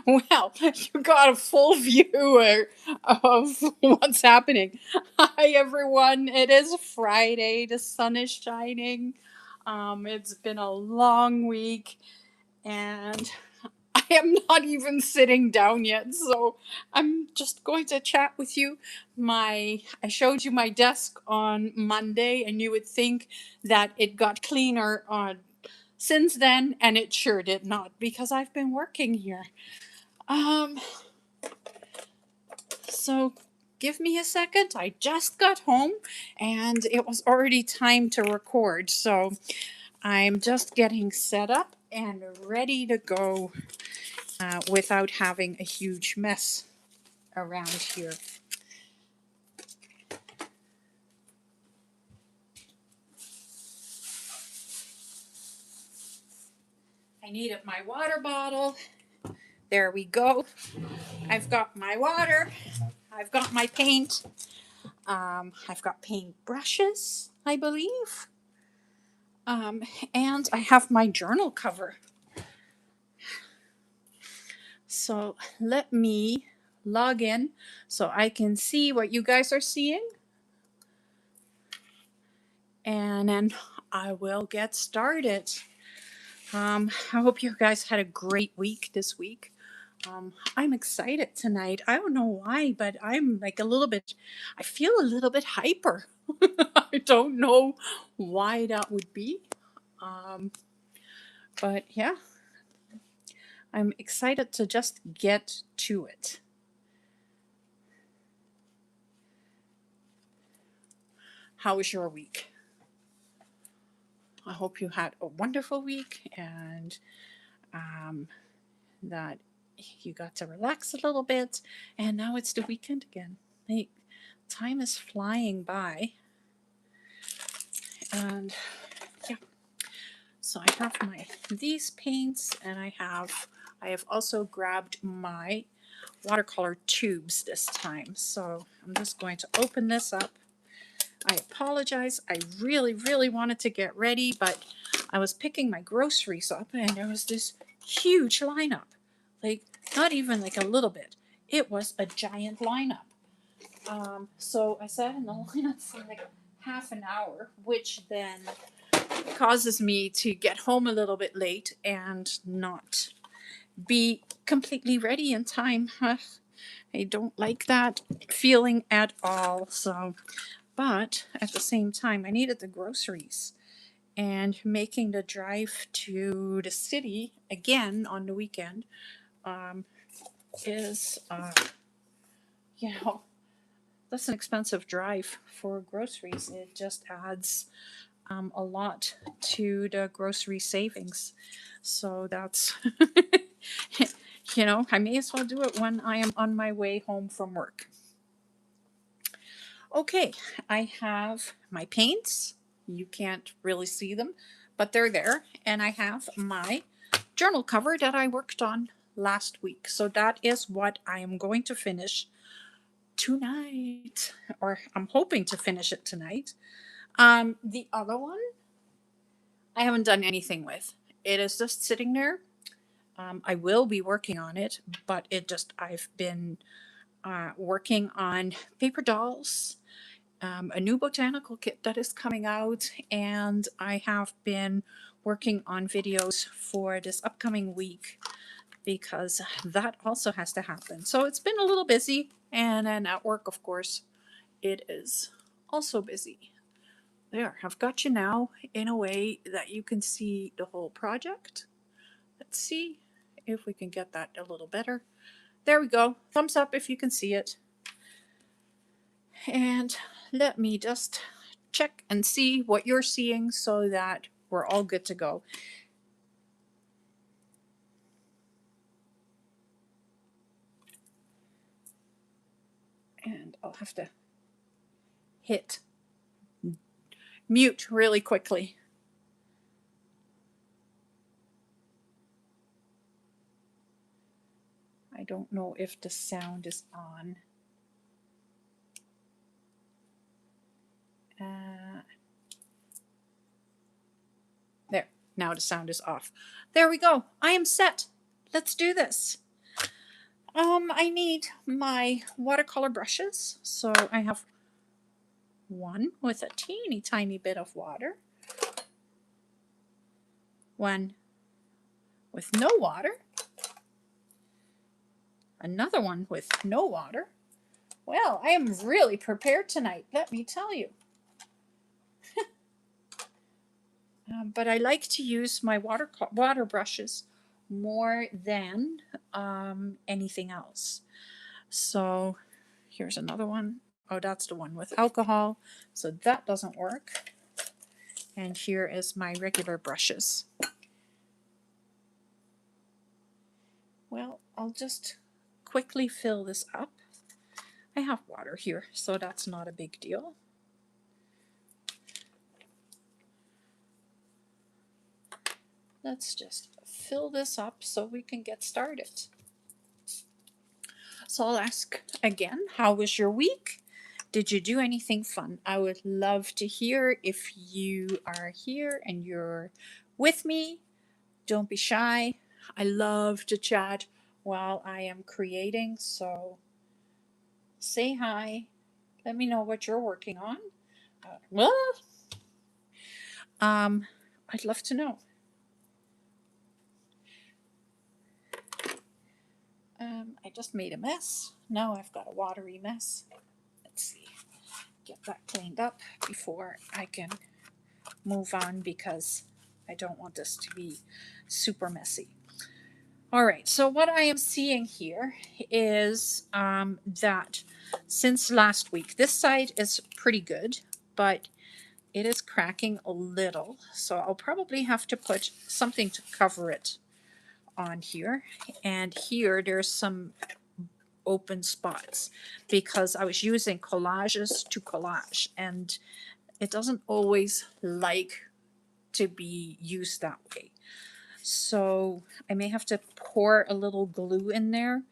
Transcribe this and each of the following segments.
Well, you got a full view of what's happening. Hi, everyone. It is Friday. The sun is shining. It's been a long week, and I am not even sitting down yet. So I'm just going to chat with you. I showed you my desk on Monday, and you would think that it got cleaner on since then, and it sure did not because I've been working here. Um, So give me a second. I just got home and it was already time to record. So I'm just getting set up and ready to go without having a huge mess around here. I needed my water bottle. There we go. I've got my water. I've got my paint. I've got paint brushes, I believe. Um, and I have my journal cover. So let me log in so I can see what you guys are seeing. And then I will get started. I hope you guys had a great week this week. I'm excited tonight. I don't know why, but I'm like I feel a little bit hyper. I don't know why that would be. Um, but yeah, I'm excited to just get to it. How was your week? I hope you had a wonderful week and um, that you got to relax a little bit. And now it's the weekend again. Like, time is flying by. And yeah, so I have these paints, and I have also grabbed my watercolor tubes this time. So I'm just going to open this up. I apologize. I really, really wanted to get ready, but I was picking my groceries up and there was this huge lineup. Like, not even like a little bit. It was a giant lineup. So I sat in the lineup for like half an hour, which then causes me to get home a little bit late and not be completely ready in time. I don't like that feeling at all. So, but at the same time, I needed the groceries. And making the drive to the city again on the weekend um, is, you know, that's an expensive drive for groceries. It just adds a lot to the grocery savings. So that's, I may as well do it when I am on my way home from work. Okay, I have my paints. You can't really see them, but they're there. And I have my journal cover that I worked on last week. So that is what I am going to finish tonight, or I'm hoping to finish it tonight. The other one, I haven't done anything with. It is just sitting there. I will be working on it, but I've been working on paper dolls, a new botanical kit that is coming out, and I have been working on videos for this upcoming week because that also has to happen. So it's been a little busy, and then at work, of course, it is also busy. There, I've got you now in a way that you can see the whole project. Let's see if we can get that a little better. There we go. Thumbs up if you can see it. And let me just check and see what you're seeing so that we're all good to go. And I'll have to hit mute really quickly. I don't know if the sound is on. There, now the sound is off. There we go. I am set. Let's do this. I need my watercolor brushes. So I have one with a teeny tiny bit of water, one with no water, another one with no water. Well, I am really prepared tonight, let me tell you. But I like to use my water brushes more than anything else. So here's another one. Oh, that's the one with alcohol. So that doesn't work. And here is my regular brushes. Well, I'll just quickly fill this up. I have water here, so that's not a big deal. Let's just fill this up so we can get started. So I'll ask again, how was your week? Did you do anything fun? I would love to hear if you are here and you're with me. Don't be shy. I love to chat while I am creating, so say hi. Let me know what you're working on. Well, I'd love to know. I just made a mess. Now I've got a watery mess. Let's see. Get that cleaned up before I can move on because I don't want this to be super messy. All right, so what I am seeing here is that since last week, this side is pretty good, but it is cracking a little. So I'll probably have to put something to cover it on here. And here there's some open spots because I was using collages to collage, and it doesn't always like to be used that way. So I may have to pour a little glue in there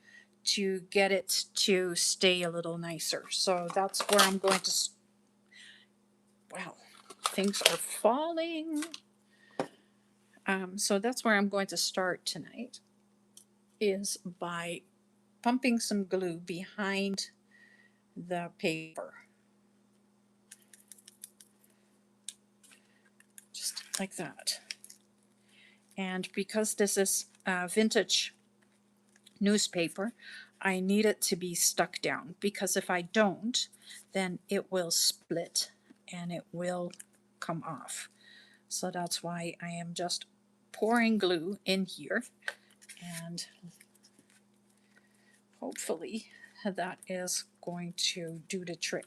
to get it to stay a little nicer. So that's where I'm going to, wow, things are falling. So that's where I'm going to start tonight, is by pumping some glue behind the paper. Just like that. And because this is vintage newspaper, I need it to be stuck down, because if I don't, then it will split and it will come off. So that's why I am just pouring glue in here, and hopefully that is going to do the trick.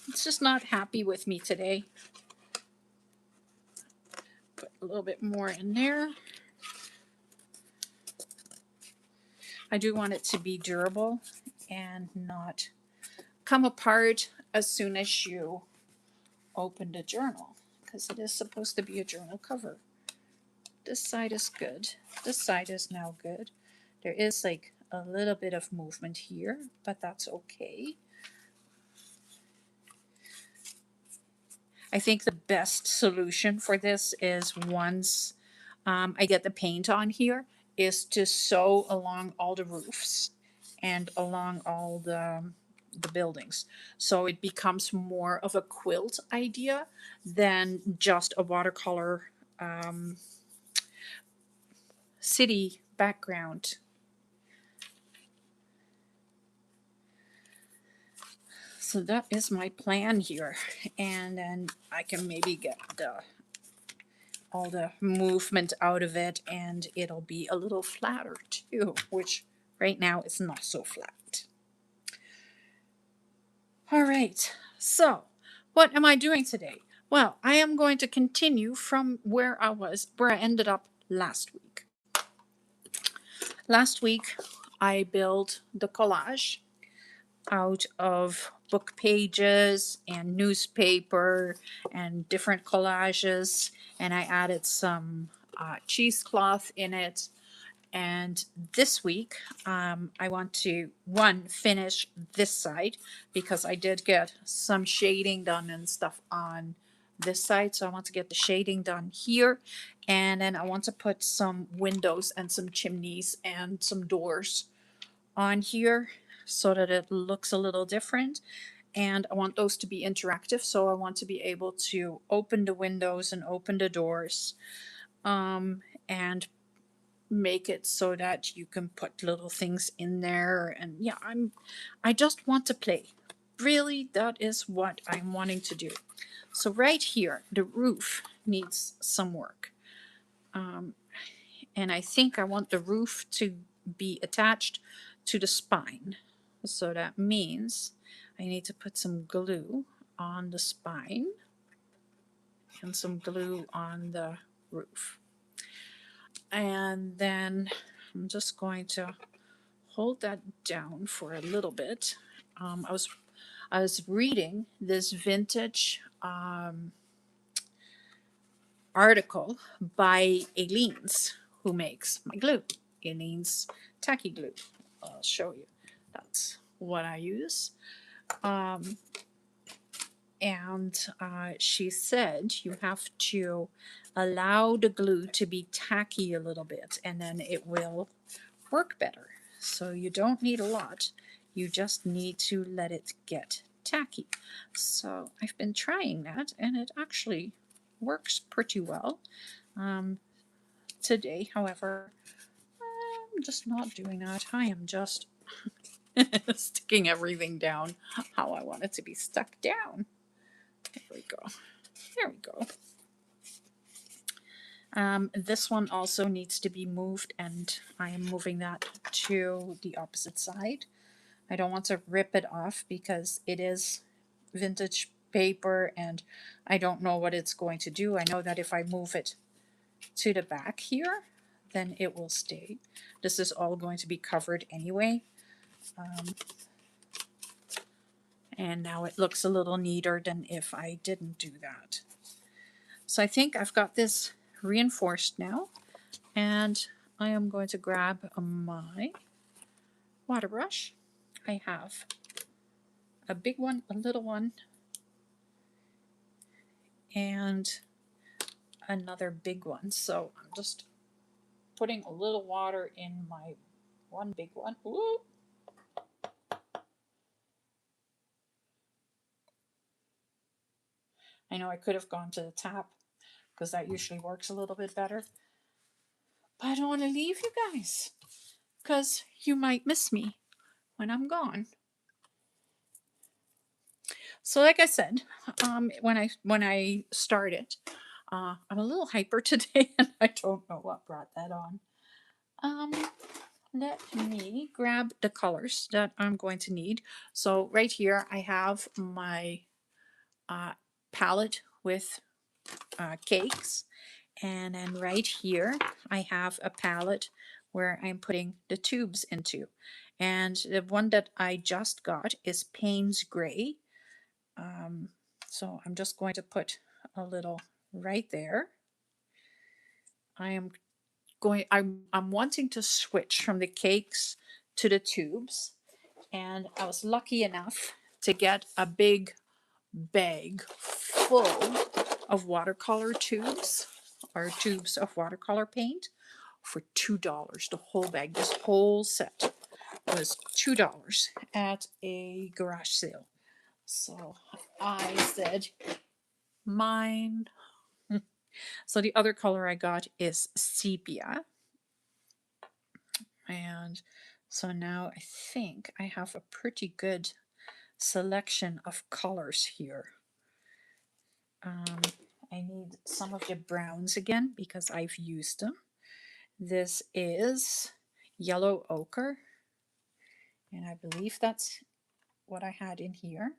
It's just not happy with me today. Put a little bit more in there. I do want it to be durable and not come apart as soon as you open the journal, because it is supposed to be a journal cover. This side is good. This side is now good. There is like a little bit of movement here, but that's okay. I think the best solution for this is, once I get the paint on here, is to sew along all the roofs and along all the buildings. So it becomes more of a quilt idea than just a watercolor city background. So that is my plan here. And then I can maybe get all the movement out of it, and it'll be a little flatter too, which right now is not so flat. All right, so what am I doing today? Well, I am going to continue from where I ended up last week. Last week, I built the collage out of book pages and newspaper and different collages, and I added some cheesecloth in it. And this week, I want to, finish this side, because I did get some shading done and stuff on this side, so I want to get the shading done here, and then I want to put some windows and some chimneys and some doors on here so that it looks a little different. And I want those to be interactive, so I want to be able to open the windows and open the doors, and make it so that you can put little things in there. And yeah, I just want to play. Really, that is what I'm wanting to do. So right here, the roof needs some work. And I think I want the roof to be attached to the spine. So that means I need to put some glue on the spine and some glue on the roof. And then I'm just going to hold that down for a little bit. I was reading this vintage article by Aleene's, who makes my glue. Aleene's Tacky glue. I'll show you. That's what I use. And she said you have to allow the glue to be tacky a little bit, and then it will work better. So you don't need a lot. You just need to let it get tacky. So I've been trying that, and it actually works pretty well. Today, however, I'm just not doing that. I am just sticking everything down how I want it to be stuck down. There we go. There we go. This one also needs to be moved, and I am moving that to the opposite side. I don't want to rip it off because it is vintage paper and I don't know what it's going to do. I know that if I move it to the back here, then it will stay. This is all going to be covered anyway. And now it looks a little neater than if I didn't do that. So I think I've got this reinforced now, and I am going to grab my water brush. I have a big one, a little one, and another big one. So I'm just putting a little water in my one big one. Ooh. I know I could have gone to the tap because that usually works a little bit better. But I don't want to leave you guys because you might miss me when I'm gone. So like I said, when I started, I'm a little hyper today, and I don't know what brought that on. Let me grab the colors that I'm going to need. So right here I have my palette with cakes, and then right here I have a palette where I'm putting the tubes into. And the one that I just got is Payne's Gray. So I'm just going to put a little right there. I'm wanting to switch from the cakes to the tubes, and I was lucky enough to get a big bag full of watercolor tubes, or tubes of watercolor paint, for $2. The whole bag, this whole set was $2 at a garage sale. So I said, mine. So the other color I got is sepia. And so now I think I have a pretty good selection of colors here. I need some of the browns again because I've used them. This is yellow ochre, and I believe that's what I had in here.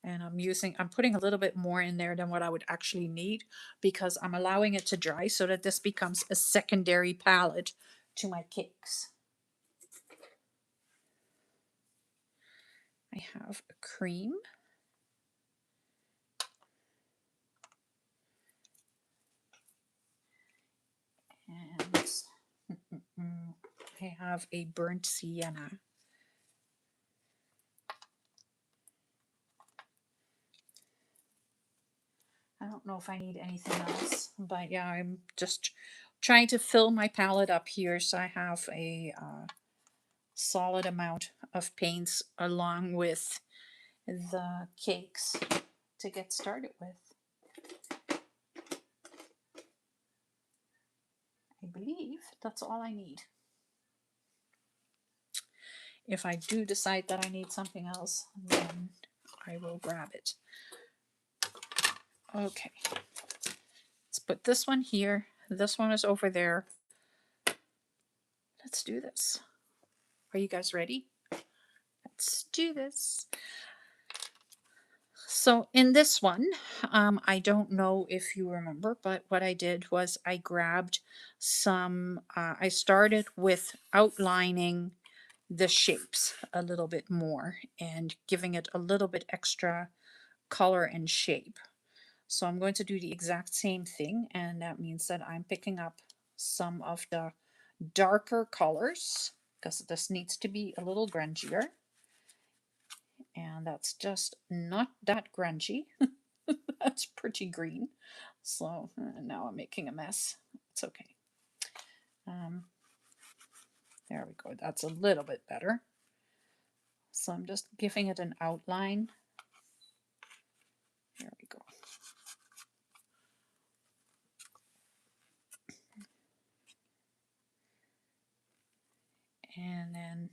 And I'm putting a little bit more in there than what I would actually need because I'm allowing it to dry so that this becomes a secondary palette to my cakes. I have a cream. And I have a burnt sienna. I don't know if I need anything else, but yeah, I'm just trying to fill my palette up here so I have a solid amount of paints along with the cakes to get started with. I believe that's all I need. If I do decide that I need something else, then I will grab it. Okay, let's put this one here. This one is over there. Let's do this. Are you guys ready? Let's do this. So in this one, I don't know if you remember, but what I did was I grabbed some, I started with outlining the shapes a little bit more and giving it a little bit extra color and shape. So I'm going to do the exact same thing, and that means that I'm picking up some of the darker colors because this needs to be a little grungier. And that's just not that grungy. That's pretty green. So now I'm making a mess. It's okay. There we go. That's a little bit better. So I'm just giving it an outline. There we go. And then,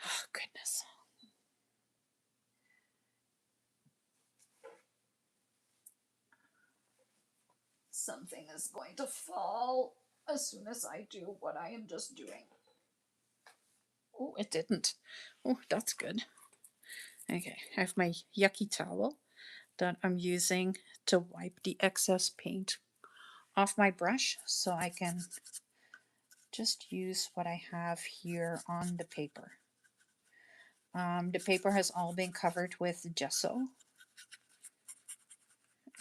oh goodness. Something is going to fall as soon as I do what I am just doing. Oh, it didn't. Oh, that's good. Okay, I have my yucky towel that I'm using to wipe the excess paint off my brush so I can just use what I have here on the paper. The paper has all been covered with gesso,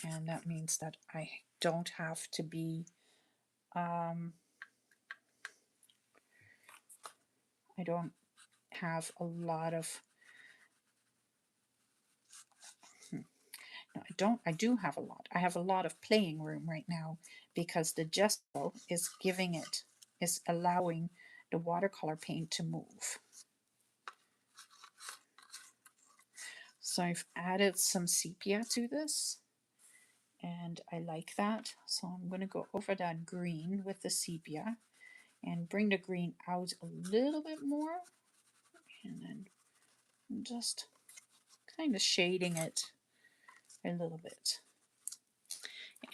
and that means that I don't have to be I don't have a lot of no, I do have a lot. I have a lot of playing room right now because the gesso is allowing the watercolor paint to move. So I've added some sepia to this, and I like that. So I'm going to go over that green with the sepia and bring the green out a little bit more, and then just kind of shading it a little bit.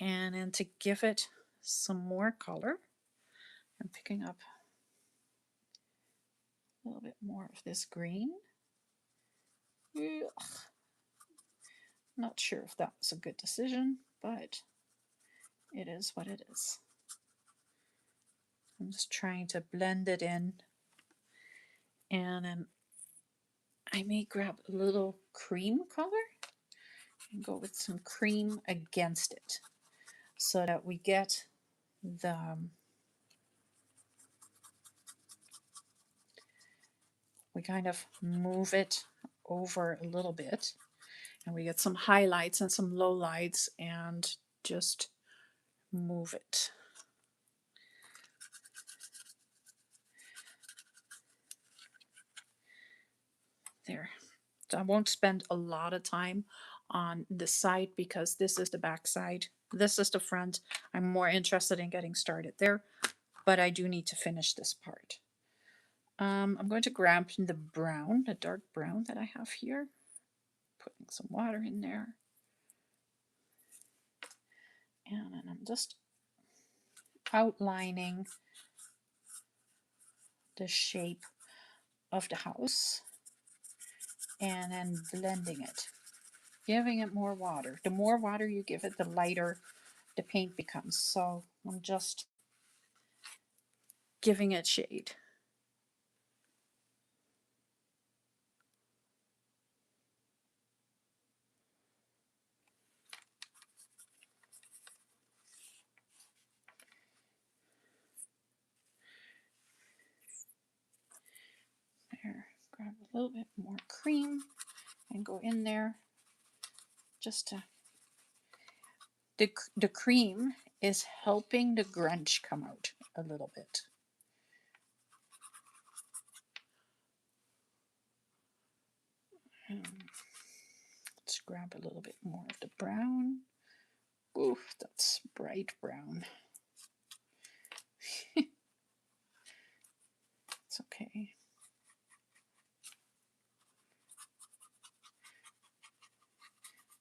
And then to give it some more color, I'm picking up a little bit more of this green. Ugh. Not sure if that was a good decision, but it is what it is. I'm just trying to blend it in, and then I may grab a little cream color and go with some cream against it so that we get the we kind of move it over a little bit, and we get some highlights and some lowlights and just move it. There. So I won't spend a lot of time on the side because this is the back side. This is the front. I'm more interested in getting started there, but I do need to finish this part. I'm going to grab the brown, the dark brown that I have here, putting some water in there. And then I'm just outlining the shape of the house and then blending it, giving it more water. The more water you give it, the lighter the paint becomes. So I'm just giving it shade. There, grab a little bit more cream and go in there just to the cream is helping the grunge come out a little bit. Let's grab a little bit more of the brown. Oof, that's bright brown. It's okay.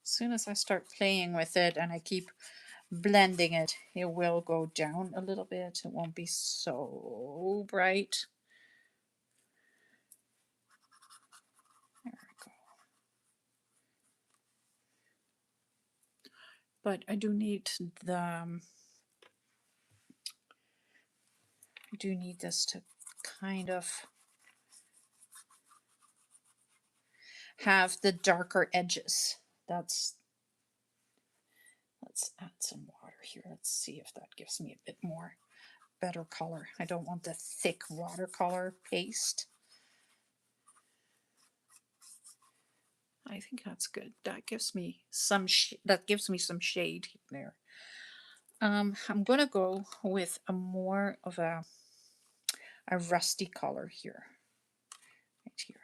As soon as I start playing with it and I keep blending it, it will go down a little bit. It won't be so bright. There we go. But I do need this to kind of have the darker edges. Let's add some water here. Let's see if that gives me a bit more better color. I don't want the thick watercolor paste. I think that's good. That gives me some some shade there. I'm gonna go with a more of a rusty color here, right here.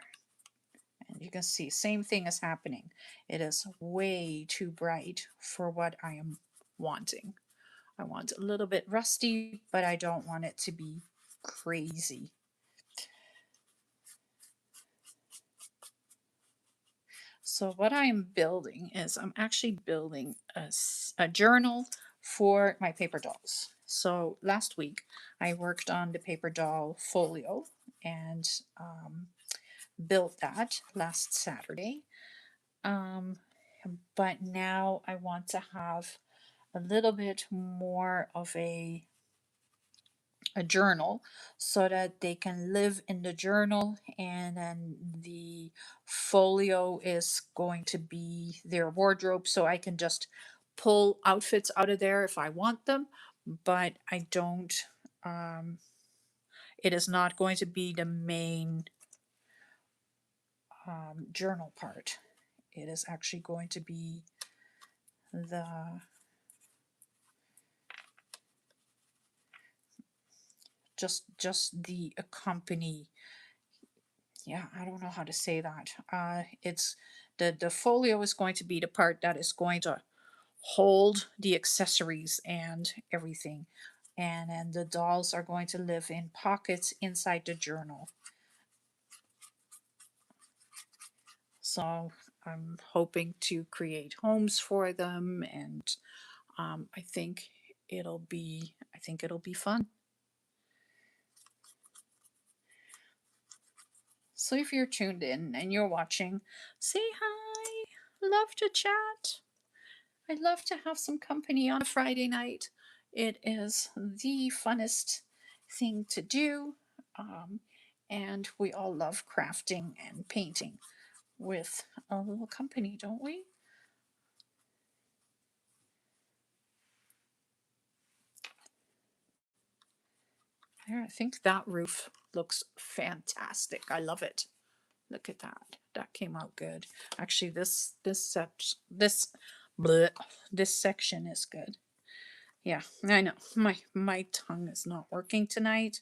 And you can see same thing is happening. It is way too bright for what I am wanting. I want a little bit rusty, but I don't want it to be crazy. So what I'm building is I'm actually building a journal for my paper dolls. So last week I worked on the paper doll folio and built that last Saturday. But now I want to have a little bit more of a journal so that they can live in the journal, and then the folio is going to be their wardrobe, so I can just pull outfits out of there if I want them, but I don't it is not going to be the main journal part. It is actually going to be the just the accompany. Yeah, I don't know how to say that. It's the folio is going to be the part that is going to hold the accessories and everything, and then the dolls are going to live in pockets inside the journal. So I'm hoping to create homes for them, and I think it'll be fun. So if you're tuned in and you're watching, say hi. Love to chat. I'd love to have some company on a Friday night. It is the funnest thing to do. Um, and we all love crafting and painting with a little company, don't we? There, I think that roof looks fantastic. I love it. Look at that. That came out good. Actually, bleh, this section is good. Yeah, I know. My tongue is not working tonight.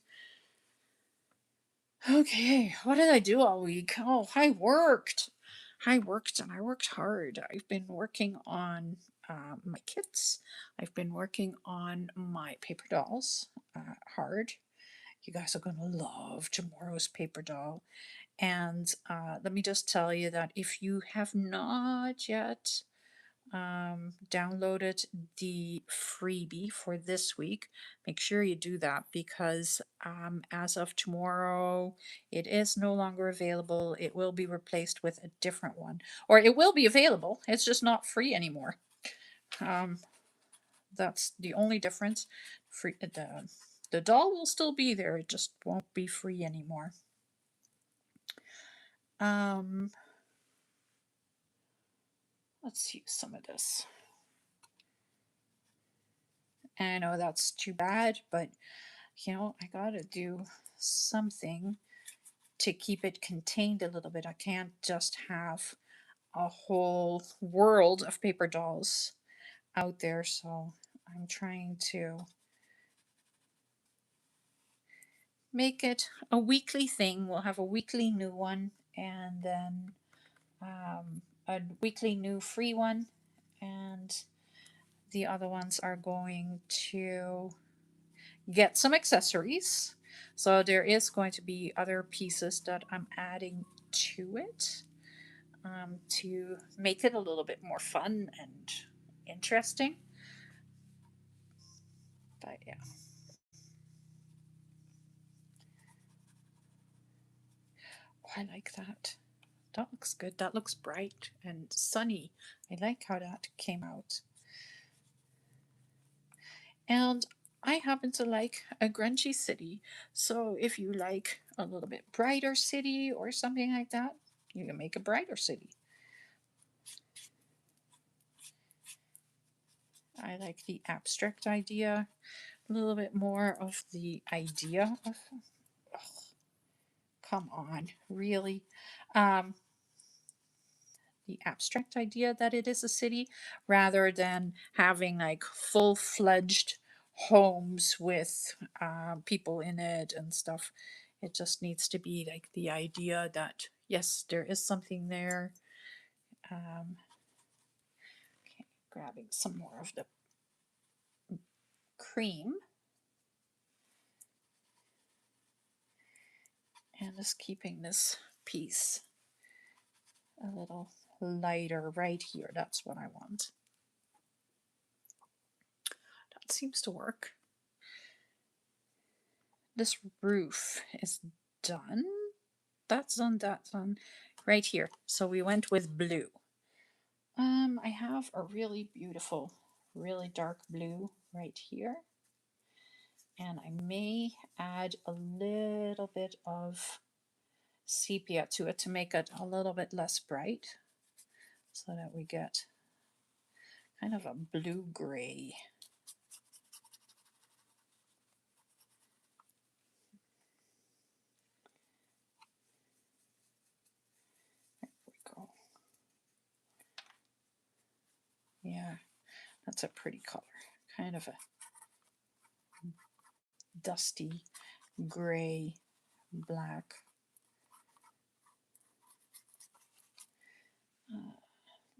Okay, what did I do all week? Oh, I worked. I worked and I worked hard. I've been working on my kits. I've been working on my paper dolls hard. You guys are going to love tomorrow's paper doll. And let me just tell you that if you have not yet downloaded the freebie for this week, make sure you do that, because as of tomorrow, it is no longer available. It will be replaced with a different one, or it will be available. It's just not free anymore. Um, that's the only difference. Free the doll will still be there. It just won't be free anymore. Um, let's use some of this. I know that's too bad, but I gotta do something to keep it contained a little bit. I can't just have a whole world of paper dolls out there, so I'm trying to make it a weekly thing. We'll have a weekly new one, and then a weekly new free one, and the other ones are going to get some accessories. So there is going to be other pieces that I'm adding to it, to make it a little bit more fun and interesting. But yeah, oh, I like that. That looks good. That looks bright and sunny. I like how that came out. And I happen to like a grungy city. So if you like a little bit brighter city or something like that, you can make a brighter city. I like the abstract idea, a little bit more of the idea of, oh, come on, really? Um, the abstract idea that it is a city rather than having like full-fledged homes with people in it and stuff. It just needs to be like the idea that yes, there is something there. Okay, grabbing some more of the cream and just keeping this piece a little lighter right here. That's what I want. That seems to work. This roof is done. That's done, that's done. Right here. So we went with blue. I have a really beautiful, really dark blue right here. And I may add a little bit of sepia to it to make it a little bit less bright so that we get kind of a blue gray. There we go. Yeah, that's a pretty color. Kind of a dusty gray, black.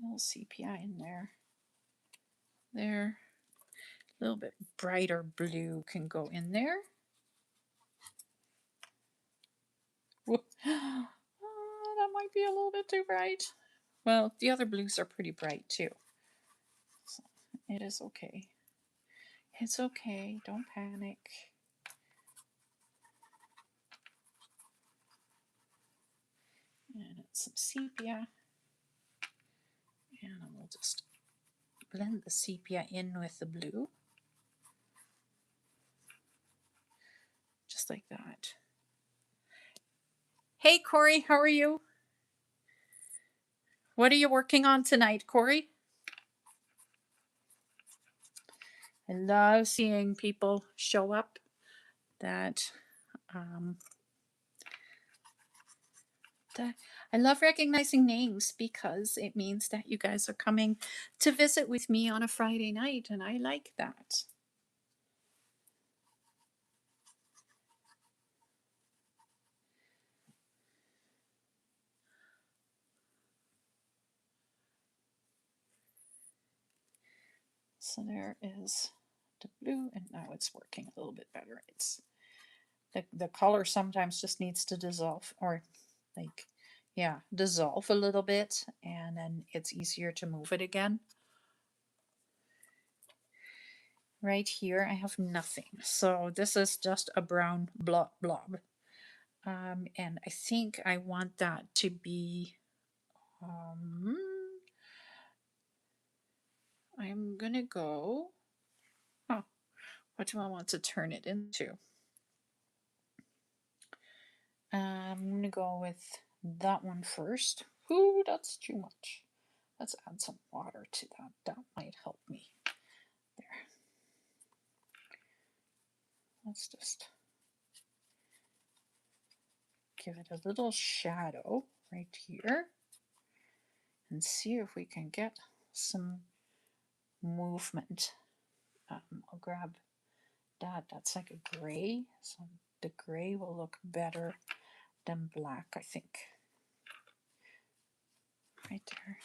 Little sepia in there. There. A little bit brighter blue can go in there. Oh, that might be a little bit too bright. Well, the other blues are pretty bright too. So it is okay. It's okay. Don't panic. And it's some sepia. And we'll just blend the sepia in with the blue. Just like that. Hey, Corey, how are you? What are you working on tonight, Corey? I love seeing people show up that I love recognizing names because it means that you guys are coming to visit with me on a Friday night, and I like that. So there is the blue, and now it's working a little bit better. It's the color sometimes just needs to dissolve, or like, yeah, dissolve a little bit, and then it's easier to move it again. Right here, I have nothing. So this is just a brown blob. And I think I want that to be, um, I'm gonna go, oh, what do I want to turn it into? I'm gonna go with that one first. Ooh, that's too much. Let's add some water to that. That might help me. There. Let's just give it a little shadow right here and see if we can get some movement. I'll grab that. That's like a gray, so the gray will look better than black, I think. Right there.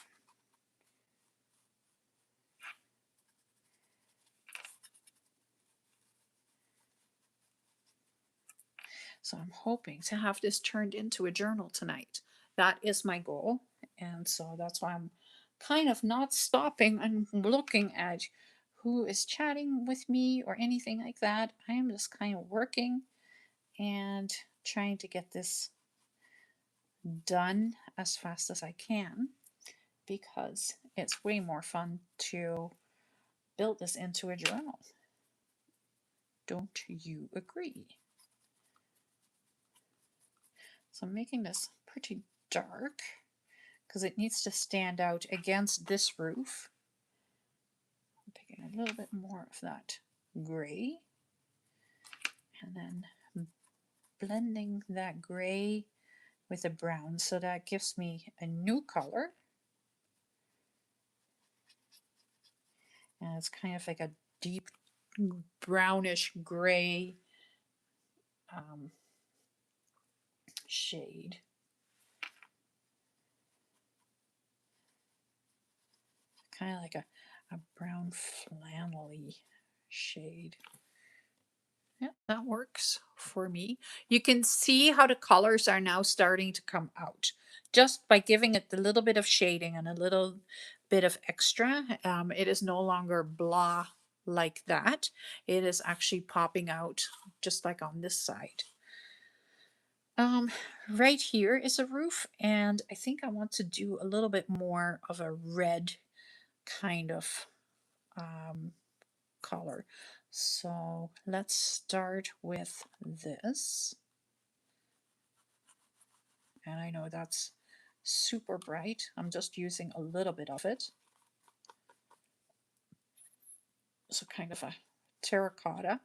So I'm hoping to have this turned into a journal tonight. That is my goal. And so that's why I'm kind of not stopping and looking at who is chatting with me or anything like that. I am just kind of working and trying to get this done as fast as I can because it's way more fun to build this into a journal. Don't you agree? So I'm making this pretty dark because it needs to stand out against this roof. I'm picking a little bit more of that gray and then blending that gray with a brown, so that gives me a new color. And it's kind of like a deep brownish gray shade. Kind of like a brown flannel-y shade. Yeah, that works for me. You can see how the colors are now starting to come out just by giving it a little bit of shading and a little bit of extra. It is no longer blah like that. It is actually popping out just like on this side. Right here is a roof, and I think I want to do a little bit more of a red kind of color. So let's start with this. And I know that's super bright. I'm just using a little bit of it. So kind of a terracotta.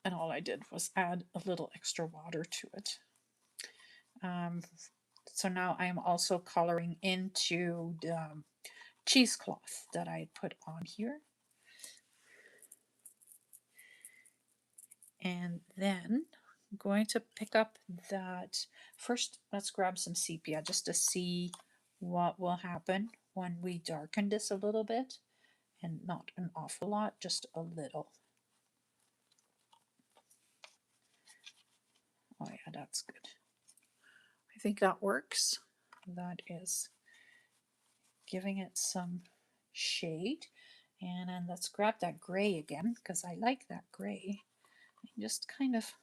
And all I did was add a little extra water to it. So now I'm also coloring into the cheesecloth that I put on here. And then I'm going to pick up that. First, let's grab some sepia just to see what will happen when we darken this a little bit. And not an awful lot, just a little. Oh yeah, that's good. I think that works. That is giving it some shade. And then let's grab that gray again because I like that gray. And just kind of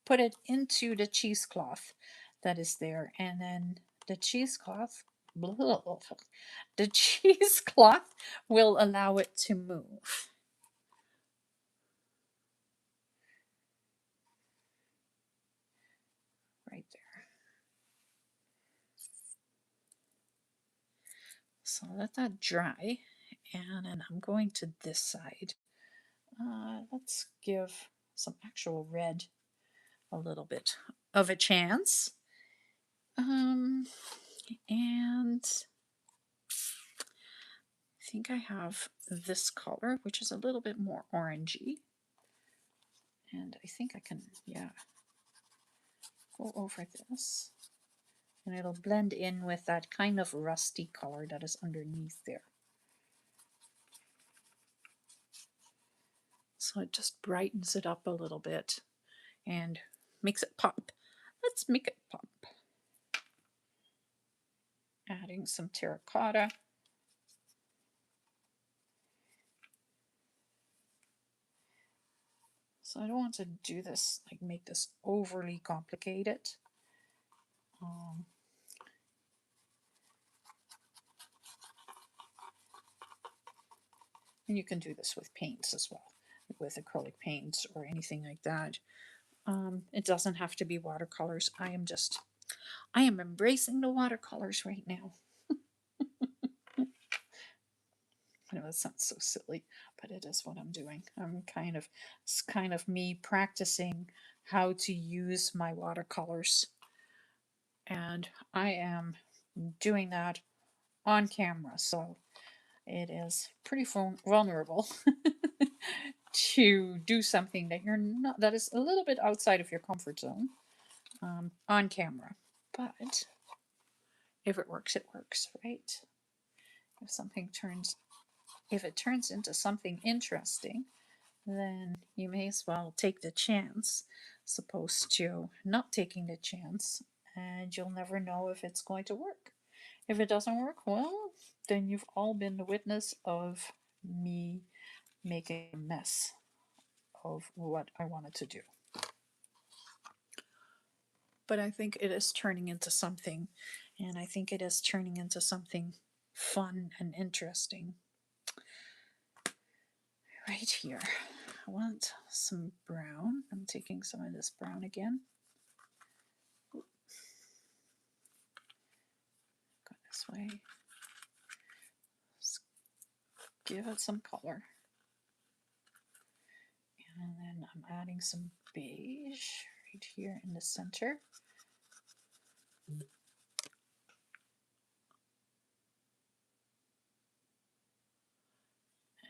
put it into the cheesecloth that is there. And then the cheesecloth, the cheesecloth will allow it to move. Right there. So let that dry, and then I'm going to this side. Let's give some actual red a little bit of a chance. And I think I have this color, which is a little bit more orangey. And I think I can, yeah, go over this. And it'll blend in with that kind of rusty color that is underneath there. So it just brightens it up a little bit and makes it pop. Let's make it pop. Adding some terracotta. So I don't want to do this, like make this overly complicated. And you can do this with paints as well, with acrylic paints or anything like that. It doesn't have to be watercolors. I am embracing the watercolors right now. I know that sounds so silly, but it is what I'm doing. It's kind of me practicing how to use my watercolors. And I am doing that on camera, so it is pretty vulnerable to do something that you're not, that is a little bit outside of your comfort zone, on camera. But if it works, right? If something turns, if it turns into something interesting, then you may as well take the chance, supposed to not taking the chance, and you'll never know if it's going to work. If it doesn't work, well, then you've all been the witness of me making a mess of what I wanted to do. But I think it is turning into something, and I think it is turning into something fun and interesting. Right here, I want some brown. I'm taking some of this brown again. Go this way. Let's give it some color. And then I'm adding some beige right here in the center.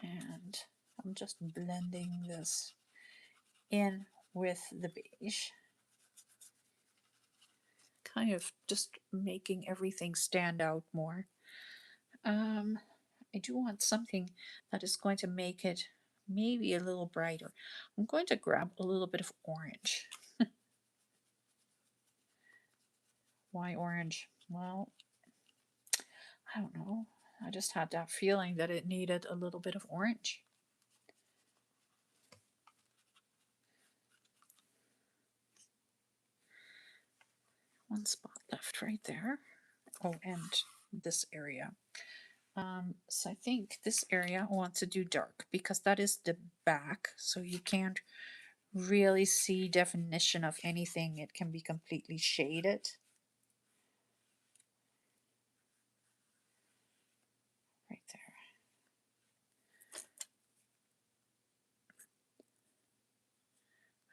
And I'm just blending this in with the beige. Kind of just making everything stand out more. I do want something that is going to make it maybe a little brighter. I'm going to grab a little bit of orange. Why orange? Well, I don't know. I just had that feeling that it needed a little bit of orange. One spot left right there. Oh, and this area. So I think this area I want to do dark because that is the back, so you can't really see definition of anything. It can be completely shaded. Right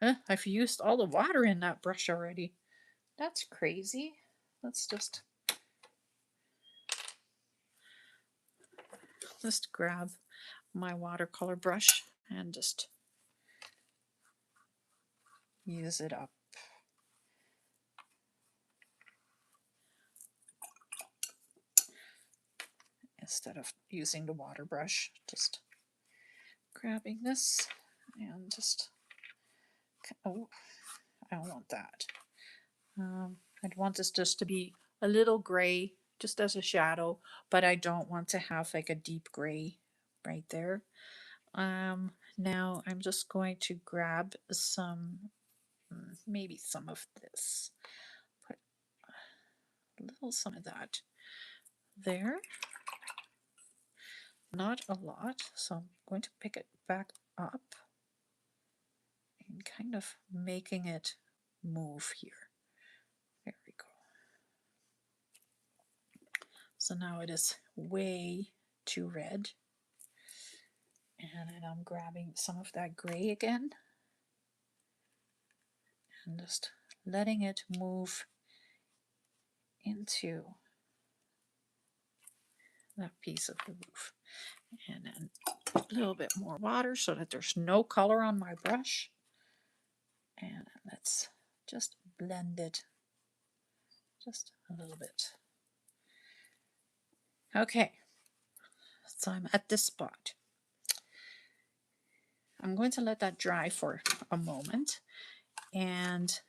there. Huh, I've used all the water in that brush already. That's crazy. Let's just grab my watercolor brush and just use it up. Instead of using the water brush, just grabbing this and just, oh, I don't want that. I'd want this just to be a little gray, just as a shadow, but I don't want to have like a deep gray right there. Now I'm just going to grab some, maybe some of this, put a little some of that there. Not a lot, so I'm going to pick it back up and kind of making it move here. There we go. So now it is way too red. And then I'm grabbing some of that gray again and just letting it move into that piece of the roof. And then a little bit more water so that there's no color on my brush. And let's just blend it just a little bit. Okay, so I'm at this spot. I'm going to let that dry for a moment, and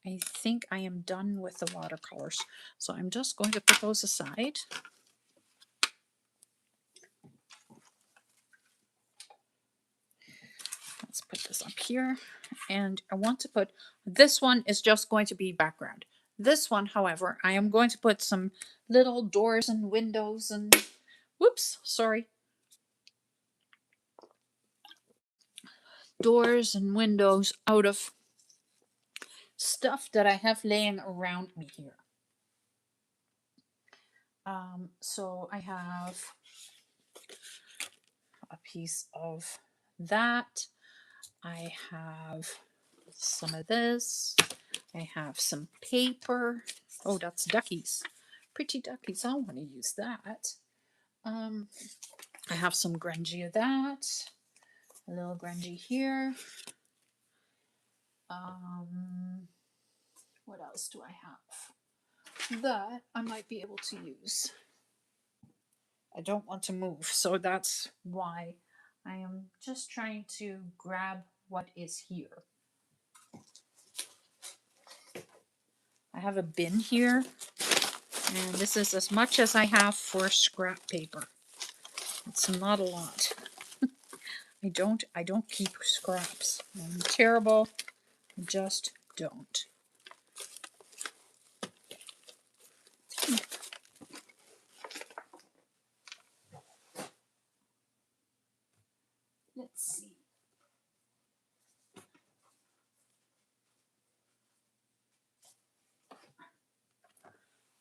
I think I am done with the watercolors. So I'm just going to put those aside. Let's put this up here, and I want to put, this one is just going to be background. This one, however, I am going to put some little doors and windows and, whoops, sorry. Doors and windows out of stuff that I have laying around me here. So I have a piece of that. I have some of this. I have some paper. Oh, that's duckies. Pretty duckies. I want to use that. Um, I have some grungy of that. A little grungy here. What else do I have that I might be able to use? I don't want to move, so that's why I am just trying to grab what is here. I have a bin here, and this is as much as I have for scrap paper. It's not a lot. I don't keep scraps. I'm terrible. I just don't. Let's see.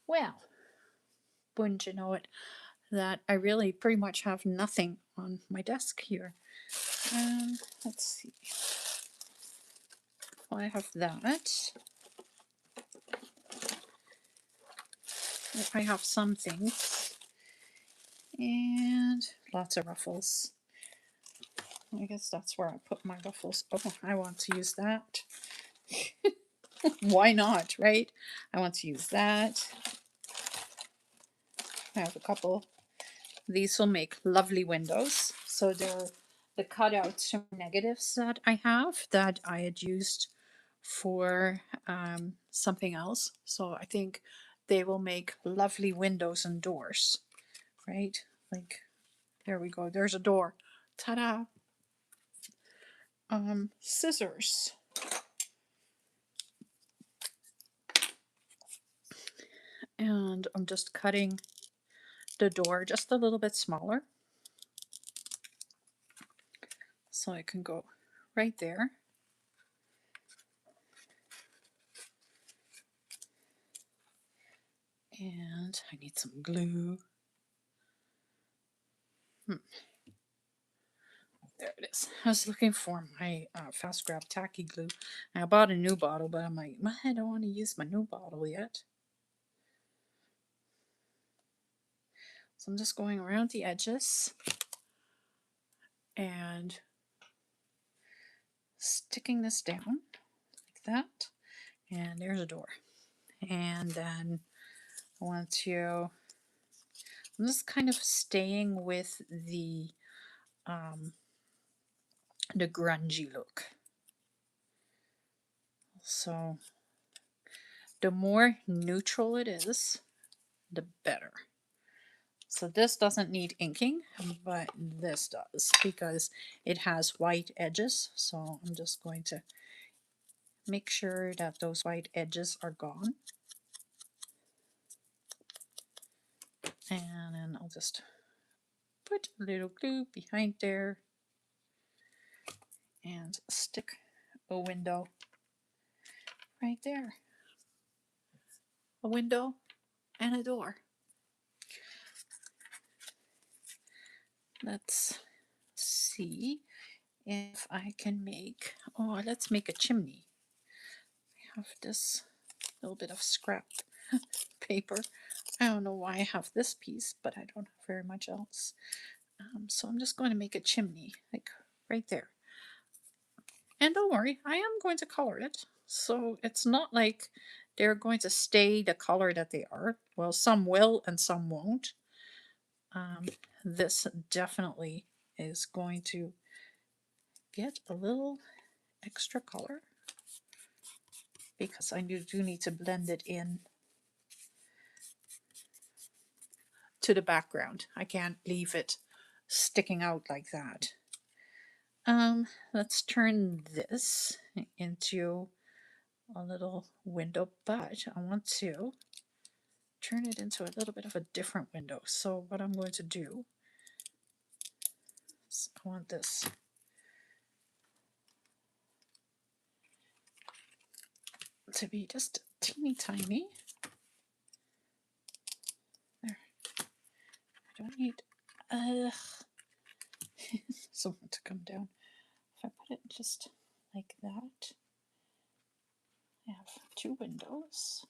Well, wouldn't you know it, that I really pretty much have nothing on my desk here. Let's see. Well, I have that. I have some things. And lots of ruffles. I guess that's where I put my ruffles. Oh, I want to use that. Why not, right? I want to use that. I have a couple. These will make lovely windows. So they're the cutouts from negatives that I have that I had used for something else. So I think they will make lovely windows and doors, right? Like, there we go. There's a door. Ta-da! Scissors. And I'm just cutting the door just a little bit smaller so it can go right there. And I need some glue. There it is. I was looking for my fast grab tacky glue. I bought a new bottle, but I'm like, I don't want to use my new bottle yet. So I'm just going around the edges and sticking this down like that. And there's a door. And then I want to, I'm just kind of staying with the grungy look. So the more neutral it is, the better. So this doesn't need inking, but this does because it has white edges. So I'm just going to make sure that those white edges are gone. And then I'll just put a little glue behind there and stick a window right there. A window and a door. Let's see if I can make, oh, let's make a chimney. I have this little bit of scrap paper. I don't know why I have this piece, but I don't have very much else. So I'm just going to make a chimney, like right there. And don't worry, I am going to color it. So it's not like they're going to stay the color that they are. Well, some will and some won't. This definitely is going to get a little extra color because I do need to blend it in to the background. I can't leave it sticking out like that. Let's turn this into a little window, but I want to turn it into a little bit of a different window. So what I'm going to do is I want this to be just teeny tiny. There. I don't need someone to come down. If I put it just like that, I have two windows.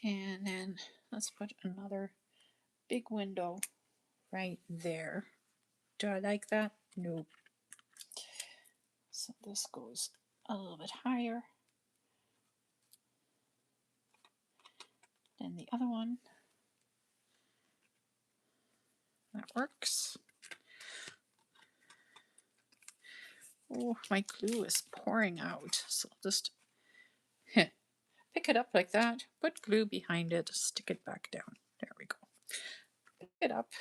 And then let's put another big window right there. Do I like that? Nope. So this goes a little bit higher than the other one. That works. Oh, my glue is pouring out. So I'll just pick it up like that, put glue behind it, stick it back down. There we go. Pick it up,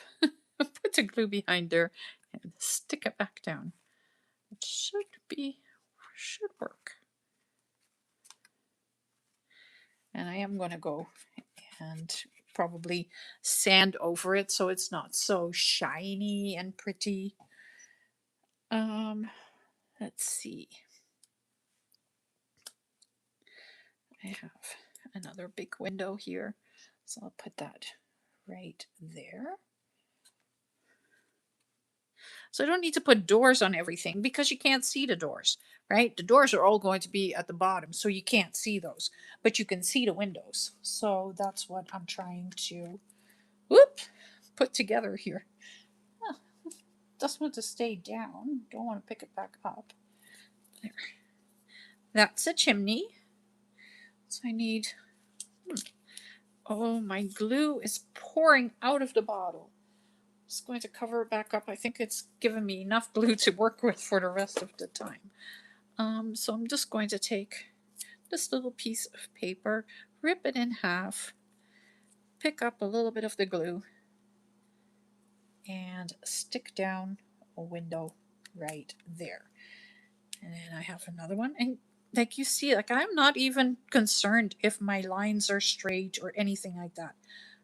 put the glue behind there, and stick it back down. It should work. And I am going to go and probably sand over it so it's not so shiny and pretty. Let's see. I have another big window here, so I'll put that right there. So I don't need to put doors on everything because you can't see the doors, right? The doors are all going to be at the bottom, so you can't see those, but you can see the windows. So that's what I'm trying to put together here. Oh, just want to stay down. Don't want to pick it back up. There. That's a chimney. So I need... Oh, my glue is pouring out of the bottle. Just going to cover it back up. I think it's given me enough glue to work with for the rest of the time. So I'm just going to take this little piece of paper, rip it in half, pick up a little bit of the glue, and stick down a window right there. And then I have another one. And like you see, like I'm not even concerned if my lines are straight or anything like that.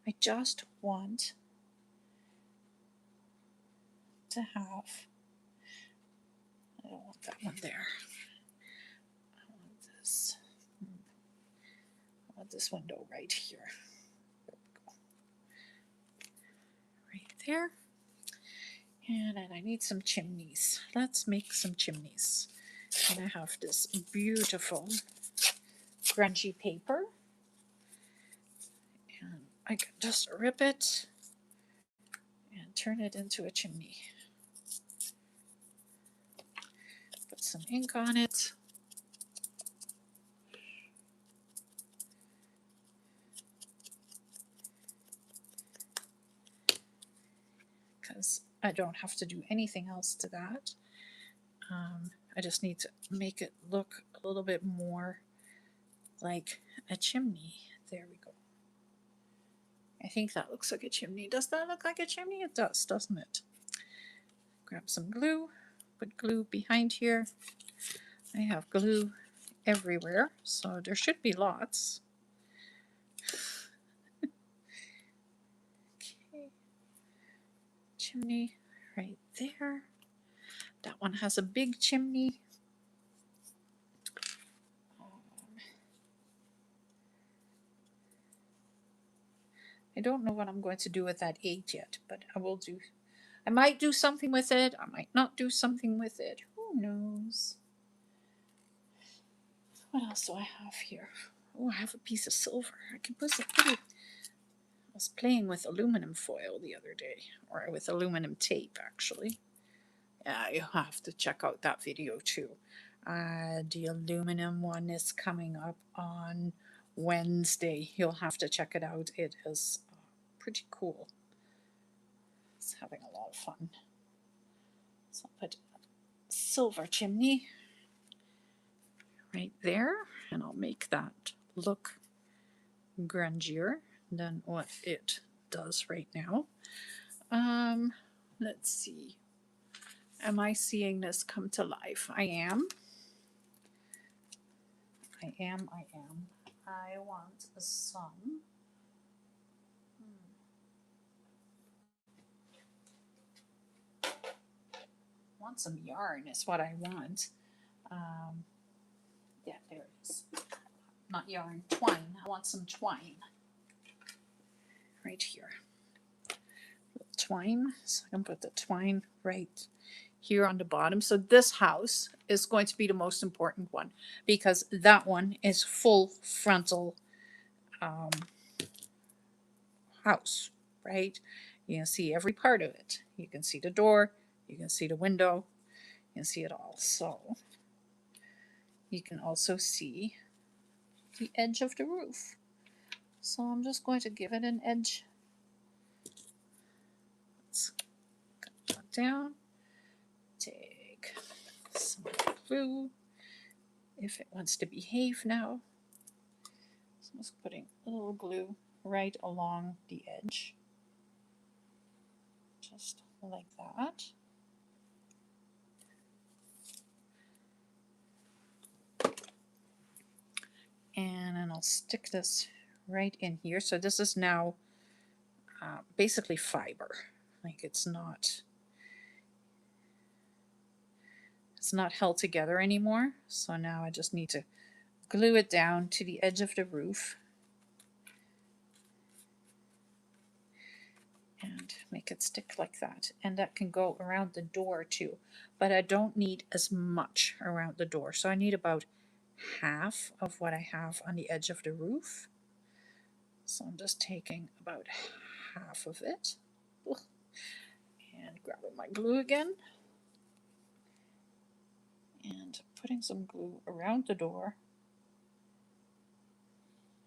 I just want to have, I don't want that one there. I want this. I want this window right here. There we go. Right there. And then I need some chimneys. Let's make some chimneys. And I have this beautiful grungy paper. And I can just rip it and turn it into a chimney. Put some ink on it. Because I don't have to do anything else to that. I just need to make it look a little bit more like a chimney. There we go. I think that looks like a chimney. Does that look like a chimney? It does, doesn't it? Grab some glue, put glue behind here. I have glue everywhere, so there should be lots. Okay. Chimney right there. That one has a big chimney. I don't know what I'm going to do with that 8 yet, but I might do something with it. I might not do something with it. Who knows? What else do I have here? Oh, I have a piece of silver. I can put it. I was playing with aluminum foil the other day, or with aluminum tape, actually. Yeah, you have to check out that video too. The aluminum one is coming up on Wednesday. You'll have to check it out. It is pretty cool. It's having a lot of fun. So I'll put a silver chimney right there, and I'll make that look grungier than what it does right now. Let's see. Am I seeing this come to life? I am. I want some. Want some yarn is what I want. Yeah, there it is. Not yarn, twine. I want some twine. Right here. Twine. So I can put the twine right here on the bottom. So this house is going to be the most important one because that one is full frontal house, right? You can see every part of it. You can see the door, you can see the window, you can see it all. So you can also see the edge of the roof. So I'm just going to give it an edge. Let's cut that down. Take some glue if it wants to behave now. So I'm just putting a little glue right along the edge. Just like that. And then I'll stick this right in here. So this is now basically fiber. Like it's not held together anymore. So now I just need to glue it down to the edge of the roof and make it stick like that. And that can go around the door too, but I don't need as much around the door. So I need about half of what I have on the edge of the roof. So I'm just taking about half of it. Ugh. And grabbing my glue again and putting some glue around the door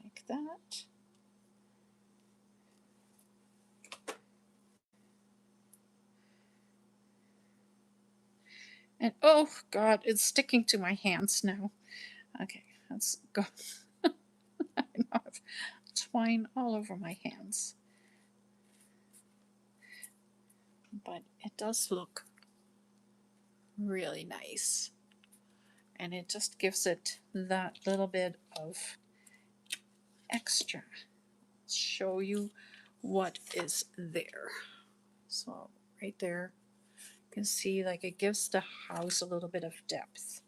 like that. And oh god, it's sticking to my hands now. Okay, let's go. I know I've twine all over my hands. But it does look really nice. And it just gives it that little bit of extra. Let's show you what is there. So right there, you can see like it gives the house a little bit of depth.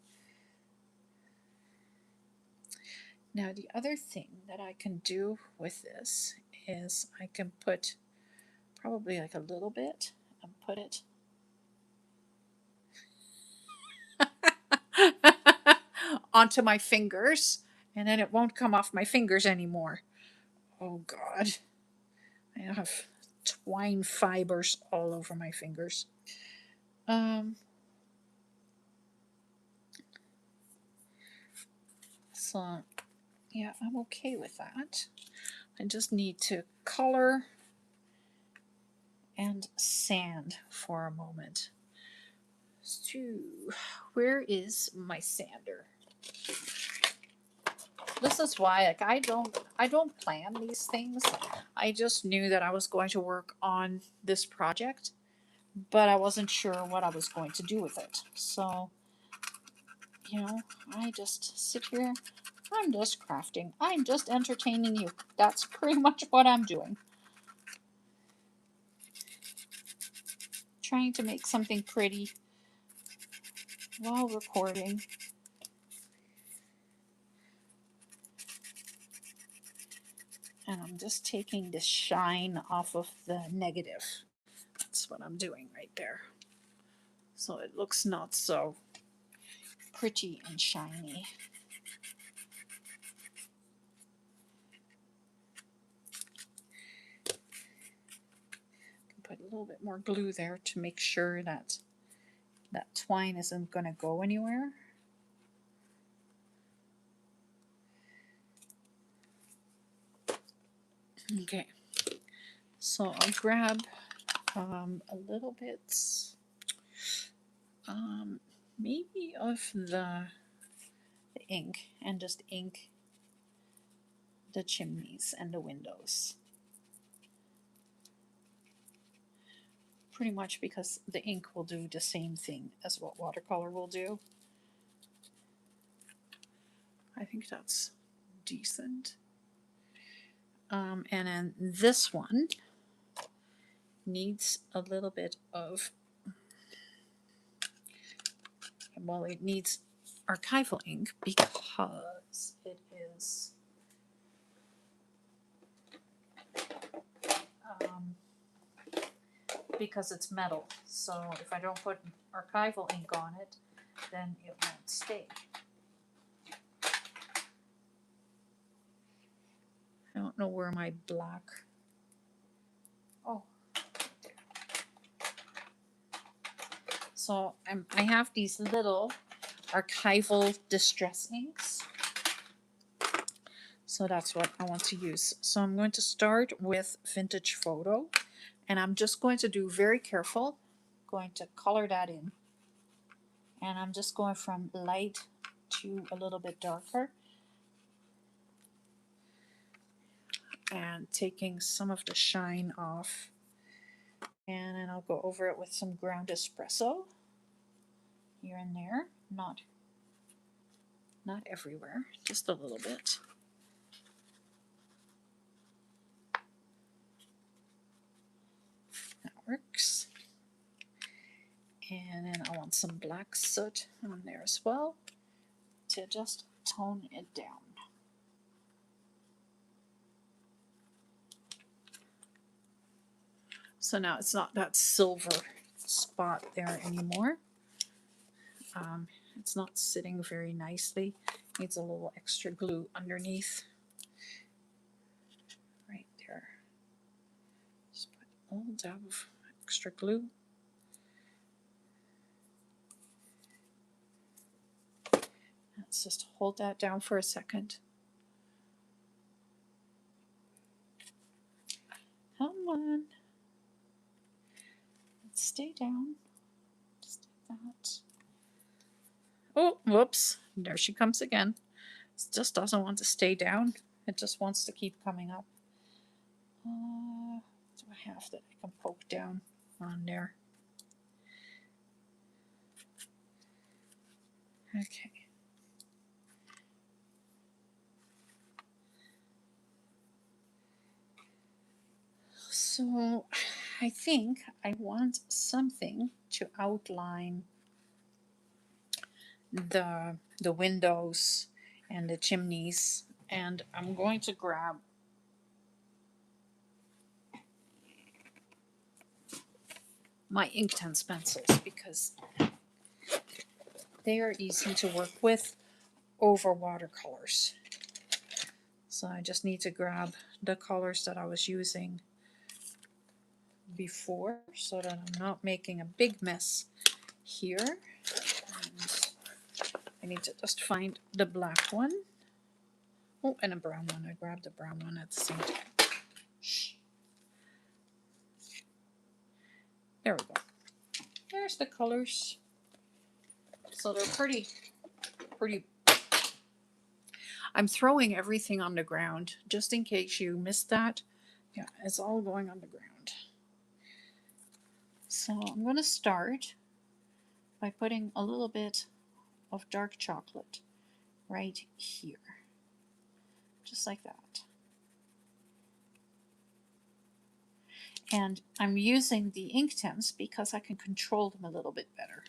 Now the other thing that I can do with this is I can put probably like a little bit and put it onto my fingers, and then it won't come off my fingers anymore. Oh god, I have twine fibers all over my fingers. So yeah, I'm okay with that. I just need to color and sand for a moment. So where is my sander? This is why like I don't plan these things. I just knew that I was going to work on this project, but I wasn't sure what I was going to do with it. So, you know, I just sit here, I'm just crafting. I'm just entertaining you. That's pretty much what I'm doing. Trying to make something pretty while recording. And I'm just taking the shine off of the negative. That's what I'm doing right there. So it looks not so pretty and shiny. Put a little bit more glue there to make sure that that twine isn't going to go anywhere. Okay, so I'll grab a little bit, maybe of the ink and just ink the chimneys and the windows. Pretty much because the ink will do the same thing as what watercolor will do. I think that's decent. And then this one needs a little bit of, well, it needs archival ink because it is because it's metal. So if I don't put archival ink on it, then it won't stay. I don't know where my black So I have these little archival distress inks. So that's what I want to use. So I'm going to start with Vintage Photo, and I'm just going to do very careful, going to color that in. And I'm just going from light to a little bit darker, and taking some of the shine off. And then I'll go over it with some ground espresso here and there, not everywhere, just a little bit. That works. And then I want some black soot on there as well to just tone it down. So now it's not that silver spot there anymore. It's not sitting very nicely. Needs a little extra glue underneath. Right there. Just put a little dab of extra glue. Let's just hold that down for a second. Come on. Let's stay down. Just like that. Oh, whoops. There she comes again. It just doesn't want to stay down. It just wants to keep coming up. What do I have that I can poke down on there? Okay. So I think I want something to outline the windows and the chimneys, and I'm going to grab my Inkten stencils because they are easy to work with over watercolors. So I just need to grab the colors that I was using before so that I'm not making a big mess here. And I need to just find the black one. Oh, and a brown one. I grabbed the brown one at the same time. Shh. There we go. There's the colors. So they're pretty. I'm throwing everything on the ground just in case you missed that. Yeah, it's all going on the ground. So I'm going to start by putting a little bit of dark chocolate right here. Just like that. And I'm using the Inkten's because I can control them a little bit better.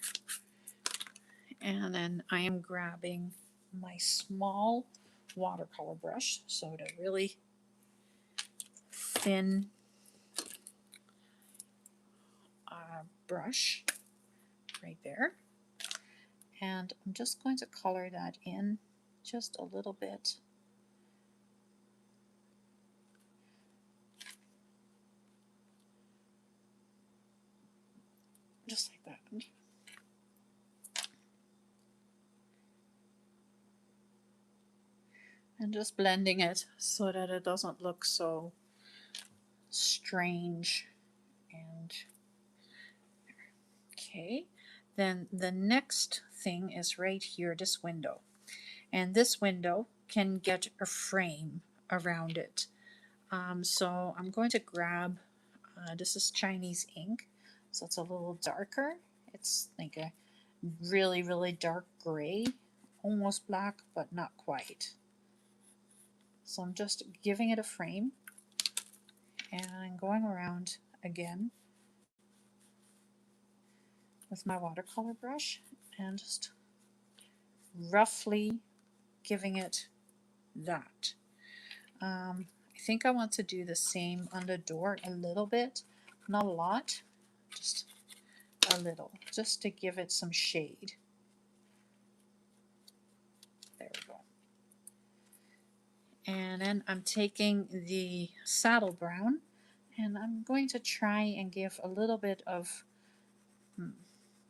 And then I am grabbing my small watercolor brush, so the really thin brush right there. And I'm just going to color that in just a little bit. Just like that. And just blending it so that it doesn't look so strange. And okay, then the next thing is right here, this window. And this window can get a frame around it. So I'm going to grab, this is Chinese ink, so it's a little darker. It's like a really, really dark gray, almost black, but not quite. So I'm just giving it a frame, and I'm going around again with my watercolor brush and just roughly giving it that. I think I want to do the same on the door a little bit, not a lot, just a little, just to give it some shade. There we go. And then I'm taking the saddle brown and I'm going to try and give a little bit of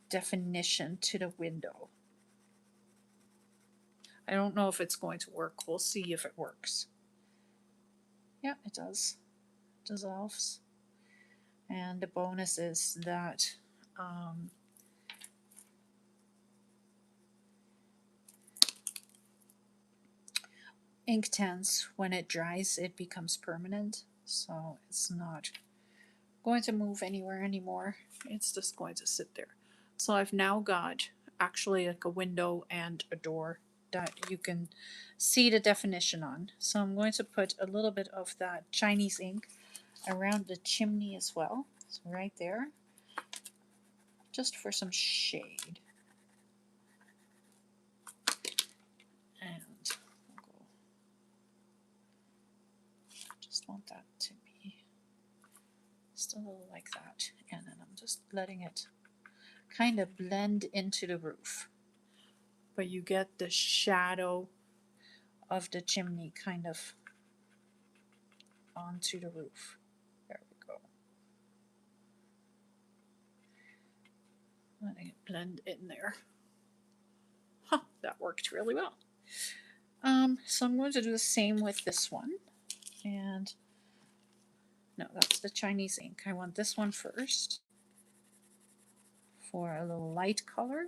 definition to the window. I don't know if it's going to work. We'll see if it works. Yeah, it does. Dissolves. And the bonus is that ink tents, when it dries, it becomes permanent. So it's not going to move anywhere anymore. It's just going to sit there. So I've now got actually like a window and a door that you can see the definition on. So I'm going to put a little bit of that Chinese ink around the chimney as well. So right there, just for some shade. And we'll go. Just want that to be just a little like that. And then I'm just letting it kind of blend into the roof. But you get the shadow of the chimney kind of onto the roof. There we go. Letting it blend in there. Huh, that worked really well. So I'm going to do the same with this one. And no, that's the Chinese ink. I want this one first for a little light color.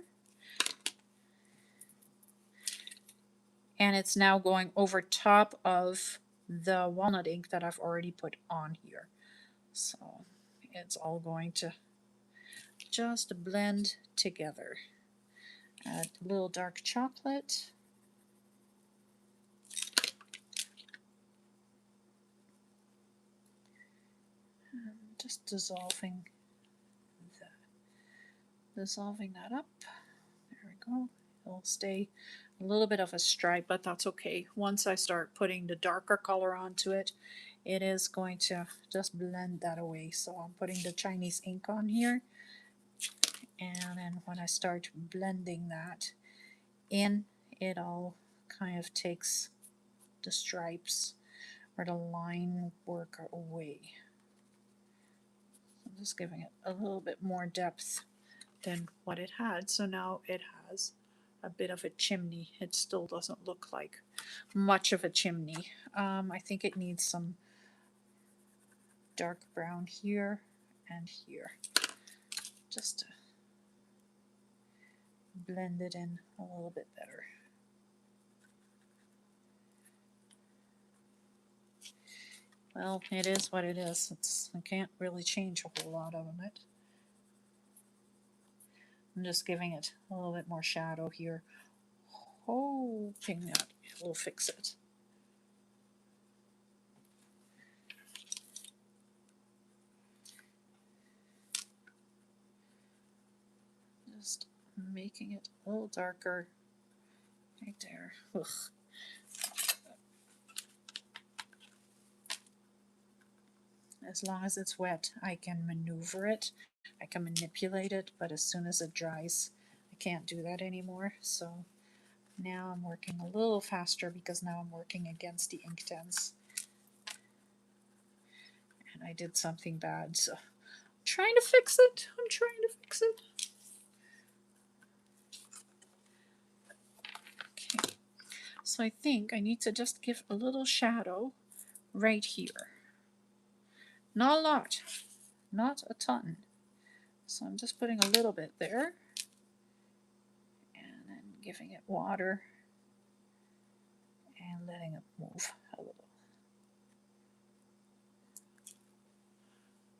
And it's now going over top of the walnut ink that I've already put on here. So it's all going to just blend together. Add a little dark chocolate. And just dissolving that up. There we go. It'll stay a little bit of a stripe, but that's okay. Once I start putting the darker color onto it, it is going to just blend that away. So I'm putting the Chinese ink on here. And then when I start blending that in, it all kind of takes the stripes or the line work away. I'm just giving it a little bit more depth than what it had. So now it has a bit of a chimney. It still doesn't look like much of a chimney. I think it needs some dark brown here and here, just to blend it in a little bit better. Well, it is what it is. I can't really change a whole lot of it. I'm just giving it a little bit more shadow here, hoping that it will fix it. Just making it a little darker right there. Ugh. As long as it's wet, I can maneuver it, I can manipulate it, but as soon as it dries, I can't do that anymore. So now I'm working a little faster because now I'm working against the ink tents. And I did something bad, so I'm trying to fix it. Okay. So I think I need to just give a little shadow right here. Not a lot, not a ton. So I'm just putting a little bit there and then giving it water and letting it move a little.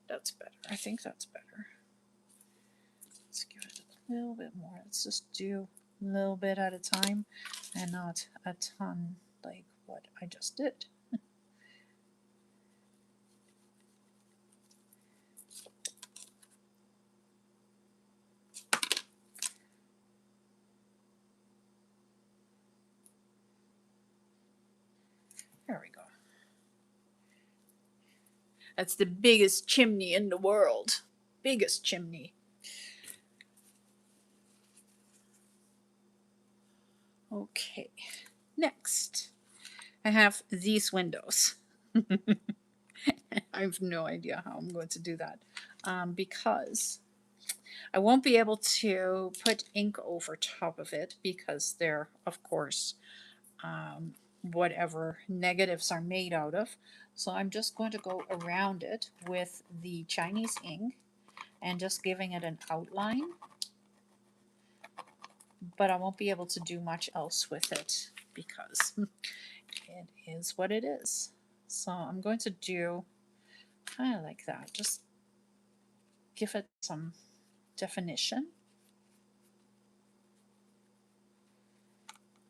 That's better. I think that's better. Let's give it a little bit more. Let's just do a little bit at a time and not a ton like what I just did. There we go. That's the biggest chimney in the world. Biggest chimney. Okay, next I have these windows. I have no idea how I'm going to do that because I won't be able to put ink over top of it because they're, of course, whatever negatives are made out of. So I'm just going to go around it with the Chinese ink and just giving it an outline. But I won't be able to do much else with it because it is what it is. So I'm going to do kind of like that. Just give it some definition.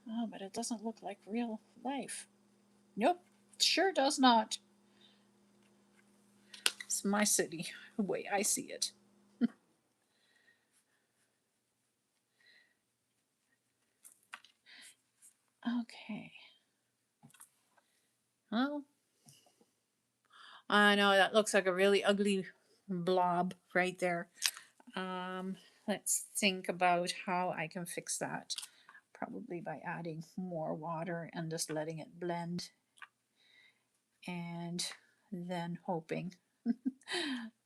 Oh, but it doesn't look like real life. Nope, sure does not. It's my city, the way I see it. Okay. Well, I know that looks like a really ugly blob right there. Let's think about how I can fix that. Probably by adding more water and just letting it blend, and then hoping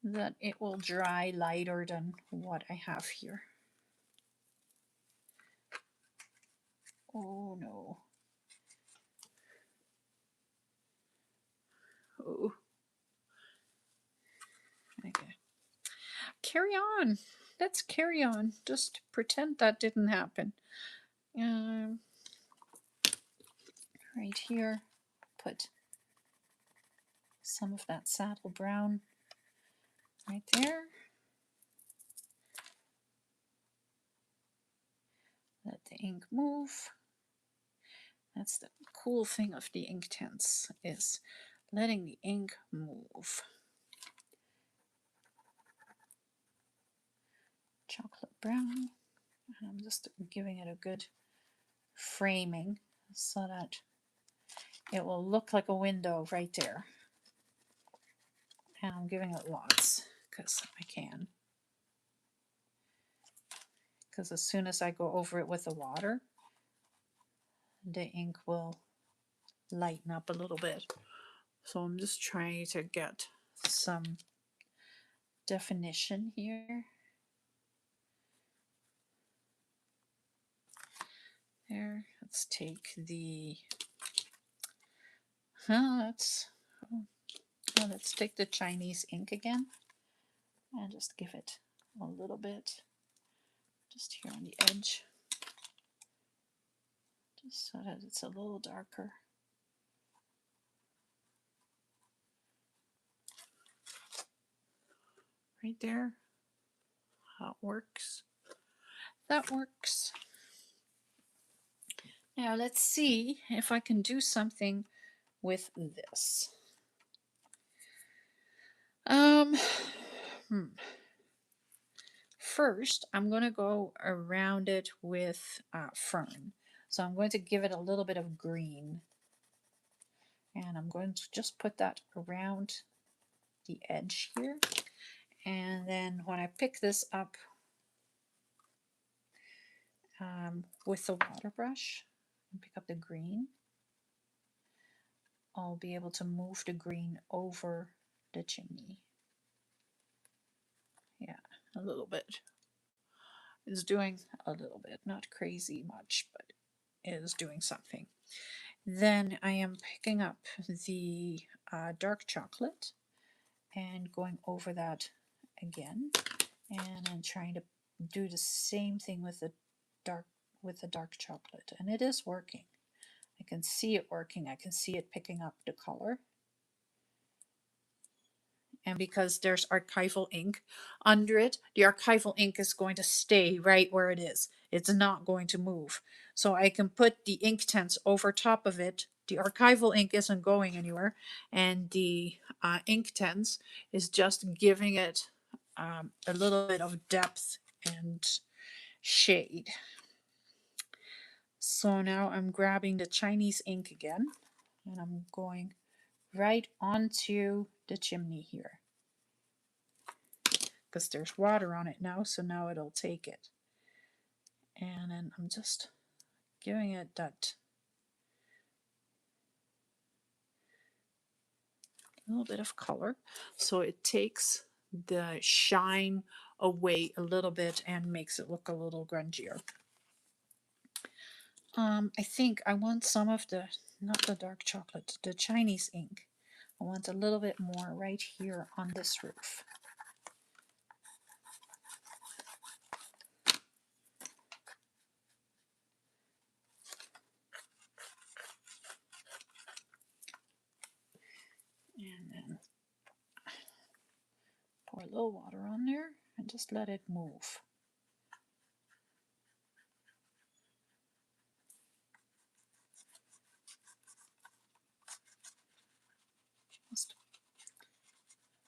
that it will dry lighter than what I have here. Oh no. Oh. Okay. Carry on. Let's carry on. Just pretend that didn't happen. Right here, put some of that saddle brown right there. Let the ink move. That's the cool thing of the ink tints, is letting the ink move. Chocolate brown. And I'm just giving it a good framing so that it will look like a window right there. And I'm giving it lots because I can. Because as soon as I go over it with the water, the ink will lighten up a little bit. So I'm just trying to get some definition here. There, let's take the, let's take the Chinese ink again and just give it a little bit, just here on the edge, just so that it's a little darker. Right there. How it works. That works. Now let's see if I can do something with this. First, I'm going to go around it with fern. So I'm going to give it a little bit of green. And I'm going to just put that around the edge here. And then when I pick this up with the water brush and pick up the green, I'll be able to move the green over the chimney. Yeah, a little bit. It's doing a little bit, not crazy much, but it is doing something. Then I am picking up the dark chocolate and going over that again, and I'm trying to do the same thing with the dark chocolate, and it is working. I can see it working. I can see it picking up the color. And because there's archival ink under it, the archival ink is going to stay right where it is. It's not going to move. So I can put the ink tints over top of it. The archival ink isn't going anywhere, and the ink tints is just giving it a little bit of depth and shade. So now I'm grabbing the Chinese ink again, and I'm going right onto the chimney here, because there's water on it now, so now it'll take it. And then I'm just giving it that little bit of color so it takes the shine away a little bit and makes it look a little grungier. I think I want some of the, not the dark chocolate, the Chinese ink. I want a little bit more right here on this roof. And then pour a little water on there and just let it move.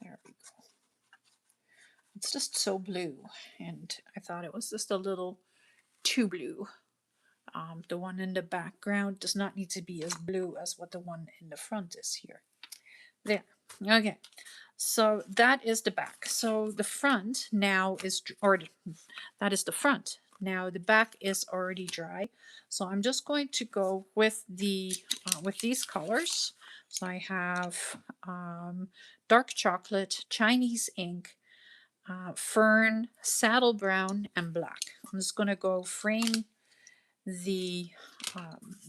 There we go. It's just so blue, and I thought it was just a little too blue. The one in the background does not need to be as blue as what the one in the front is here. There. Okay. So that is the back. So the front now is, or that is the front. Now the back is already dry. So I'm just going to go with the with these colors. So I have dark chocolate, Chinese ink, fern, saddle brown, and black. I'm just going to go frame the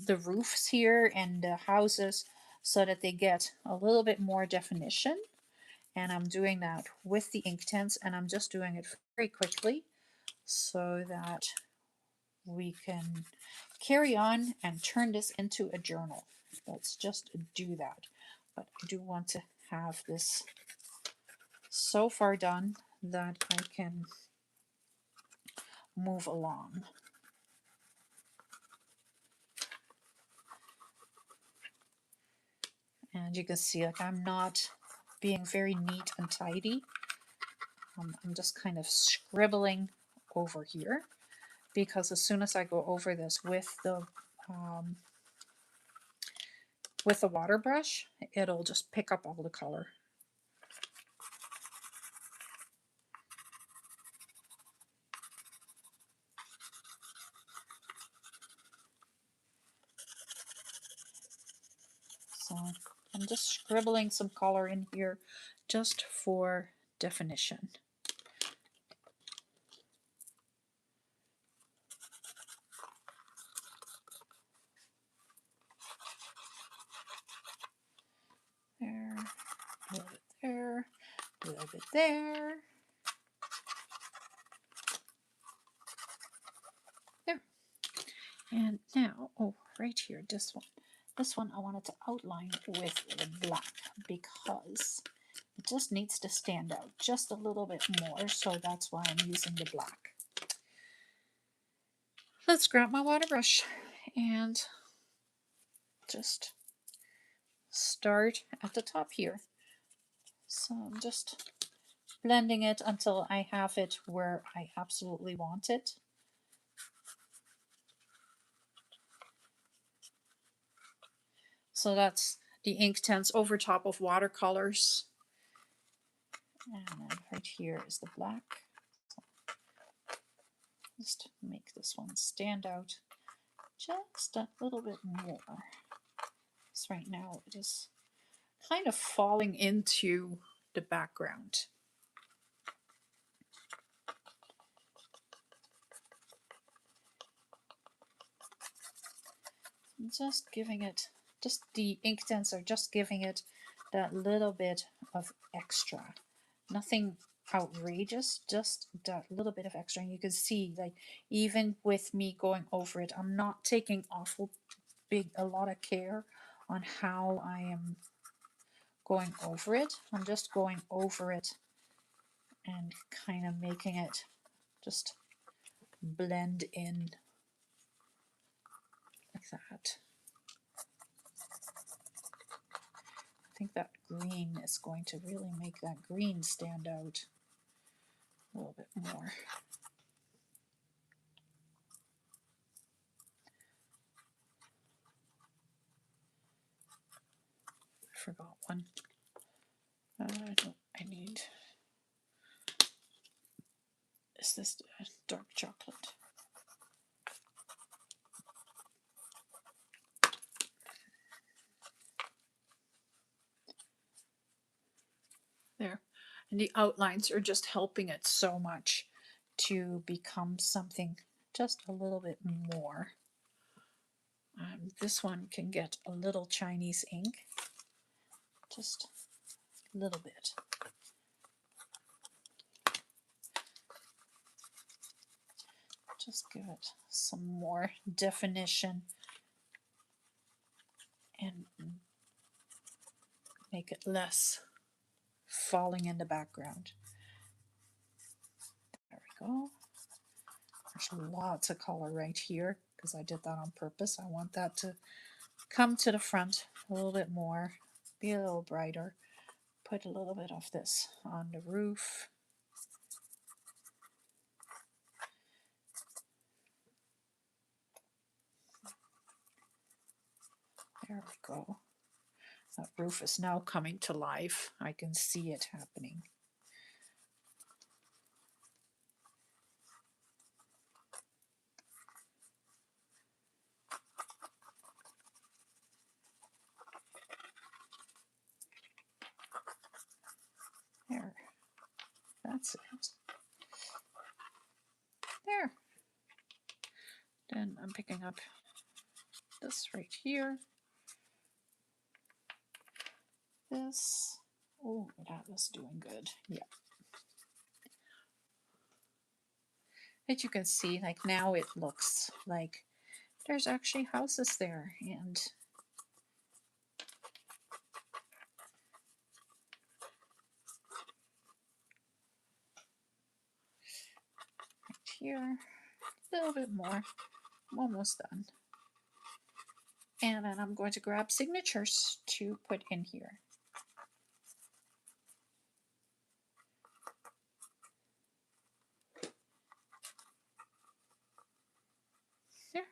roofs here and the houses so that they get a little bit more definition. And I'm doing that with the Inktense, and I'm just doing it very quickly so that we can carry on and turn this into a journal. Let's just do that. But I do want to have this so far done that I can move along. And you can see, like, I'm not being very neat and tidy. I'm just kind of scribbling over here, because as soon as I go over this with the water brush, it'll just pick up all the color. So I'm just scribbling some color in here just for definition. There, a little bit there, a little bit there. There. And now, oh, right here, this one. This one I wanted to outline with the black because it just needs to stand out just a little bit more, so that's why I'm using the black. Let's grab my water brush and just start at the top here. So I'm just blending it until I have it where I absolutely want it. So that's the Inktense over top of watercolors. And then right here is the black. So just make this one stand out just a little bit more. Because right now it is kind of falling into the background. I'm just giving it, just the Inktense are just giving it that little bit of extra. Nothing outrageous, just that little bit of extra. And you can see, like, even with me going over it, I'm not taking a lot of care on how I am going over it. I'm just going over it and kind of making it just blend in like that. I think that green is going to really make that green stand out a little bit more. I forgot one. I need, is this dark chocolate? There. And the outlines are just helping it so much to become something just a little bit more. This one can get a little Chinese ink, just a little bit. Just give it some more definition and make it less falling in the background. There we go. There's lots of color right here because I did that on purpose. I want that to come to the front a little bit more, be a little brighter. Put a little bit of this on the roof. There we go. That roof is now coming to life. I can see it happening. There. That's it. There. Then I'm picking up this right here. This. Oh, that was doing good. Yeah. As you can see, like now it looks like there's actually houses there, and right here, a little bit more. I'm almost done. And then I'm going to grab signatures to put in here. There.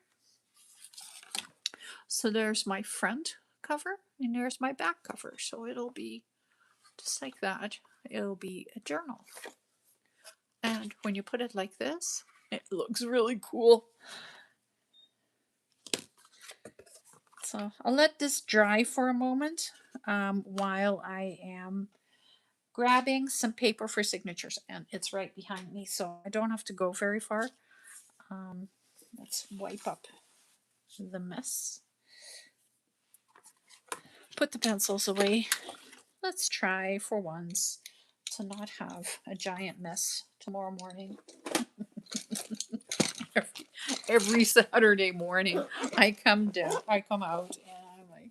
So there's my front cover and there's my back cover. So it'll be just like that. It'll be a journal. And when you put it like this, it looks really cool. So I'll let this dry for a moment while I am grabbing some paper for signatures. And it's right behind me, so I don't have to go very far. Let's wipe up the mess. Put the pencils away. Let's try for once to not have a giant mess tomorrow morning. every Saturday morning I come out and I'm like,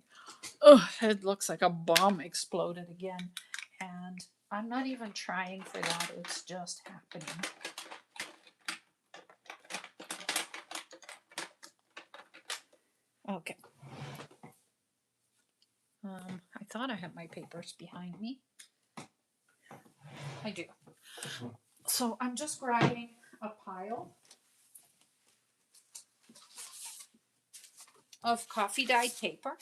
oh, it looks like a bomb exploded again. And I'm not even trying for that, it's just happening. Okay. I thought I had my papers behind me. I do. So I'm just grabbing a pile of coffee dyed paper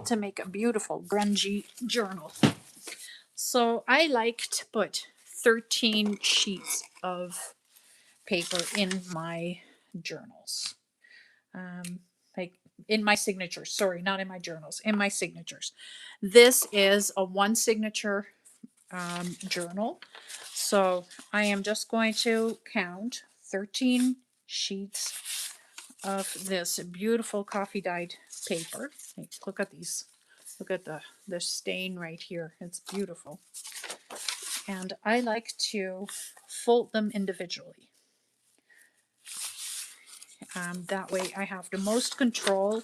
to make a beautiful grungy journal. So I like to put 13 sheets of paper in my journals. Like in my signatures, sorry, not in my journals, in my signatures. This is a one signature journal. So I am just going to count 13 sheets of this beautiful coffee dyed paper. Look at these. Look at the stain right here. It's beautiful. And I like to fold them individually. That way I have the most control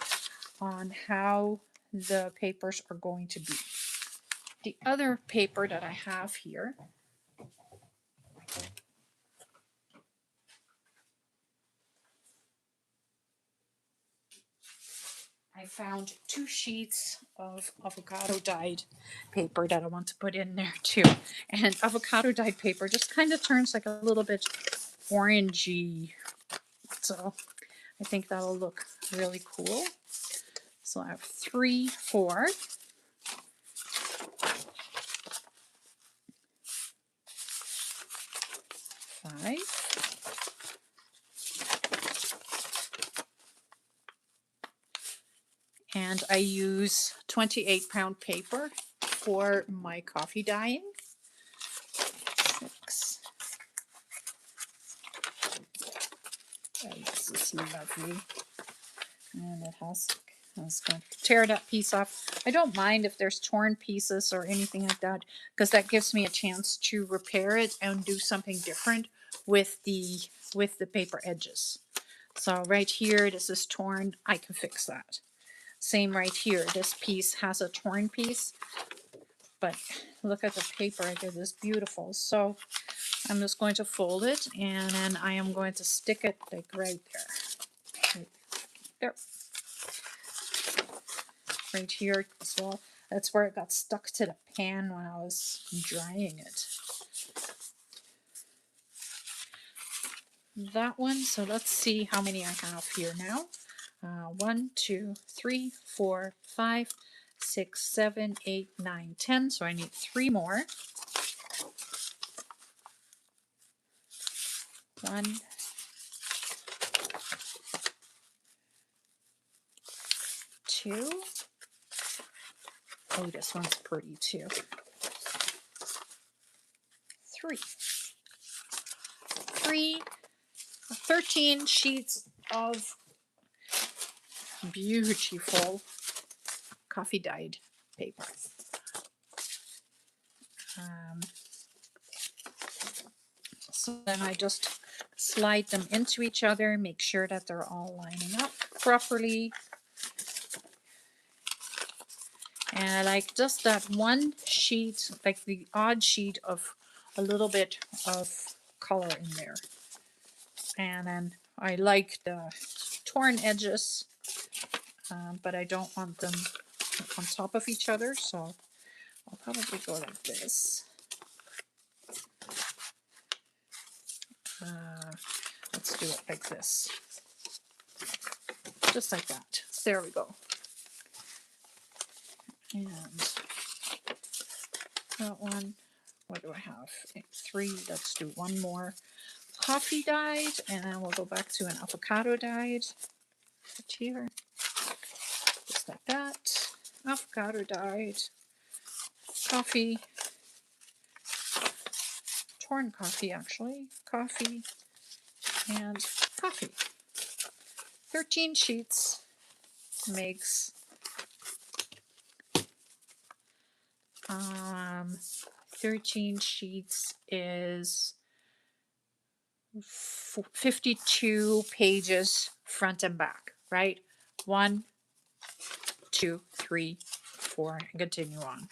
on how the papers are going to be. The other paper that I have here I found 2 sheets of avocado dyed paper that I want to put in there too. And avocado dyed paper just kind of turns like a little bit orangey. So I think that'll look really cool. So I have 3, 4. 5. And I use 28-pound paper for my coffee dyeing. This is lovely. And it has, I was going to tear that piece off. I don't mind if there's torn pieces or anything like that, because that gives me a chance to repair it and do something different with the paper edges. So right here, this is torn. I can fix that. Same right here. This piece has a torn piece, but look at the paper. It is beautiful. So I'm just going to fold it, and then I am going to stick it like right there. Right there. Right here as well. That's where it got stuck to the pan when I was drying it. That one. So let's see how many I have here now. 1, 2, 3, 4, 5, 6, 7, 8, 9, 10. So I need 3 more. 1, 2. Oh, this one's pretty too. 3. 13 sheets of beautiful coffee dyed paper. So then I just slide them into each other, make sure that they're all lining up properly. And I like just that one sheet, like the odd sheet of a little bit of color in there. And then I like the torn edges, but I don't want them on top of each other, so I'll probably go like this. Let's do it like this. Just like that. There we go. And that one, what do I have? 3, let's do one more coffee dyed, and then we'll go back to an avocado dyed. Right here. Just like that. Avocado dyed. Coffee. Torn coffee, actually. Coffee. And coffee. 13 sheets makes 13 sheets is 52 pages front and back, right? 1, 2, 3, 4, and continue on.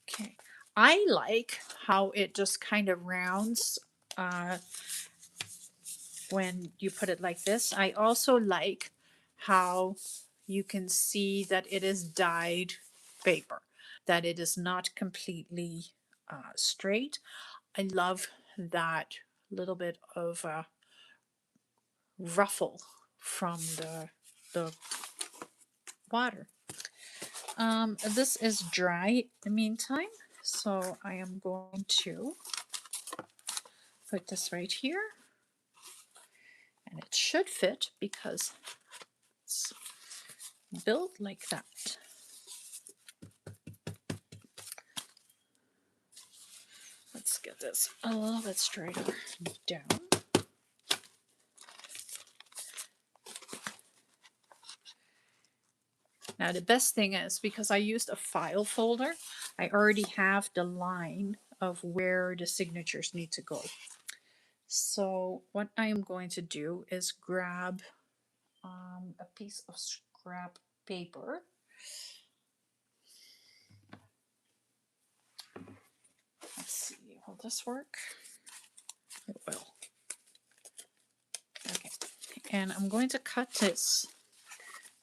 Okay, I like how it just kind of rounds when you put it like this. I also like how you can see that it is dyed paper, that it is not completely straight. I love that little bit of ruffle from the water. This is dry in the meantime, so I am going to put this right here, and it should fit because it's built like that. Let's get this a little bit straighter down. Now the best thing is, because I used a file folder, I already have the line of where the signatures need to go. So what I am going to do is grab a piece of scrap paper. Let's see, will this work? It will. Okay, and I'm going to cut this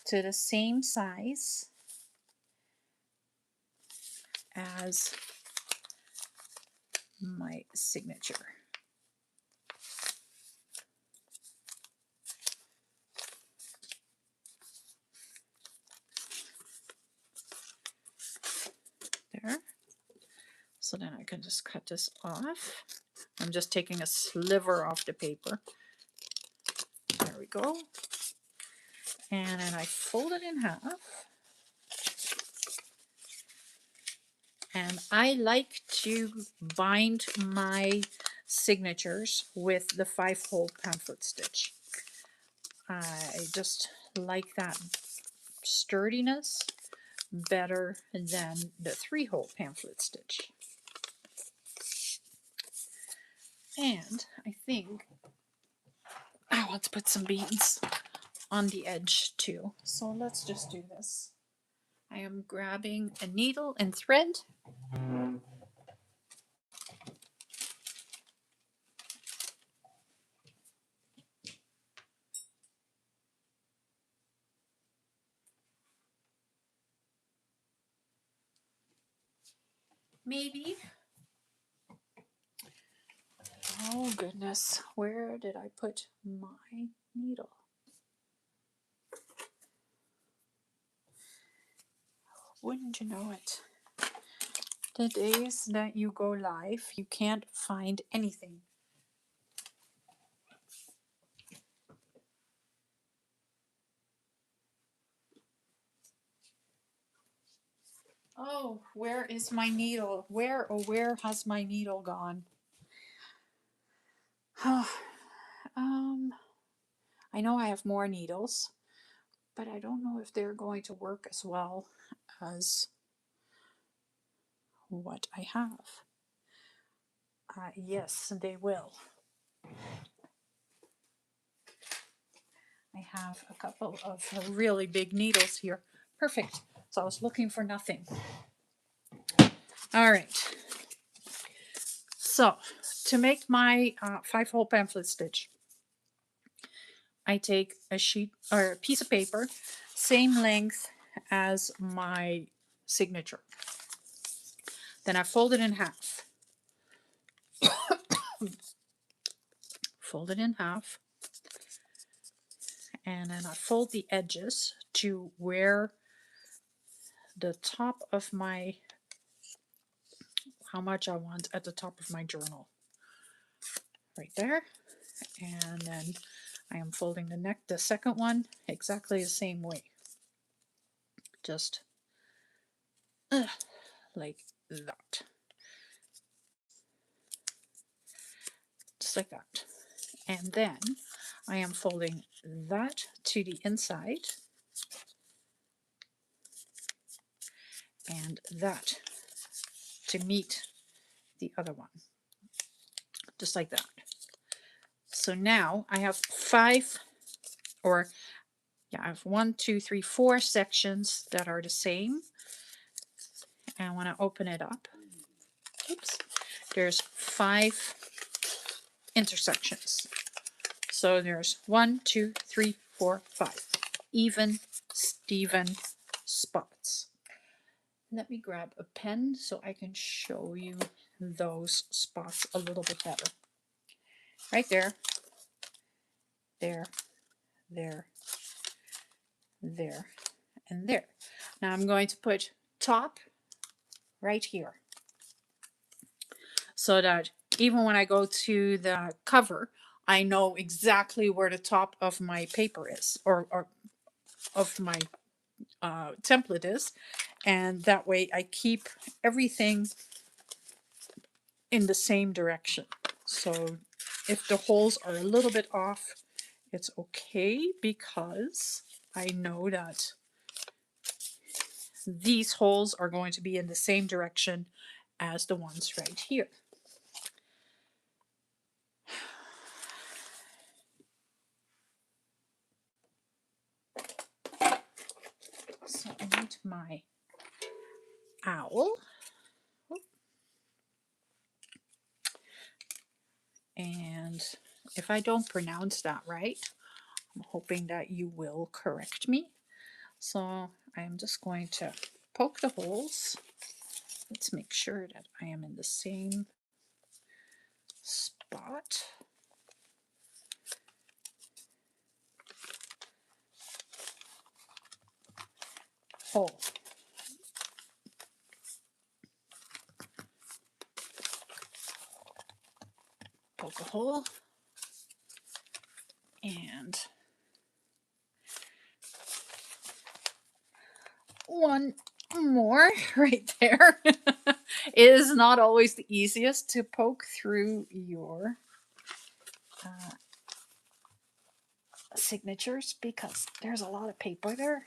to the same size as my signature. There. So then I can just cut this off. I'm just taking a sliver off the paper. There we go. And then I fold it in half. And I like to bind my signatures with the 5-hole pamphlet stitch. I just like that sturdiness better than the 3-hole pamphlet stitch. And I think I want to put some beads on the edge too. So let's just do this. I am grabbing a needle and thread. Maybe. Oh goodness, where did I put my needle? Wouldn't you know it? The days that you go live, you can't find anything. Oh, where is my needle? Where, oh, where has my needle gone? I know I have more needles, but I don't know if they're going to work as well as what I have. Yes, they will. I have a couple of really big needles here. Perfect. So I was looking for nothing. All right. So to make my 5-hole pamphlet stitch, I take a sheet or a piece of paper, same length as my signature. Then I fold it in half. Fold it in half. And then I fold the edges to where the top of my, how much I want at the top of my journal. Right there. And then I am folding the second one exactly the same way. Just like that. Just like that. And then I am folding that to the inside and that to meet the other one. Just like that. So now I have 5, or yeah, I have 1, 2, 3, 4 sections that are the same. And when I open it up, oops, there's 5 intersections. So there's 1, 2, 3, 4, 5 even Steven spots. Let me grab a pen so I can show you those spots a little bit better. Right there, there, there, there, and there. Now I'm going to put top right here so that even when I go to the cover, I know exactly where the top of my paper is, or of my template is, and that way I keep everything in the same direction. So if the holes are a little bit off, it's okay, because I know that these holes are going to be in the same direction as the ones right here. So I need my owl. And if I don't pronounce that right, I'm hoping that you will correct me. So I'm just going to poke the holes. Let's make sure that I am in the same spot. Hole. Poke a hole. And one more right there. It is not always the easiest to poke through your signatures because there's a lot of paper there.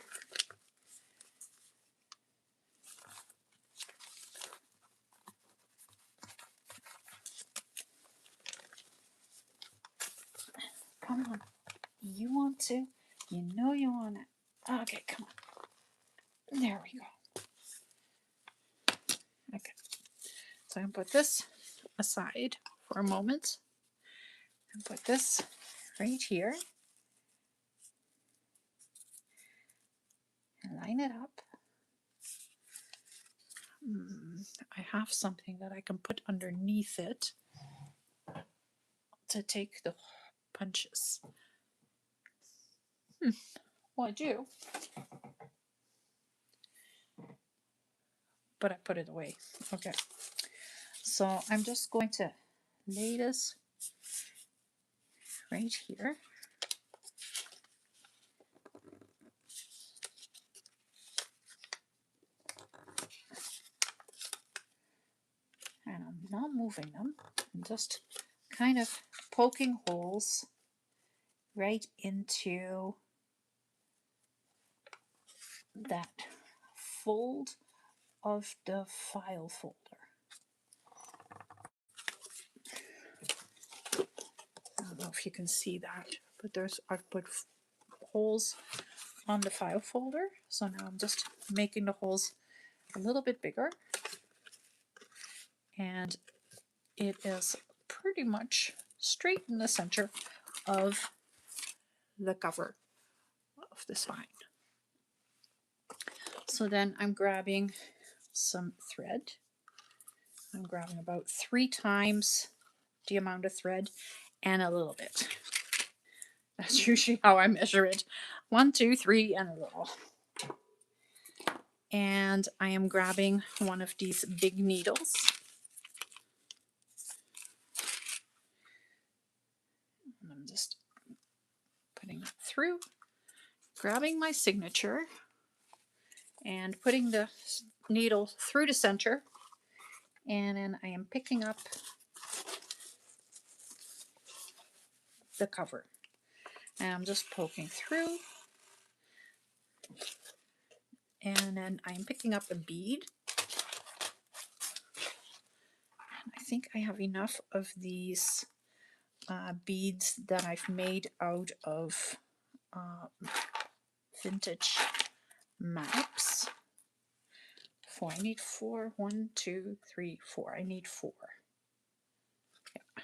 Come on. You want to? You know you want it. Okay, come on. There we go. Okay. So I'm going to put this aside for a moment and put this right here and line it up. I have something that I can put underneath it to take the punches. Well, I do, but I put it away. Okay, so I'm just going to lay this right here. And I'm not moving them. I'm just kind of poking holes right into that fold of the file folder. I don't know if you can see that, but I've put holes on the file folder. So now I'm just making the holes a little bit bigger. And it is pretty much straight in the center of the cover of the spine. So then I'm grabbing some thread. I'm grabbing about 3 times the amount of thread and a little bit. That's usually how I measure it. 1, 2, 3, and a little. And I am grabbing one of these big needles. And I'm just putting it through, grabbing my signature, and putting the needle through the center. And then I am picking up the cover. And I'm just poking through. And then I'm picking up a bead. And I think I have enough of these beads that I've made out of vintage maps. I need 4. 1, 2, 3, 4. I need 4. Yeah.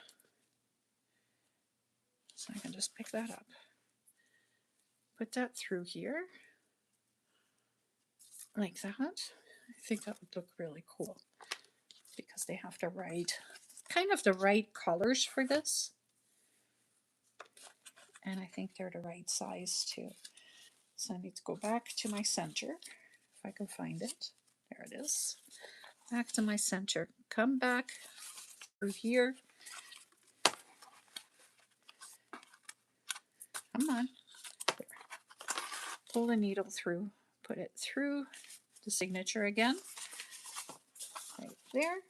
So I can just pick that up. Put that through here. Like that. I think that would look really cool because they have the right, kind of the right colors for this. And I think they're the right size too. So I need to go back to my center, if I can find it. There it is. Back to my center. Come back through here. Come on. There. Pull the needle through. Put it through the signature again. Right there.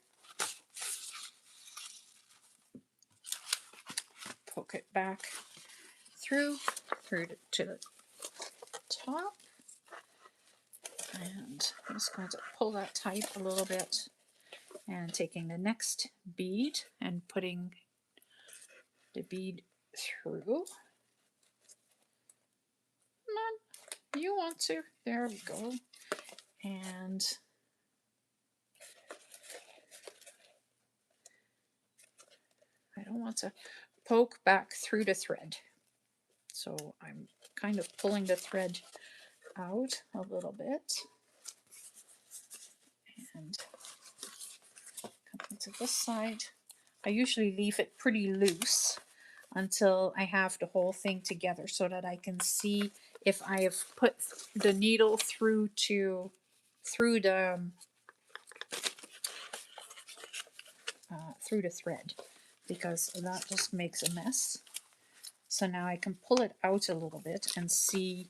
Poke it back through to the top. And I'm just going to pull that tight a little bit. And taking the next bead and putting the bead through. Come on, you want to. There we go. And I don't want to poke back through the thread. So I'm kind of pulling the thread out a little bit. And come to this side. I usually leave it pretty loose until I have the whole thing together so that I can see if I have put the needle through the thread, because that just makes a mess. So now I can pull it out a little bit and see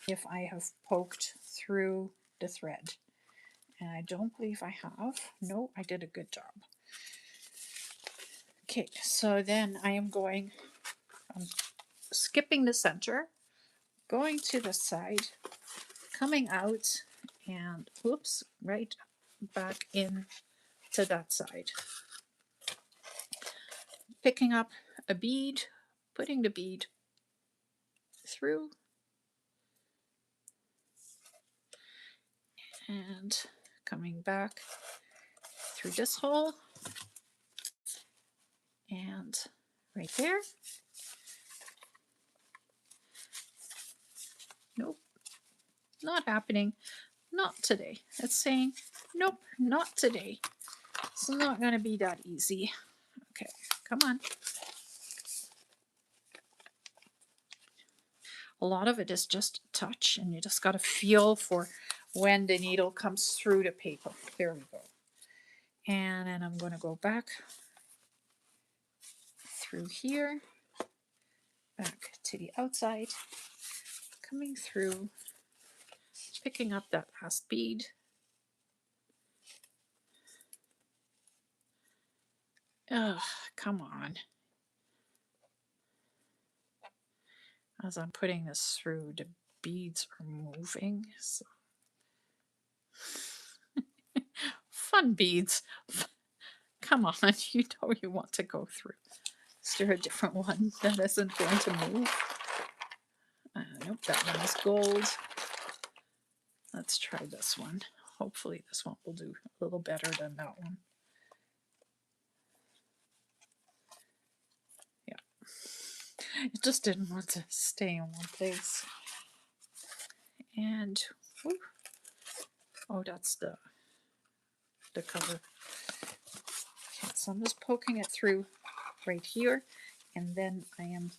if I have poked through the thread. And I don't believe I have. No, I did a good job. Okay, so then I'm skipping the center, going to the side, coming out, and whoops, right back in to that side. Picking up a bead, putting the bead through, and coming back through this hole, and right there. Nope, not happening. Not today. It's saying, nope, not today. It's not going to be that easy. Okay, come on. A lot of it is just touch, and you just got to feel for when the needle comes through the paper. There we go. And then I'm going to go back through here, back to the outside, coming through, picking up that last bead. Ugh, come on. As I'm putting this through, the beads are moving. So. Fun beads. Come on, you know you want to go through. Is there a different one that isn't going to move? Nope, that one is gold. Let's try this one. Hopefully this one will do a little better than that one. Yeah. It just didn't want to stay in one place. And, whoop. Oh, that's the cover. Okay, so I'm just poking it through right here. And then I am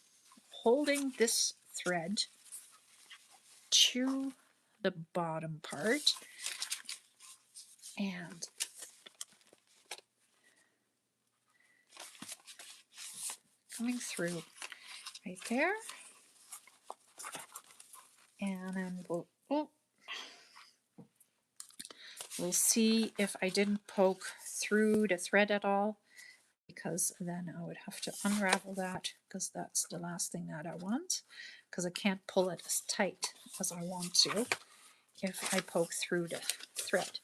holding this thread to the bottom part and coming through right there, and then we'll see if I didn't poke through the thread at all, because then I would have to unravel that, because that's the last thing that I want, because I can't pull it as tight as I want to if I poke through the thread.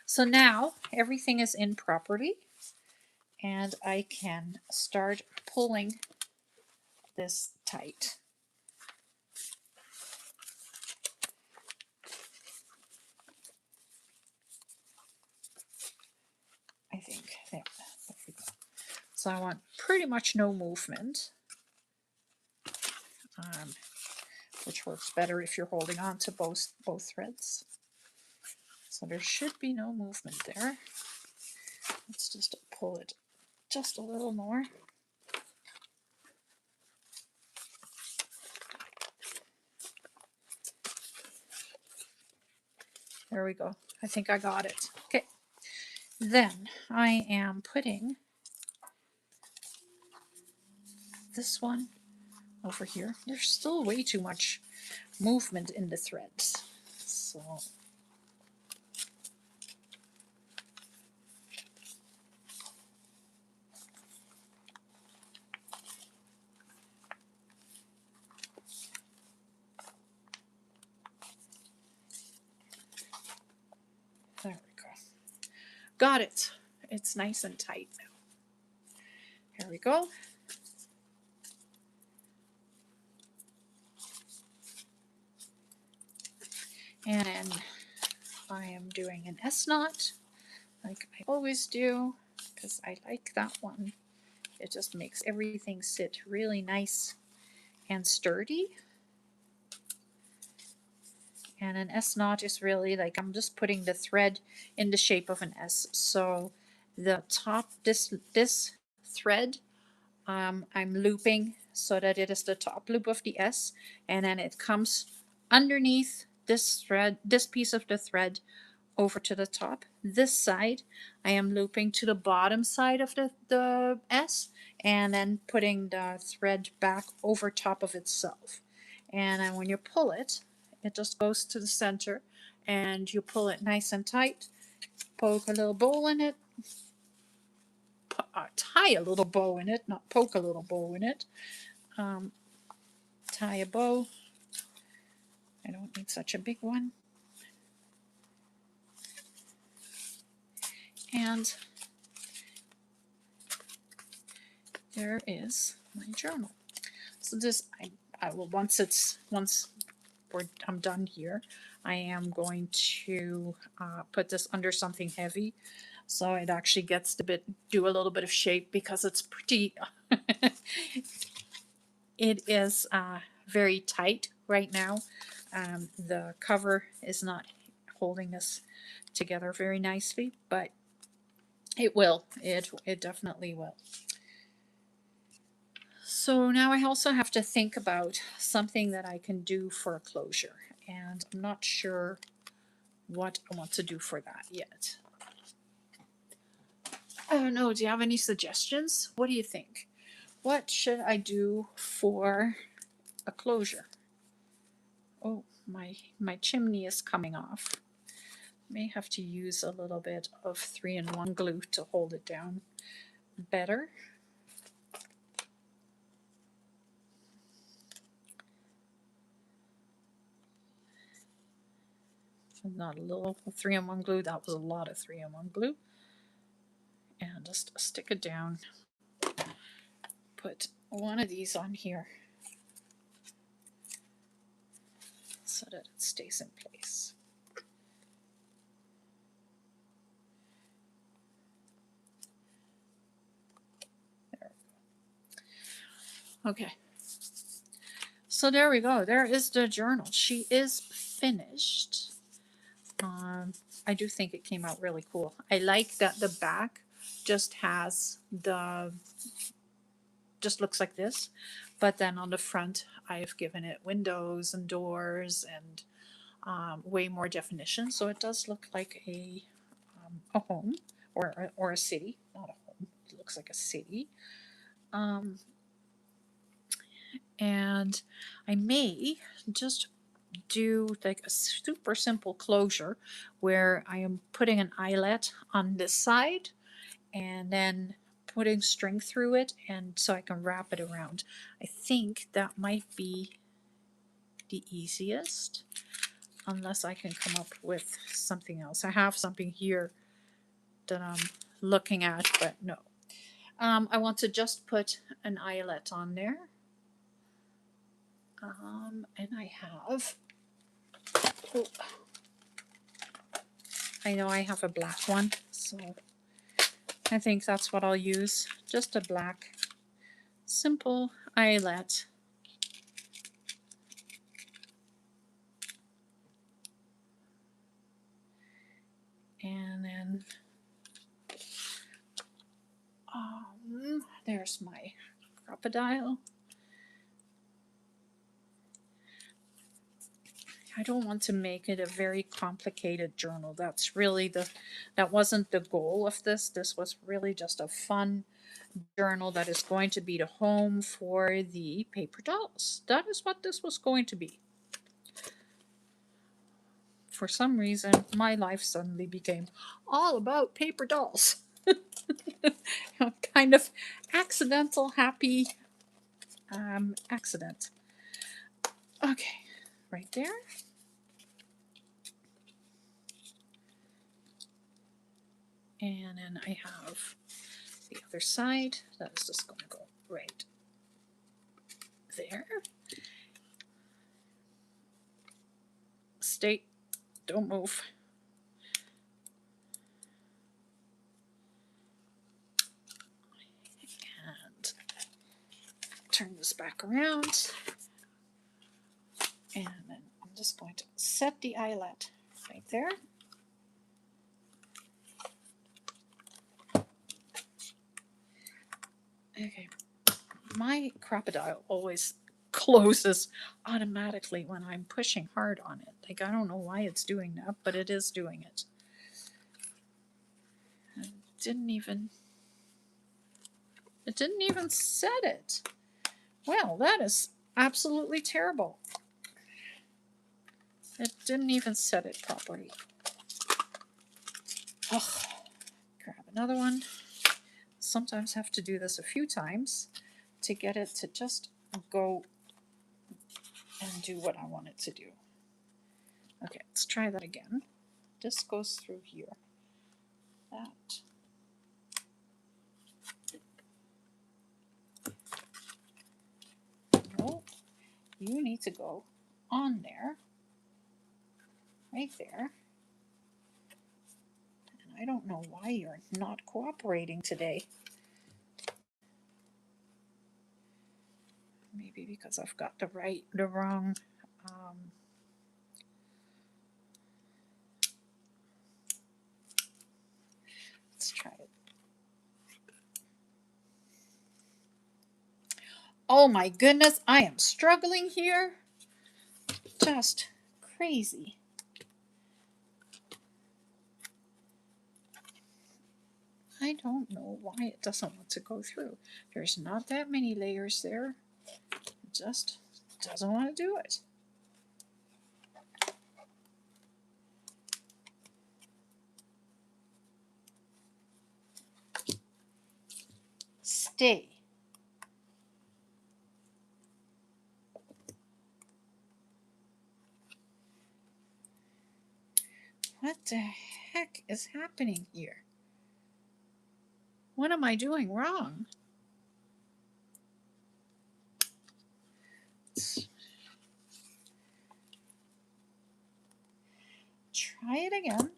So now everything is in properly, and I can start pulling this tight. I think there we go. So I want pretty much no movement, which works better if you're holding on to both threads. So there should be no movement there. Let's just pull it just a little more. There we go. I think I got it. Okay. Then I am putting this one over here. There's still way too much movement in the threads. So there we go. Got it. It's nice and tight now. Here we go. And I am doing an S knot, like I always do, because I like that one. It just makes everything sit really nice and sturdy. And an S knot is really like, I'm just putting the thread in the shape of an S. So the top, this thread, I'm looping so that it is the top loop of the S, and then it comes underneath this thread, this piece of the thread, over to the top. This side I am looping to the bottom side of the S, and then putting the thread back over top of itself. And then when you pull it, it just goes to the center, and you pull it nice and tight, Poke a little bow in it. Tie a little bow in it, not poke a little bow in it. Tie a bow. I don't need such a big one. And there is my journal. So this, I will once I'm done here, I am going to put this under something heavy, so it actually gets to do a little bit of shape, because it's pretty. It is very tight right now. The cover is not holding this together very nicely, but it will. It definitely will. So now I also have to think about something that I can do for a closure, and I'm not sure what I want to do for that yet. I don't know. Do you have any suggestions? What do you think? What should I do for a closure? Oh, my chimney is coming off. May have to use a little bit of 3-in-1 glue to hold it down better. Not a little 3-in-1 glue, that was a lot of 3-in-1 glue. And just stick it down. Put one of these on here so that it stays in place. There we go. Okay. So there we go. There is the journal. She is finished. I do think it came out really cool. I like that the back just has just looks like this, but then on the front I've given it windows and doors and way more definition, so it does look like a home or a city, not a home. It looks like a city. And I may just do like a super simple closure where I am putting an eyelet on this side and then putting string through it, and so I can wrap it around. I think that might be the easiest, unless I can come up with something else. I have something here that I'm looking at, but no. I want to just put an eyelet on there. And I have, oh, I know I have a black one, so I think that's what I'll use. Just a black, simple eyelet. And then there's my crocodile. I don't want to make it a very complicated journal. That's really that wasn't the goal of this. This was really just a fun journal that is going to be the home for the paper dolls. That is what this was going to be. For some reason, my life suddenly became all about paper dolls. Kind of accidental, happy accident. Okay, right there. And then I have the other side. That is just going to go right there. Stay, don't move. And turn this back around. And then I'm just going to set the eyelet right there. Okay, my crocodile always closes automatically when I'm pushing hard on it. Like, I don't know why it's doing that, but it is doing it. It didn't even set it. Well, that is absolutely terrible. It didn't even set it properly. Oh, grab another one. Sometimes have to do this a few times to get it to just go and do what I want it to do. Okay, let's try that again. This goes through here. That. No, you need to go on there. Right there. And I don't know why you're not cooperating today. Maybe because I've got the wrong. Let's try it. Oh my goodness, I am struggling here. Just crazy. I don't know why it doesn't want to go through. There's not that many layers there. It just doesn't want to do it. Stay. What the heck is happening here? What am I doing wrong? Let's try it again.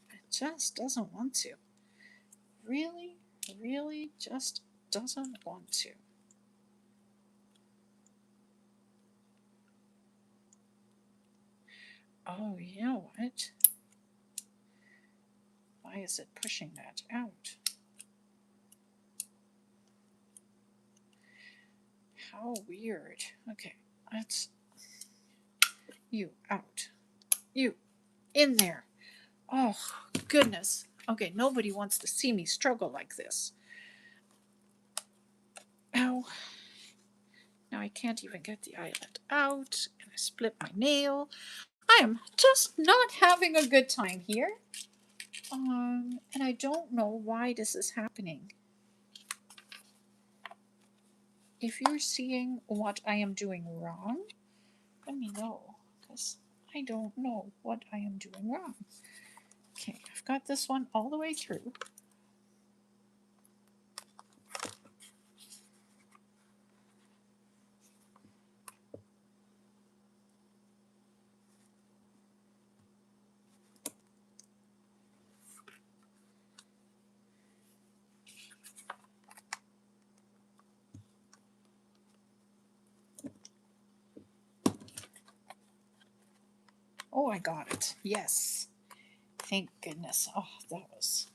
It just doesn't want to. Really, really just doesn't want to. Oh, you know what? Why is it pushing that out? How weird. Okay, let's. You out. You in there. Oh, goodness. Okay, nobody wants to see me struggle like this. Ow. Now I can't even get the eyelet out, and I split my nail. I am just not having a good time here. And I don't know why this is happening. If you're seeing what I am doing wrong, let me know, because I don't know what I am doing wrong. Okay, I've got this one all the way through. Oh, I got it. Yes. Thank goodness. Oh, that was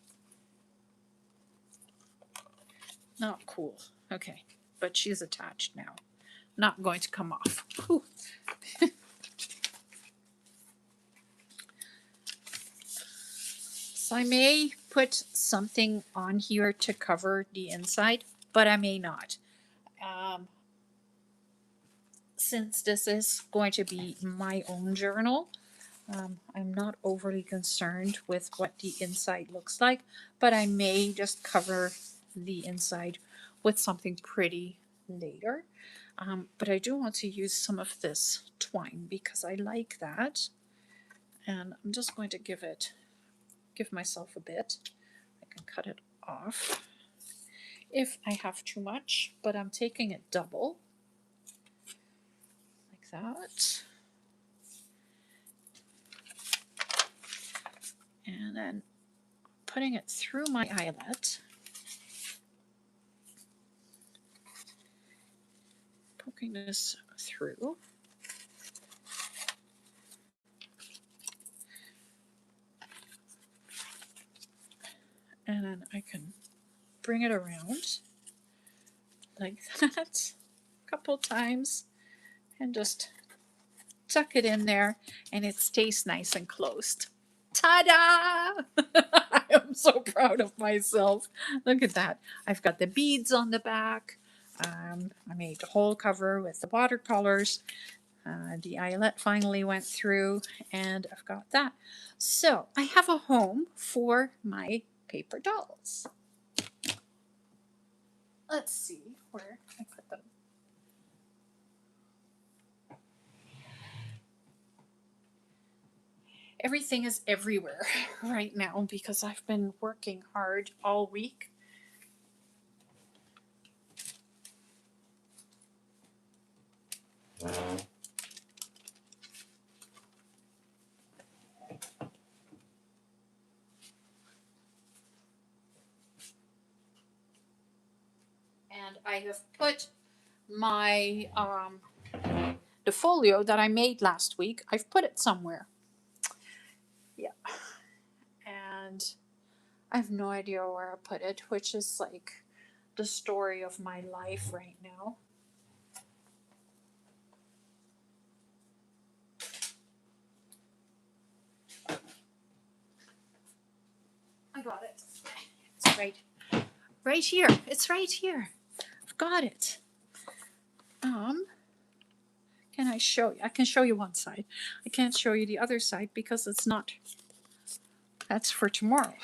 not cool. Okay, but she's attached now. Not going to come off. So I may put something on here to cover the inside, but I may not. Since this is going to be my own journal, I'm not overly concerned with what the inside looks like, but I may just cover the inside with something pretty later. But I do want to use some of this twine because I like that. And I'm just going to give myself a bit. I can cut it off if I have too much, but I'm taking it double, like that. And then putting it through my eyelet, poking this through. And then I can bring it around like that a couple times and just tuck it in there, and it stays nice and closed. Ta-da! I am so proud of myself. Look at that. I've got the beads on the back. I made the whole cover with the watercolors. The eyelet finally went through, and I've got that. So I have a home for my paper dolls. Let's see where I put them. Everything is everywhere right now because I've been working hard all week. And I have put my the folio that I made last week, I've put it somewhere. Yeah. And I have no idea where I put it, which is like the story of my life right now. I got it. It's right here. It's right here. I've got it. Can I show you? I can show you one side. I can't show you the other side because it's not. That's for tomorrow.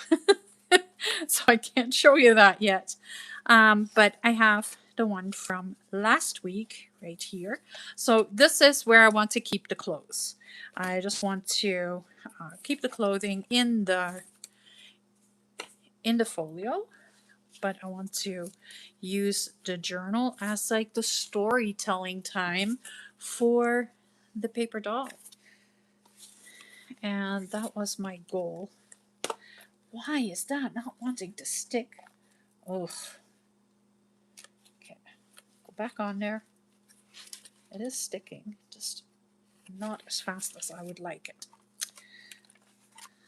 So I can't show you that yet. But I have the one from last week right here. So this is where I want to keep the clothes. I just want to keep the clothing in the folio, but I want to use the journal as like the storytelling time for the paper doll. And that was my goal. Why is that not wanting to stick? Ugh. Okay, go back on there. It is sticking, just not as fast as I would like it.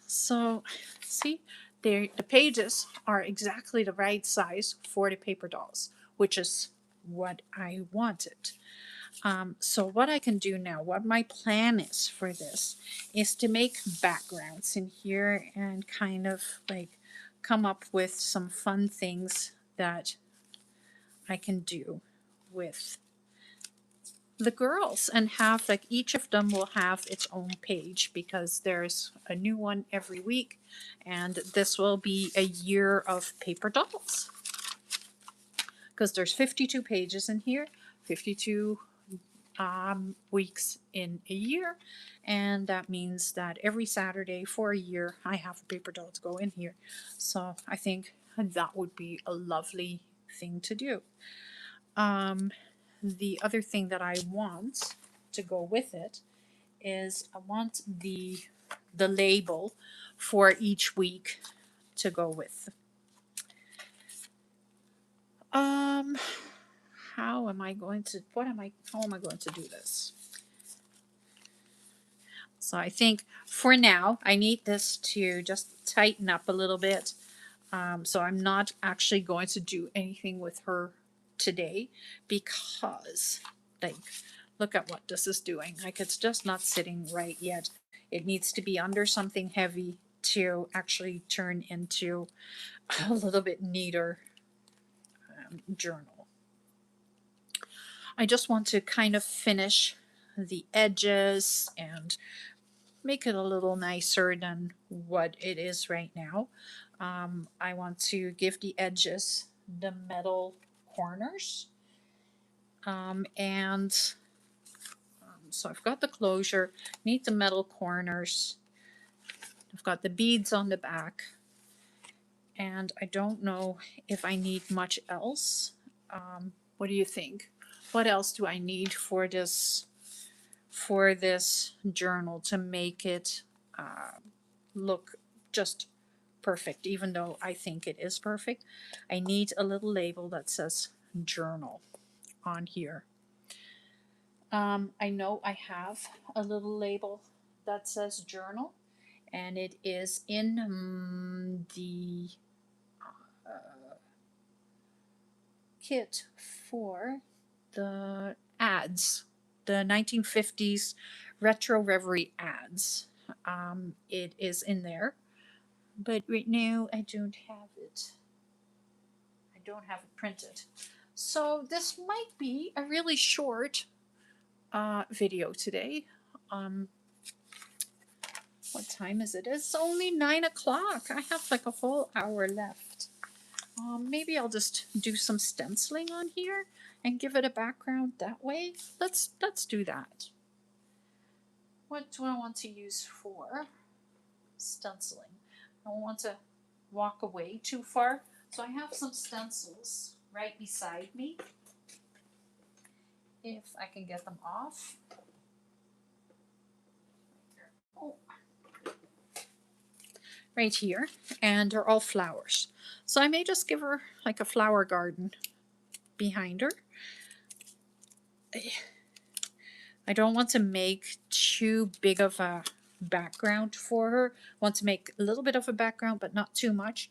So, see, the pages are exactly the right size for the paper dolls, which is what I wanted. So what I can do now, what my plan is for this, is to make backgrounds in here and kind of like come up with some fun things that I can do with the girls and have like each of them will have its own page because there's a new one every week, and this will be a year of paper dolls because there's 52 pages in here, 52 weeks in a year, and that means that every Saturday for a year I have a paper doll to go in here. So I think that would be a lovely thing to do. The other thing that I want to go with it is I want the label for each week to go with. How am I going to do this? So I think for now I need this to just tighten up a little bit. So I'm not actually going to do anything with her today because, like, look at what this is doing. Like, it's just not sitting right yet. It needs to be under something heavy to actually turn into a little bit neater journal. I just want to kind of finish the edges and make it a little nicer than what it is right now. I want to give the edges the metal corners. So I've got the closure, need the metal corners. I've got the beads on the back. And I don't know if I need much else. What do you think? What else do I need for this journal to make it look just perfect, even though I think it is perfect? I need a little label that says journal on here. I know I have a little label that says journal, and it is in the kit for the ads, the 1950s retro reverie ads. It is in there, but right now I don't have it. I don't have it printed. So this might be a really short video today. Um, what time is it? It's only 9 o'clock. I have like a whole hour left. Maybe I'll just do some stenciling on here and give it a background that way. Let's do that. What do I want to use for stenciling? I don't want to walk away too far, so I have some stencils right beside me. If I can get them off. Oh. Right here, and they're all flowers. So I may just give her like a flower garden behind her. I don't want to make too big of a background for her. I want to make a little bit of a background, but not too much,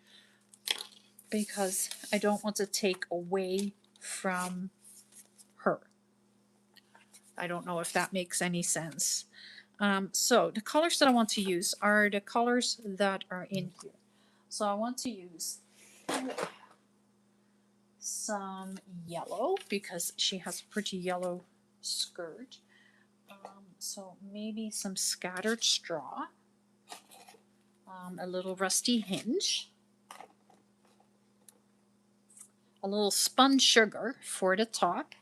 because I don't want to take away from her. I don't know if that makes any sense. So the colors that I want to use are the colors that are in here. So I want to use some yellow because she has a pretty yellow skirt. So maybe some scattered straw, a little rusty hinge, a little spun sugar for the top,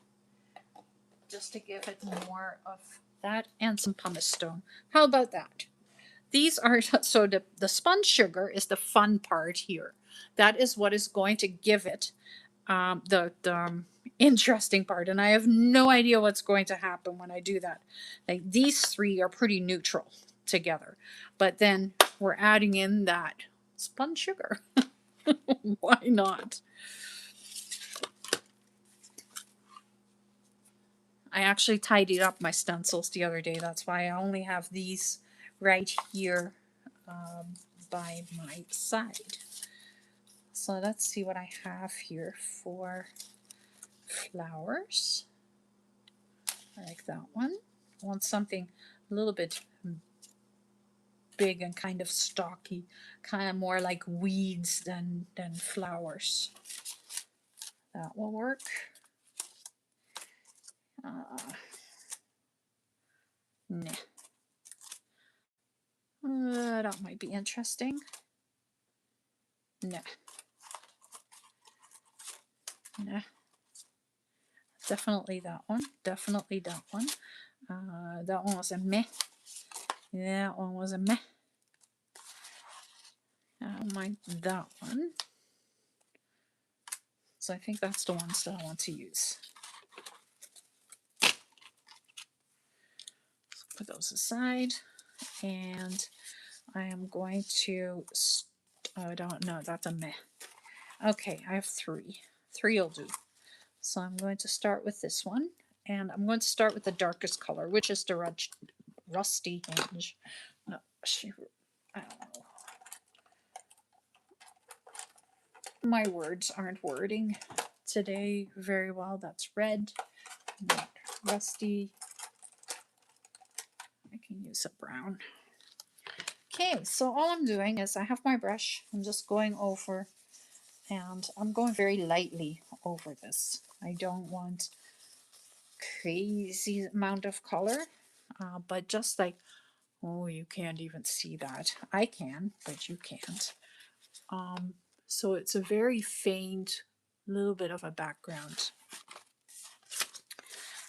just to give it more of that, and some pumice stone. How about that? These are, so the spun sugar is the fun part here. That is what is going to give it the interesting part, and I have no idea what's going to happen when I do that. Like, these three are pretty neutral together, but then we're adding in that spun sugar. Why not? I actually tidied up my stencils the other day. That's why I only have these right here by my side. So let's see what I have here for flowers. I like that one. I want something a little bit big and kind of stocky, kind of more like weeds than flowers. That will work. Nah. That might be interesting. Nah. Nah. Definitely that one. Definitely that one. That one was a meh. That one was a meh. I don't mind that one. So I think that's the ones that I want to use. Put those aside, and I am going to, I don't know, that's a meh. Okay, I have three. Three will do. So I'm going to start with this one, and I'm going to start with the darkest color, which is the rusty hinge. No, I don't know. My words aren't wording today very well. That's red, not rusty. I can use a brown. Okay, so all I'm doing is I have my brush. I'm just going over, and I'm going very lightly over this. I don't want crazy amount of color, but just like, oh, you can't even see that. I can, but you can't. So it's a very faint little bit of a background.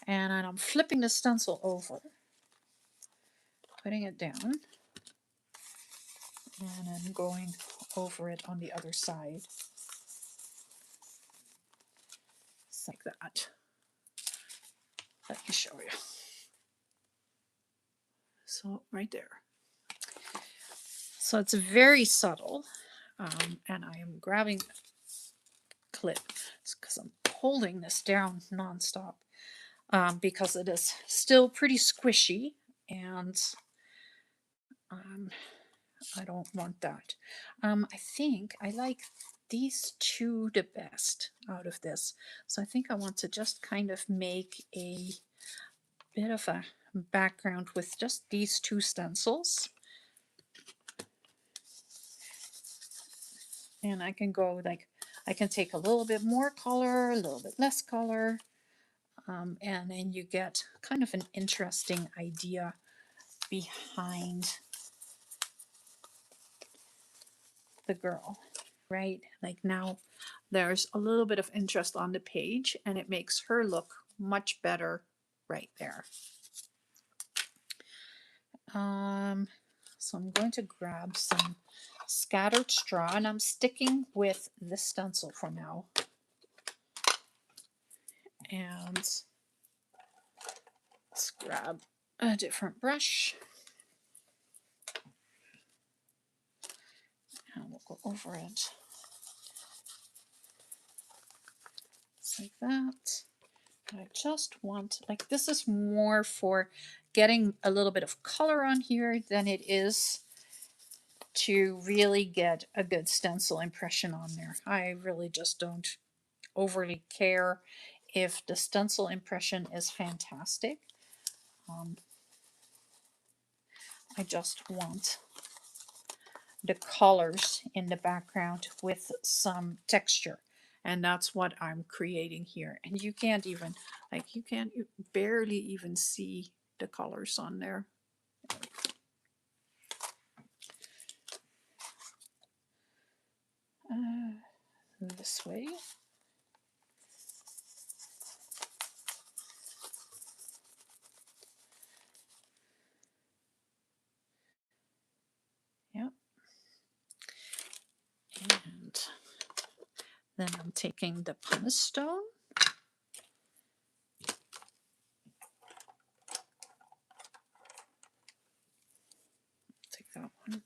And then I'm flipping the stencil over, putting it down, and I'm going over it on the other side. Just like that. Let me show you. So right there. So it's very subtle, and I am grabbing the clip. It's because I'm holding this down nonstop, because it is still pretty squishy, and I don't want that. I think I like these two the best out of this. So I think I want to just kind of make a bit of a background with just these two stencils. And I can go like I can take a little bit more color, a little bit less color, and then you get kind of an interesting idea behind the girl, right? Like now there's a little bit of interest on the page and it makes her look much better right there. So I'm going to grab some scattered straw and I'm sticking with this stencil for now. And let's grab a different brush and we'll go over it just like that. I just want, like, this is more for getting a little bit of color on here than it is to really get a good stencil impression on there. I really just don't overly care if the stencil impression is fantastic. I just want the colors in the background with some texture. And that's what I'm creating here. And you can't even, like, you barely even see the colors on there. This way. Yep. And then I'm taking the pumice stone. Take that one.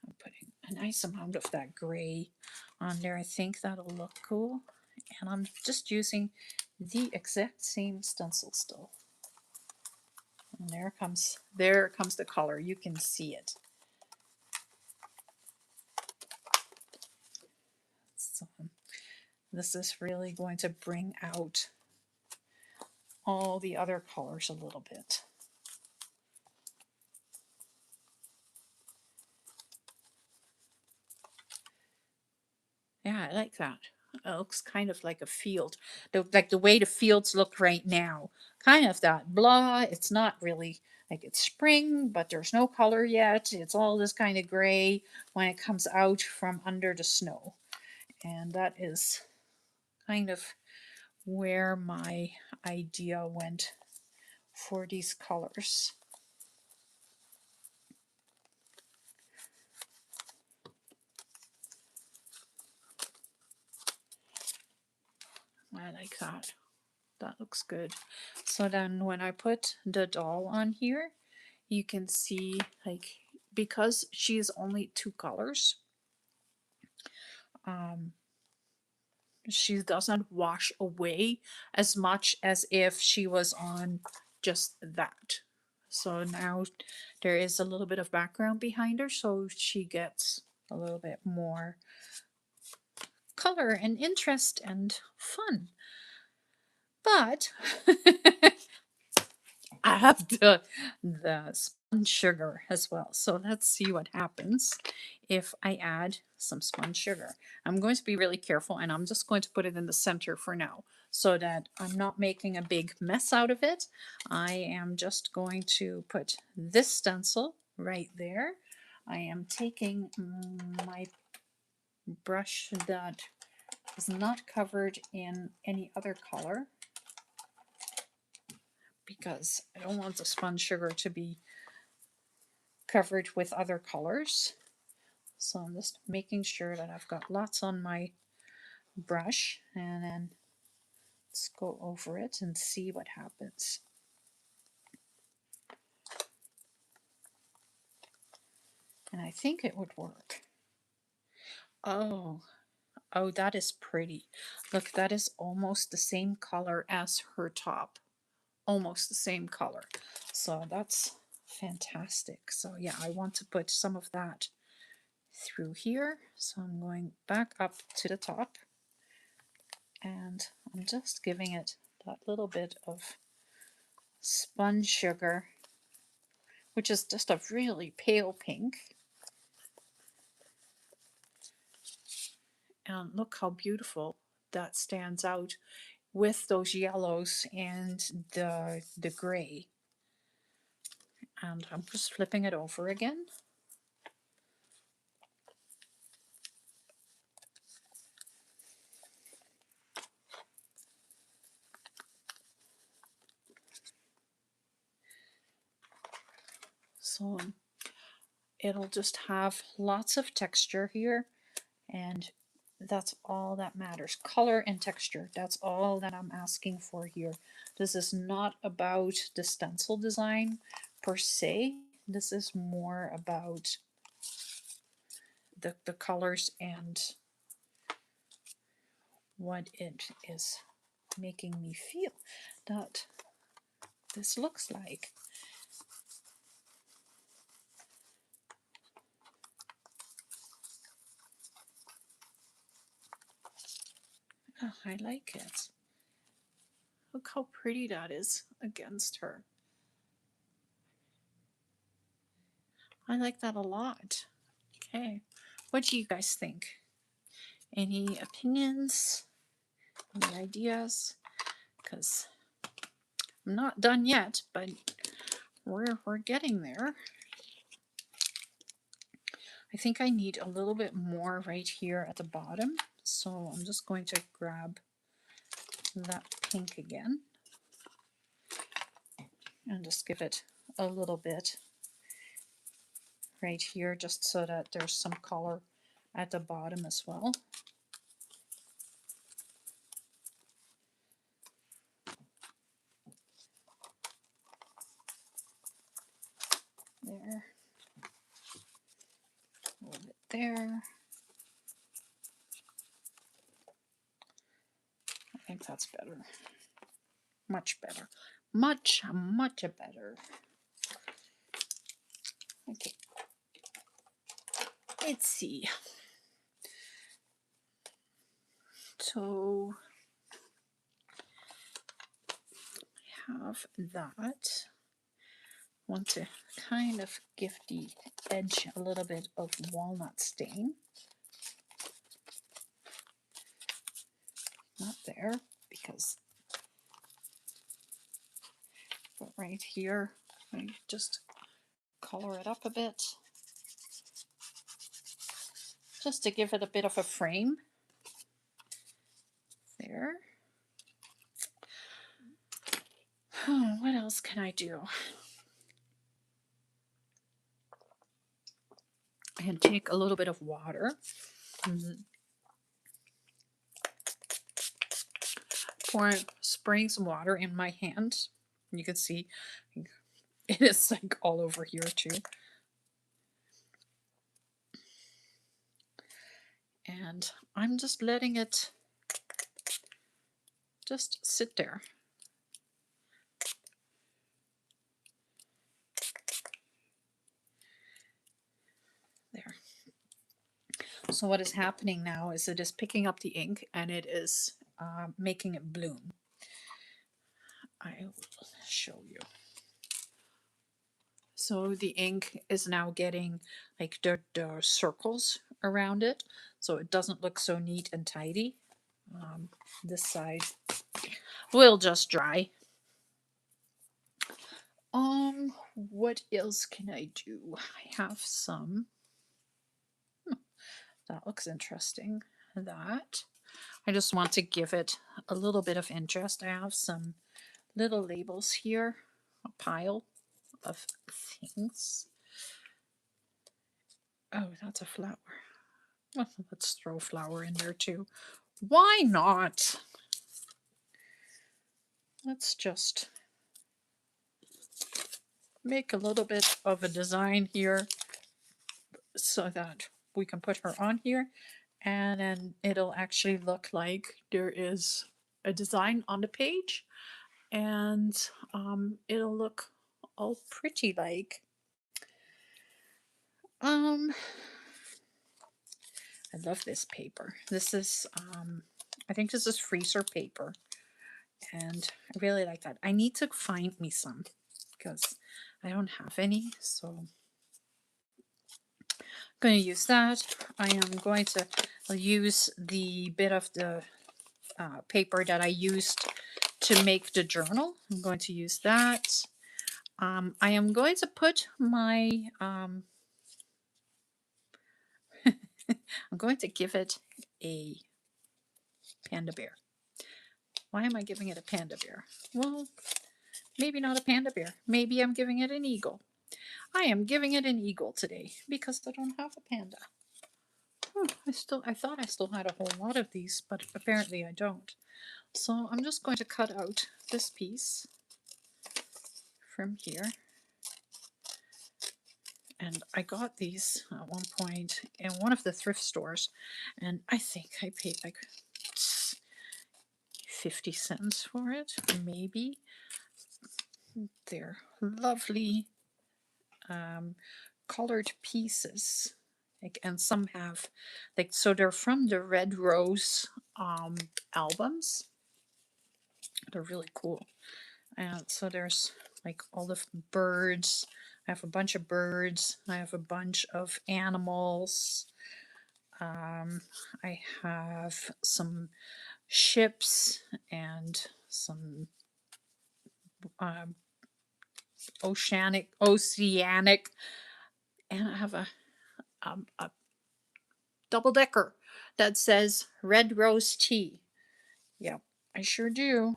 I'm putting a nice amount of that gray on there. I think that'll look cool. And I'm just using the exact same stencil still. And there comes the color. You can see it. So this is really going to bring out all the other colors a little bit. Yeah, I like that. It looks kind of like a field. Like the way the fields look right now. Kind of that blah. It's not really like it's spring, but there's no color yet. It's all this kind of gray when it comes out from under the snow. And that is kind of where my idea went for these colors. I like that. That looks good. So then when I put the doll on here, you can see, like, because she is only two colors, she doesn't wash away as much as if she was on just that. So now there is a little bit of background behind her, so she gets a little bit more color and interest and fun. But I have the spun sugar as well. So let's see what happens if I add some spun sugar. I'm going to be really careful and I'm just going to put it in the center for now so that I'm not making a big mess out of it. I am just going to put this stencil right there. I am taking my brush that is not covered in any other color, because I don't want the spun sugar to be covered with other colors. So I'm just making sure that I've got lots on my brush, and then let's go over it and see what happens. And I think it would work. Oh, that is pretty. Look, that is almost the same color as her top. Almost the same color. So that's fantastic. So yeah, I want to put some of that through here. So I'm going back up to the top and I'm just giving it that little bit of spun sugar, which is just a really pale pink. And look how beautiful that stands out with those yellows and the gray. And I'm just flipping it over again. So it'll just have lots of texture here, and that's all that matters. Color and texture, that's all that I'm asking for here. This is not about the stencil design per se. This is more about the colors and what it is making me feel that this looks like. Oh, I like it. Look how pretty that is against her. I like that a lot. Okay, what do you guys think? Any opinions? Any ideas? Because I'm not done yet, but we're getting there. I think I need a little bit more right here at the bottom, so I'm just going to grab that pink again and just give it a little bit right here, just so that there's some color at the bottom as well. There, a little bit there. I think that's better. Much better. Much better. Okay. Let's see. So I have that. Want to kind of give the edge a little bit of walnut stain. Not there, because, but right here, I just color it up a bit, just to give it a bit of a frame. There. What else can I do? I can take a little bit of water. Spraying some water in my hand. You can see it is like all over here too. And I'm just letting it just sit there. There. So what is happening now is it is picking up the ink and it is making it bloom. I will show you. So the ink is now getting like the circles around it, so it doesn't look so neat and tidy. This side will just dry. What else can I do? I have some. That looks interesting. That. I just want to give it a little bit of interest. I have some little labels here, a pile of things. Oh, that's a flower. Well, let's throw a flower in there too. Why not? Let's just make a little bit of a design here so that we can put her on here, and then it'll actually look like there is a design on the page, and it'll look all pretty like. I love this paper. This is I think this is freezer paper, and I really like that. I need to find me some because I don't have any, so going to use that. I am going to use the bit of the paper that I used to make the journal. I'm going to use that. I am going to put my, I'm going to give it a panda bear. Why am I giving it a panda bear? Well, maybe not a panda bear. Maybe I'm giving it an eagle. I am giving it an eagle today because I don't have a panda. I thought I still had a whole lot of these, but apparently I don't. So I'm just going to cut out this piece from here. And I got these at one point in one of the thrift stores, and I think I paid like 50 cents for it, maybe. They're lovely colored pieces. Like, and some have, like, so they're from the Red Rose albums. They're really cool. And so there's like all the birds. I have a bunch of birds. I have a bunch of animals. I have some ships and some oceanic, and I have a double decker that says Red Rose Tea. Yep, I sure do.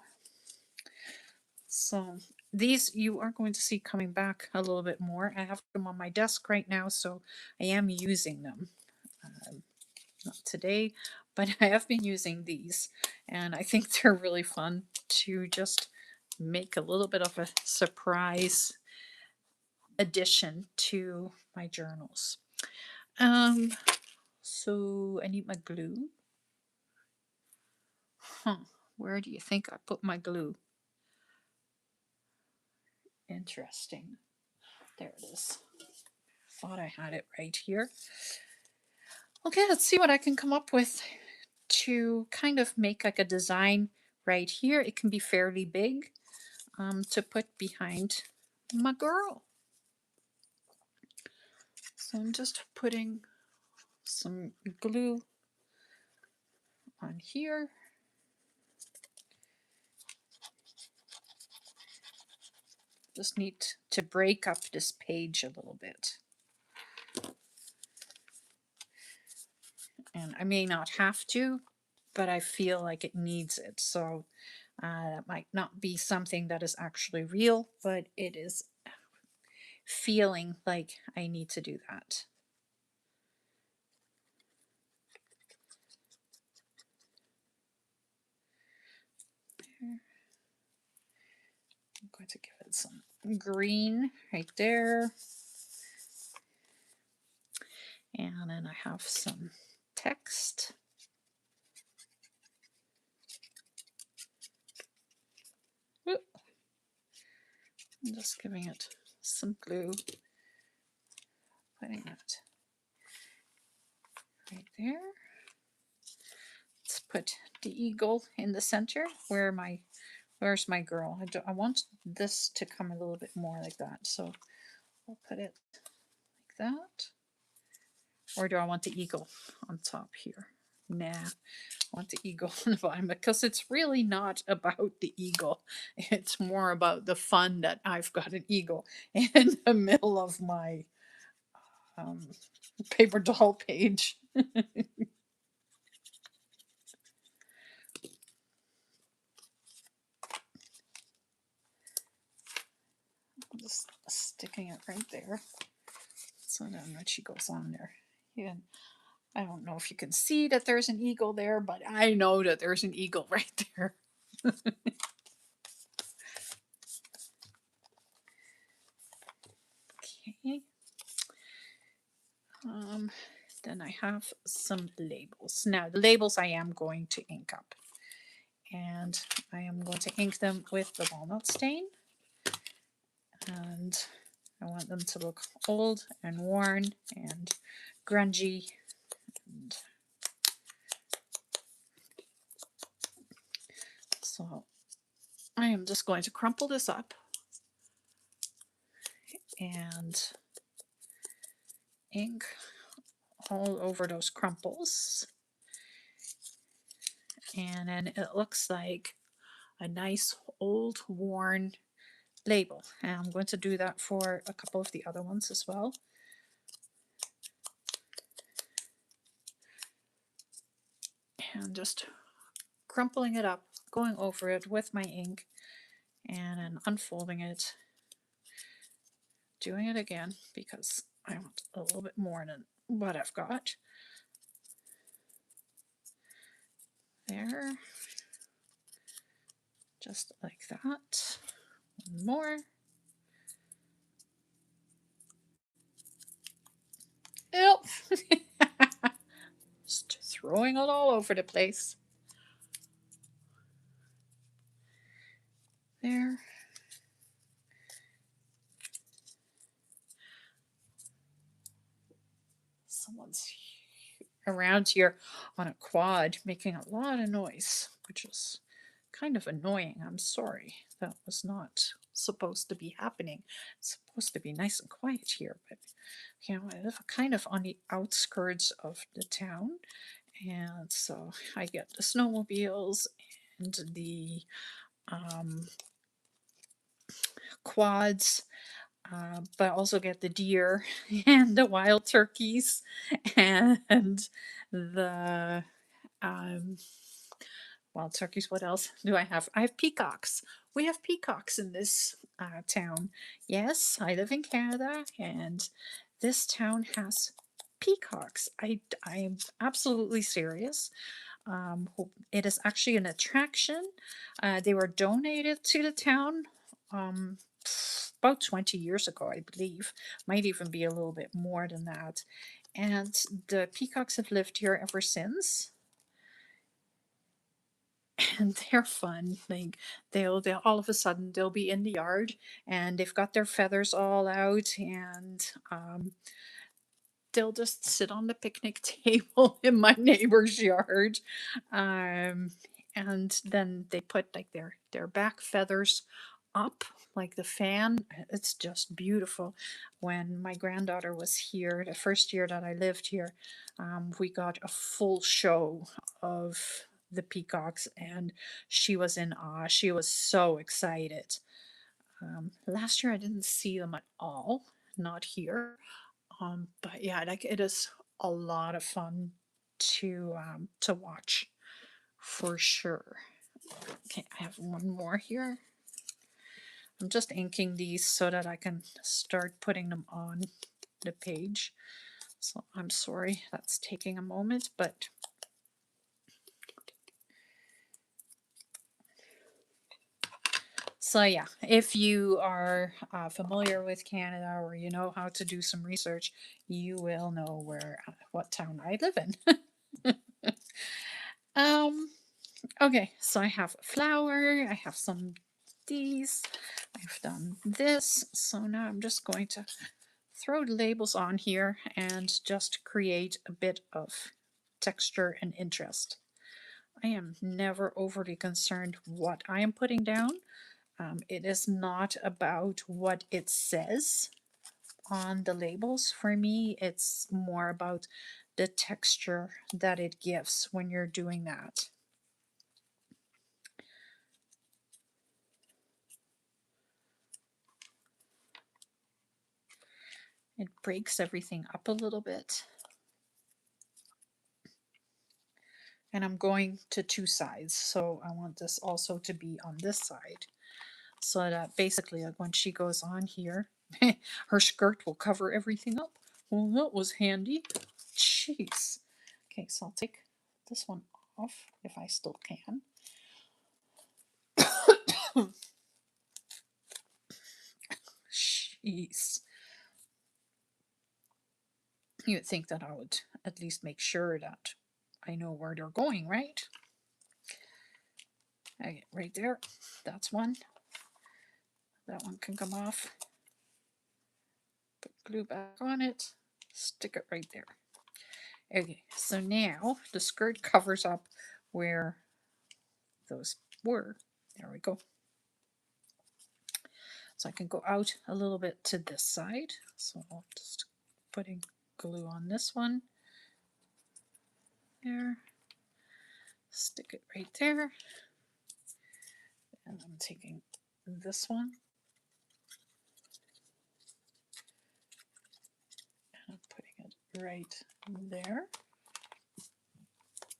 So these you are going to see coming back a little bit more. I have them on my desk right now, so I am using them. Not today, but I have been using these, and I think they're really fun to just make a little bit of a surprise addition to my journals. So I need my glue. Where do you think I put my glue? Interesting. There it is. Thought I had it right here. Okay, let's see what I can come up with to kind of make like a design right here. It can be fairly big to put behind my girl. So I'm just putting some glue on here. Just need to break up this page a little bit. And I may not have to, but I feel like it needs it. So that might not be something that is actually real, but it is feeling like I need to do that. I'm going to give it some green right there. And then I have some text. Whoop. I'm just giving it some glue. Putting it right there. Let's put the eagle in the center. Where's my girl? I want this to come a little bit more like that. So I'll put it like that. Or do I want the eagle on top here? Nah, I want the eagle on the bottom because it's really not about the eagle. It's more about the fun that I've got an eagle in the middle of my paper doll page. Just sticking it right there. So then when she goes on there. Yeah. I don't know if you can see that there's an eagle there, but I know that there's an eagle right there. Okay. Then I have some labels. Now the labels I am going to ink up. And I am going to ink them with the walnut stain. And I want them to look old and worn and grungy. And so I am just going to crumple this up and ink all over those crumples. And then it looks like a nice old worn label. And I'm going to do that for a couple of the other ones as well. And just crumpling it up, going over it with my ink, and then unfolding it, doing it again because I want a little bit more than what I've got. There. Just like that. One more. Yep. Just throwing it all over the place. There. Someone's around here on a quad making a lot of noise, which is kind of annoying. I'm sorry. That was not supposed to be happening. It's supposed to be nice and quiet here, but you know, I live kind of on the outskirts of the town, and so I get the snowmobiles and the quads, but I also get the deer and the wild turkeys and the um, wild turkeys. What else do I have? I have peacocks. We have peacocks in this town. Yes, I live in Canada, and this town has peacocks. I'm absolutely serious. It is actually an attraction. They were donated to the town um, about 20 years ago, I believe. Might even be a little bit more than that. And the peacocks have lived here ever since. And they're fun. Like they'll all of a sudden they'll be in the yard and they've got their feathers all out, and they'll just sit on the picnic table in my neighbor's yard. Um, and then they put like their back feathers up like the fan. It's just beautiful. When my granddaughter was here, the first year that I lived here, we got a full show of the peacocks, and she was in awe. She was so excited. Last year I didn't see them at all, not here. But yeah, like it is a lot of fun to watch for sure. Okay, I have one more here. I'm just inking these so that I can start putting them on the page. So I'm sorry that's taking a moment, but so yeah, if you are familiar with Canada or you know how to do some research, you will know what town I live in. um, okay, so I have a flower, I have some these, I've done this. So now I'm just going to throw the labels on here and just create a bit of texture and interest. I am never overly concerned what I am putting down. It is not about what it says on the labels. For me, it's more about the texture that it gives when you're doing that. It breaks everything up a little bit. And I'm going to two sides, so I want this also to be on this side. So that basically, like when she goes on here, her skirt will cover everything up. Well, that was handy. Jeez. Okay, so I'll take this one off if I still can. Jeez. You would think that I would at least make sure that I know where they're going, right? Okay, right there. That's one. That one can come off. Put glue back on it. Stick it right there. Okay, so now the skirt covers up where those were. There we go. So I can go out a little bit to this side. So I'll just putting glue on this one. there. Stick it right there. And I'm taking this one. And I'm putting it right there.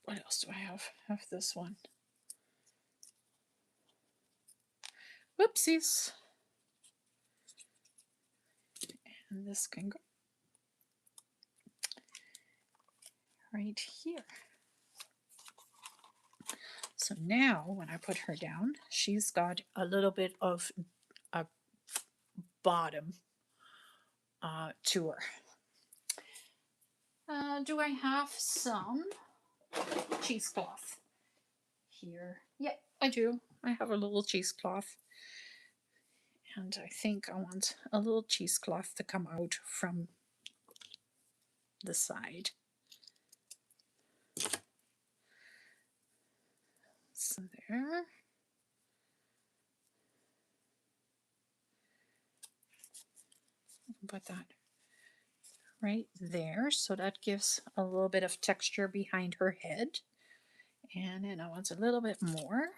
What else do I have? I have this one. Whoopsies. And this can go right here. So now when I put her down, she's got a little bit of a bottom to her. Do I have some cheesecloth here? Yep, I do. I have a little cheesecloth. And I think I want a little cheesecloth to come out from the side. So there. Put that right there. So that gives a little bit of texture behind her head. And then I want a little bit more.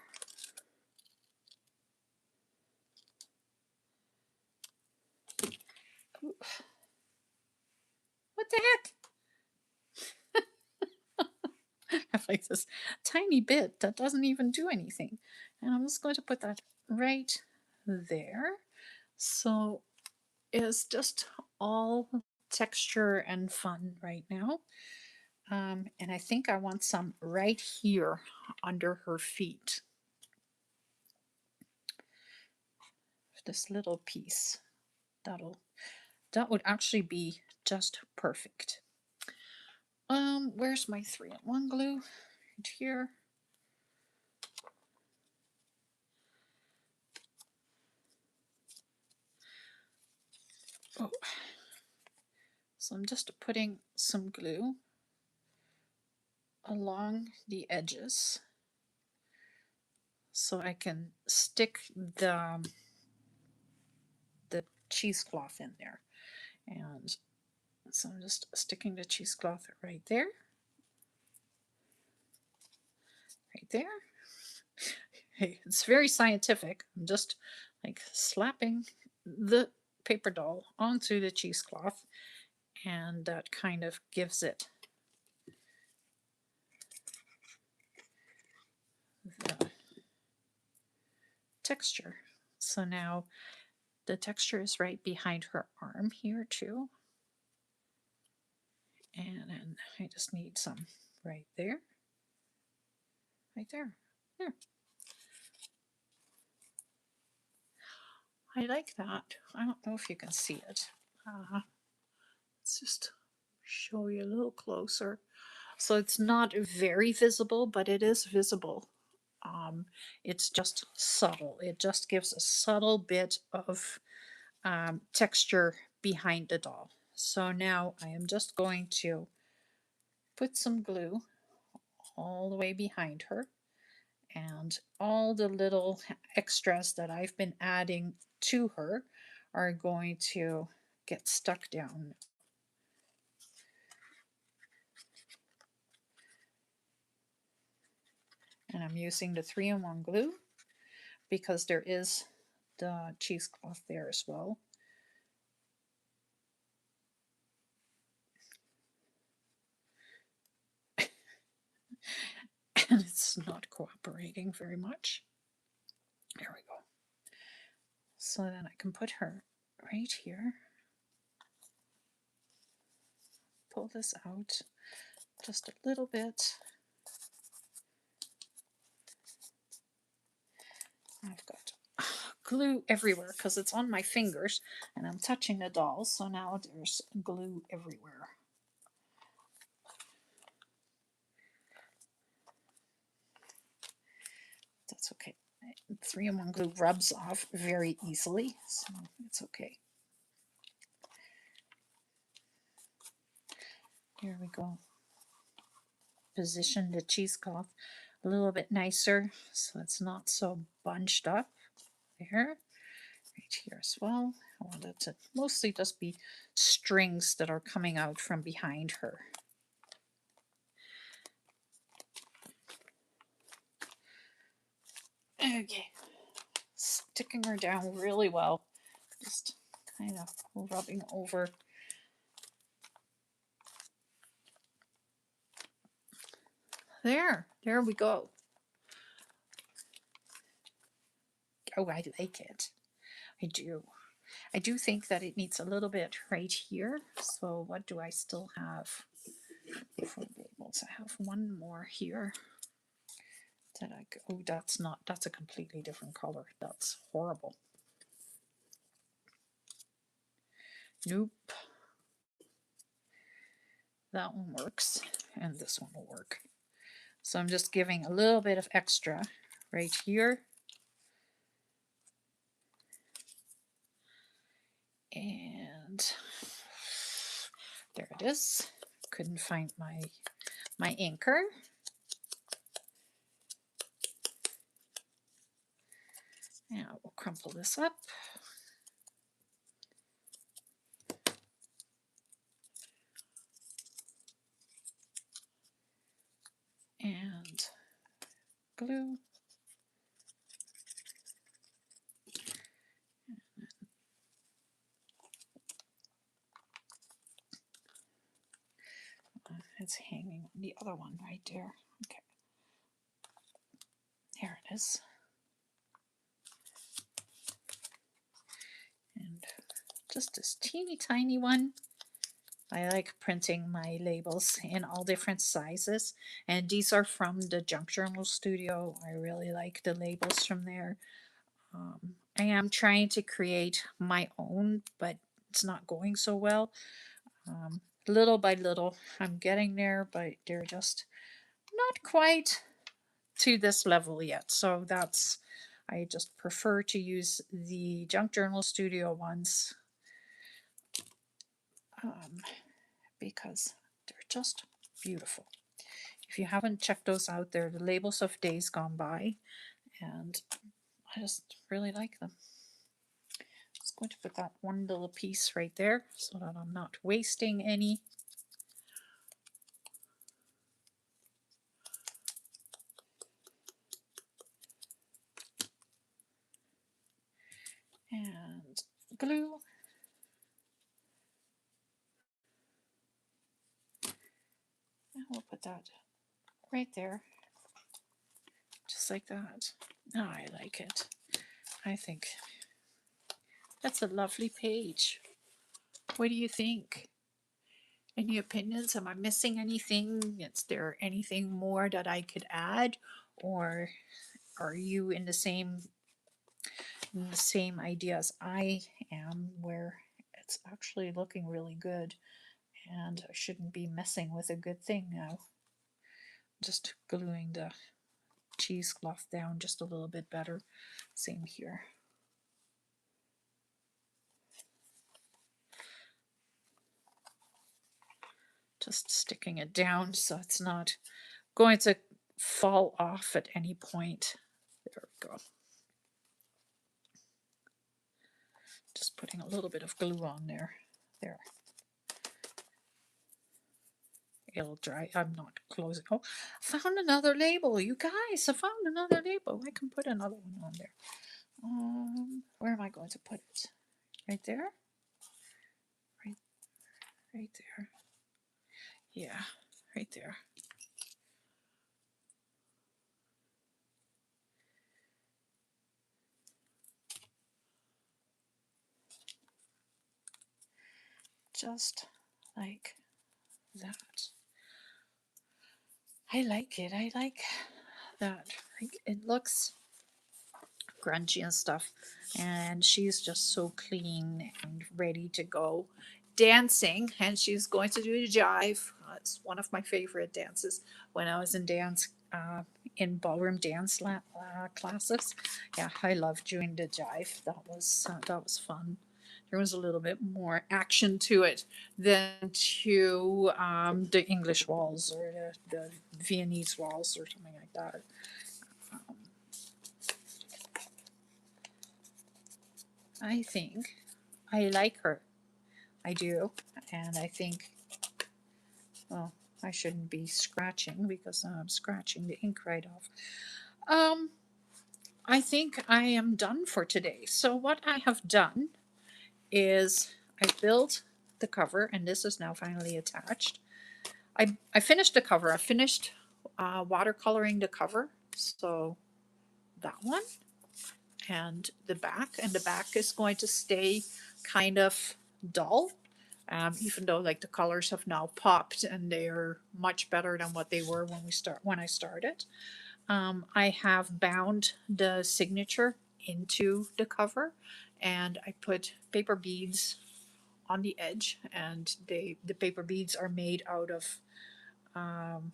Ooh. What the heck? I have like this tiny bit that doesn't even do anything. And I'm just going to put that right there. So it's just all texture and fun right now. And I think I want some right here under her feet. This little piece. That would actually be just perfect. Where's my 3-in-1 glue? Right here. Oh. So I'm just putting some glue along the edges so I can stick the cheesecloth in there. And so I'm just sticking the cheesecloth right there. Right there. Hey, it's very scientific. I'm just like slapping the paper doll onto the cheesecloth, and that kind of gives it the texture. So now the texture is right behind her arm here too. And then I just need some right there. Right there. There. I like that. I don't know if you can see it. Let's just show you a little closer. So it's not very visible, but it is visible. It's just subtle. It just gives a subtle bit of texture behind the doll. So now I am just going to put some glue all the way behind her, and all the little extras that I've been adding to her are going to get stuck down. And I'm using the 3-in-1 glue because there is the cheesecloth there as well. And it's not cooperating very much. There we go. So then I can put her right here. Pull this out just a little bit. I've got glue everywhere because it's on my fingers and I'm touching the doll, so now there's glue everywhere. That's okay. 3-in-1 glue rubs off very easily, so it's okay. Here we go. Position the cheesecloth a little bit nicer so it's not so bunched up. There. Right here as well. I want it to mostly just be strings that are coming out from behind her. Okay, sticking her down really well. Just kind of rubbing over. There we go. Oh, I like it. I do. I do think that it needs a little bit right here. So what do I still have for labels? I have one more here. That I go, oh, that's not, that's a completely different color. That's horrible. Nope. That one works, and this one will work. So I'm just giving a little bit of extra right here. And there it is. Couldn't find my anchor. Now we'll crumple this up. And glue. It's hanging on the other one right there. Okay. There it is. And just this teeny tiny one. I like printing my labels in all different sizes, and these are from the Junk Journal Studio. I really like the labels from there. I am trying to create my own, but it's not going so well. Little by little, I'm getting there, but they're just not quite to this level yet. So that's, I just prefer to use the Junk Journal Studio ones because they're just beautiful. If you haven't checked those out, they're the labels of days gone by, and I just really like them. Just going to put that one little piece right there so that I'm not wasting any. And glue. And we'll put that right there. Just like that. Oh, I like it. I think that's a lovely page. What do you think? Any opinions? Am I missing anything? Is there anything more that I could add? Or are you in the same idea as I am, where it's actually looking really good and I shouldn't be messing with a good thing now? Just gluing the cheesecloth down just a little bit better. Same here. Just sticking it down so it's not going to fall off at any point. There we go. Just putting a little bit of glue on there. There. It'll dry. I'm not closing. Oh, I found another label. You guys, I found another label. I can put another one on there. Where am I going to put it? Right there? Right there. Yeah, right there. Just like that. I like it. I like that. It looks grungy and stuff, and she's just so clean and ready to go dancing, and she's going to do the jive. It's one of my favorite dances when I was in dance in ballroom dance classes. Yeah, I loved doing the jive. That was fun. There was a little bit more action to it than to the English waltz or the Viennese waltz or something like that. I think I like her. I do. And I think, well, I shouldn't be scratching because I'm scratching the ink right off. Um, I think I am done for today. So what I have done is I built the cover, and this is now finally attached. I finished the cover. I finished watercoloring the cover. So that one and the back is going to stay kind of dull, even though like the colors have now popped and they are much better than what they were when I started. I have bound the signature into the cover, and I put paper beads on the edge, and the paper beads are made out of um,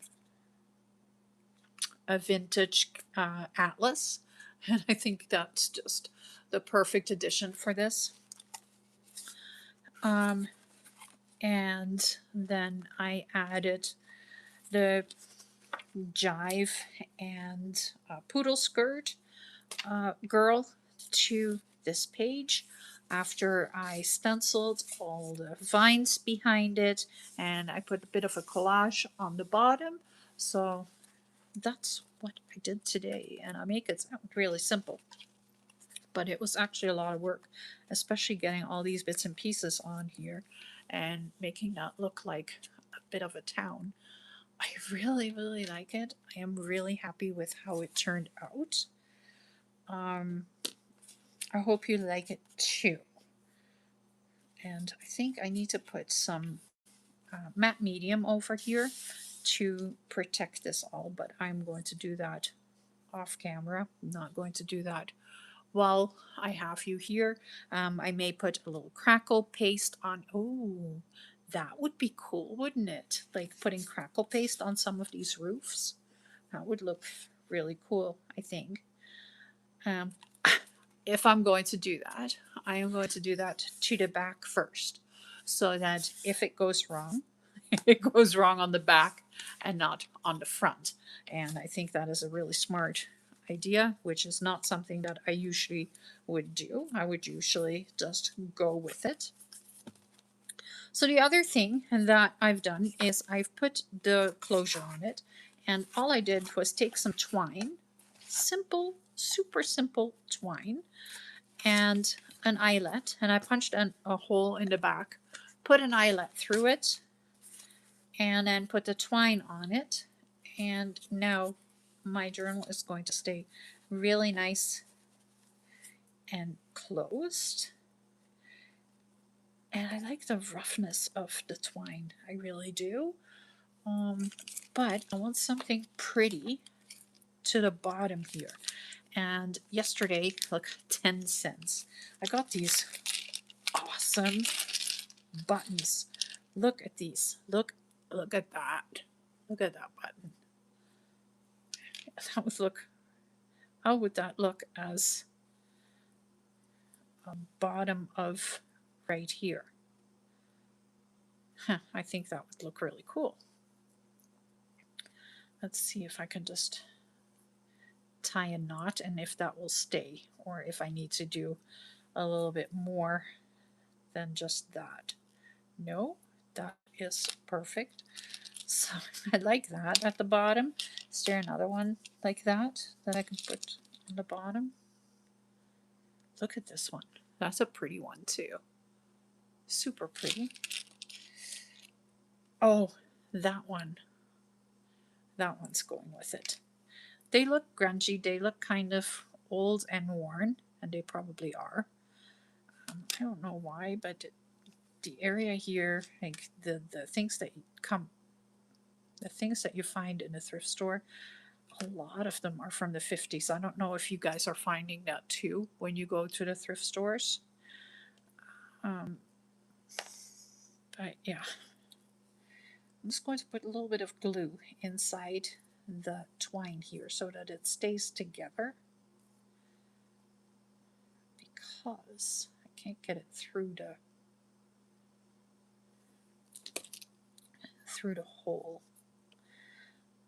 a vintage atlas, and I think that's just the perfect addition for this. Um, and then I added the jive and poodle skirt girl to this page after I stenciled all the vines behind it, and I put a bit of a collage on the bottom. So that's what I did today, and I make it sound really simple, but it was actually a lot of work, especially getting all these bits and pieces on here and making that look like a bit of a town. I really, really like it. I am really happy with how it turned out. Um, I hope you like it too. And I think I need to put some matte medium over here to protect this all, but I'm going to do that off camera. I'm not going to do that while I have you here. I may put a little crackle paste on. Oh, that would be cool, wouldn't it? Like putting crackle paste on some of these roofs. That would look really cool, I think. Um, if I'm going to do that, I am going to do that to the back first, so that if it goes wrong, it goes wrong on the back and not on the front. And I think that is a really smart idea, which is not something that I usually would do. I would usually just go with it. So the other thing that I've done is I've put the closure on it, and all I did was take some twine, simple, super simple twine, and an eyelet, and I punched a hole in the back, put an eyelet through it, and then put the twine on it. And now my journal is going to stay really nice and closed. And I like the roughness of the twine. I really do. But I want something pretty to the bottom here. And yesterday, look, 10 cents. I got these awesome buttons. Look at these. Look at that. Look at that button. That would look. How would that look as a bottom of right here? Huh, I think that would look really cool. Let's see if I can just tie a knot and if that will stay, or if I need to do a little bit more than just that. No, that is perfect. So I like that at the bottom. Is there another one like that I can put on the bottom? Look at this one. That's a pretty one too. Super pretty. Oh, that one. That one's going with it. They look grungy. They look kind of old and worn, and they probably are. I don't know why, but the area here, like the things that the things that you find in a thrift store, a lot of them are from the 50s. I don't know if you guys are finding that too when you go to the thrift stores. But yeah, I'm just going to put a little bit of glue inside the twine here so that it stays together, because I can't get it through the hole.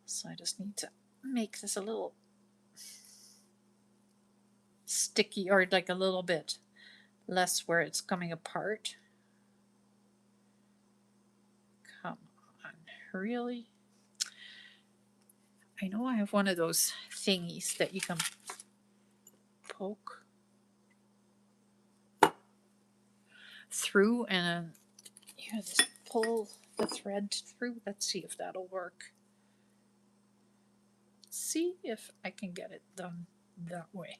So I just need to make this a little sticky, or like a little bit less where it's coming apart. Come on, really? I know I have one of those thingies that you can poke through and yeah, just pull the thread through. Let's see if that'll work. See if I can get it done that way.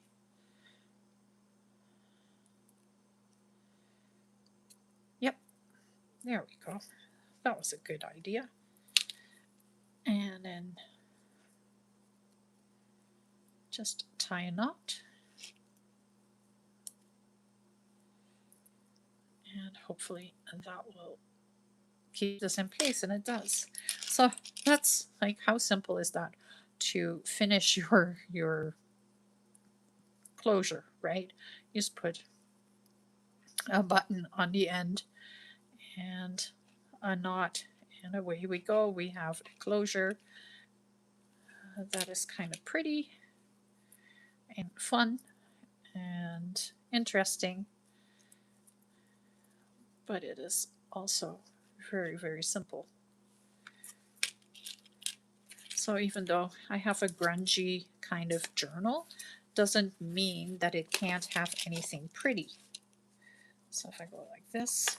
Yep, there we go. That was a good idea. And then just tie a knot. And hopefully that will keep this in place, and it does. So that's like, how simple is that to finish your closure, right? You just put a button on the end and a knot, and away we go. We have a closure that is kind of pretty and fun and interesting, but it is also very, very simple. So even though I have a grungy kind of journal, doesn't mean that it can't have anything pretty. So if I go like this,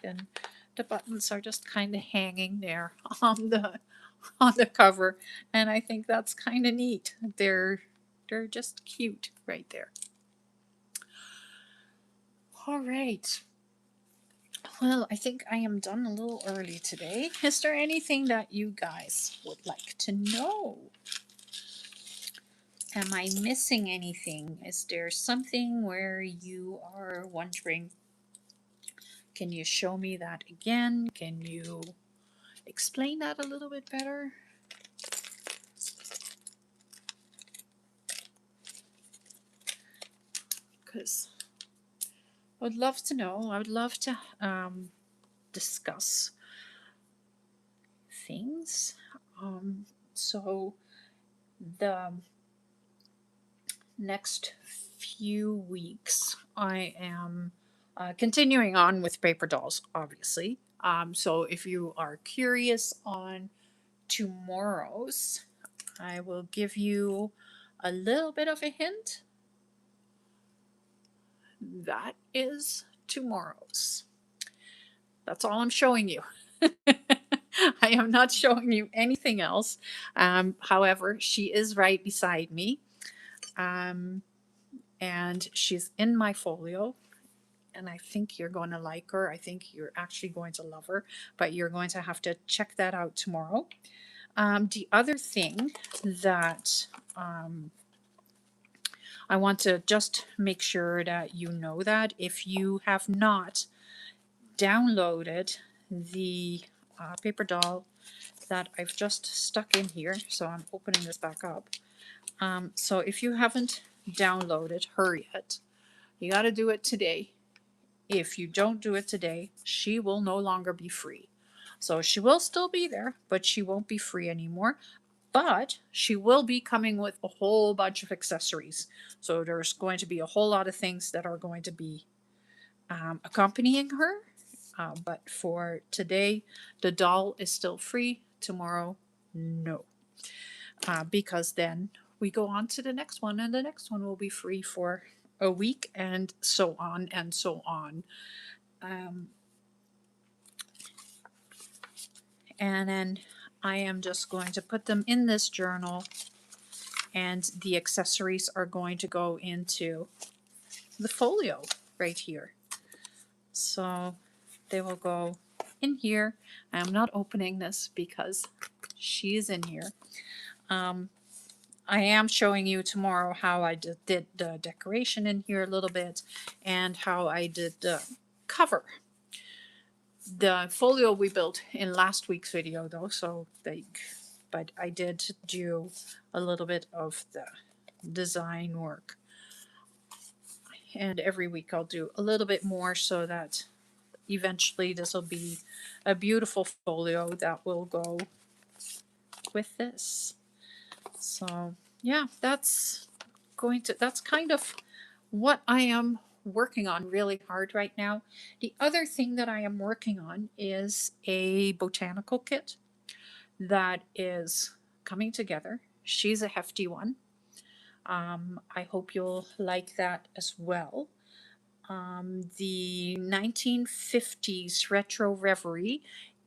then the buttons are just kind of hanging there on the cover, and I think that's kind of neat. They're just cute right there. All right. Well, I think I am done a little early today. Is there anything that you guys would like to know? Am I missing anything? Is there something where you are wondering, can you show me that again? Can you explain that a little bit better? Because I would love to know. I would love to discuss things. So the next few weeks, I am continuing on with paper dolls, obviously. So if you are curious on tomorrow's, I will give you a little bit of a hint. That is tomorrow's. That's all I'm showing you. I am not showing you anything else. However, she is right beside me. And she's in my folio. And I think you're going to like her. I think you're actually going to love her. But you're going to have to check that out tomorrow. The other thing that I want to just make sure that you know, that if you have not downloaded the paper doll that I've just stuck in here, so I'm opening this back up. So if you haven't downloaded her yet, you got to do it today. If you don't do it today, she will no longer be free. So she will still be there, but she won't be free anymore. But she will be coming with a whole bunch of accessories. So there's going to be a whole lot of things that are going to be accompanying her. But for today, the doll is still free. Tomorrow, no. Because then we go on to the next one, and the next one will be free for a week, and so on and so on. And then I am just going to put them in this journal, and the accessories are going to go into the folio right here. So they will go in here. I'm not opening this because she's in here. I am showing you tomorrow how I did the decoration in here a little bit, and how I did the cover. The folio we built in last week's video though, so but I did do a little bit of the design work. And every week I'll do a little bit more, so that eventually this will be a beautiful folio that will go with this. So yeah, that's kind of what I am working on really hard right now. The other thing that I am working on is a botanical kit that is coming together. She's a hefty one. I hope you'll like that as well. The 1950s Retro Reverie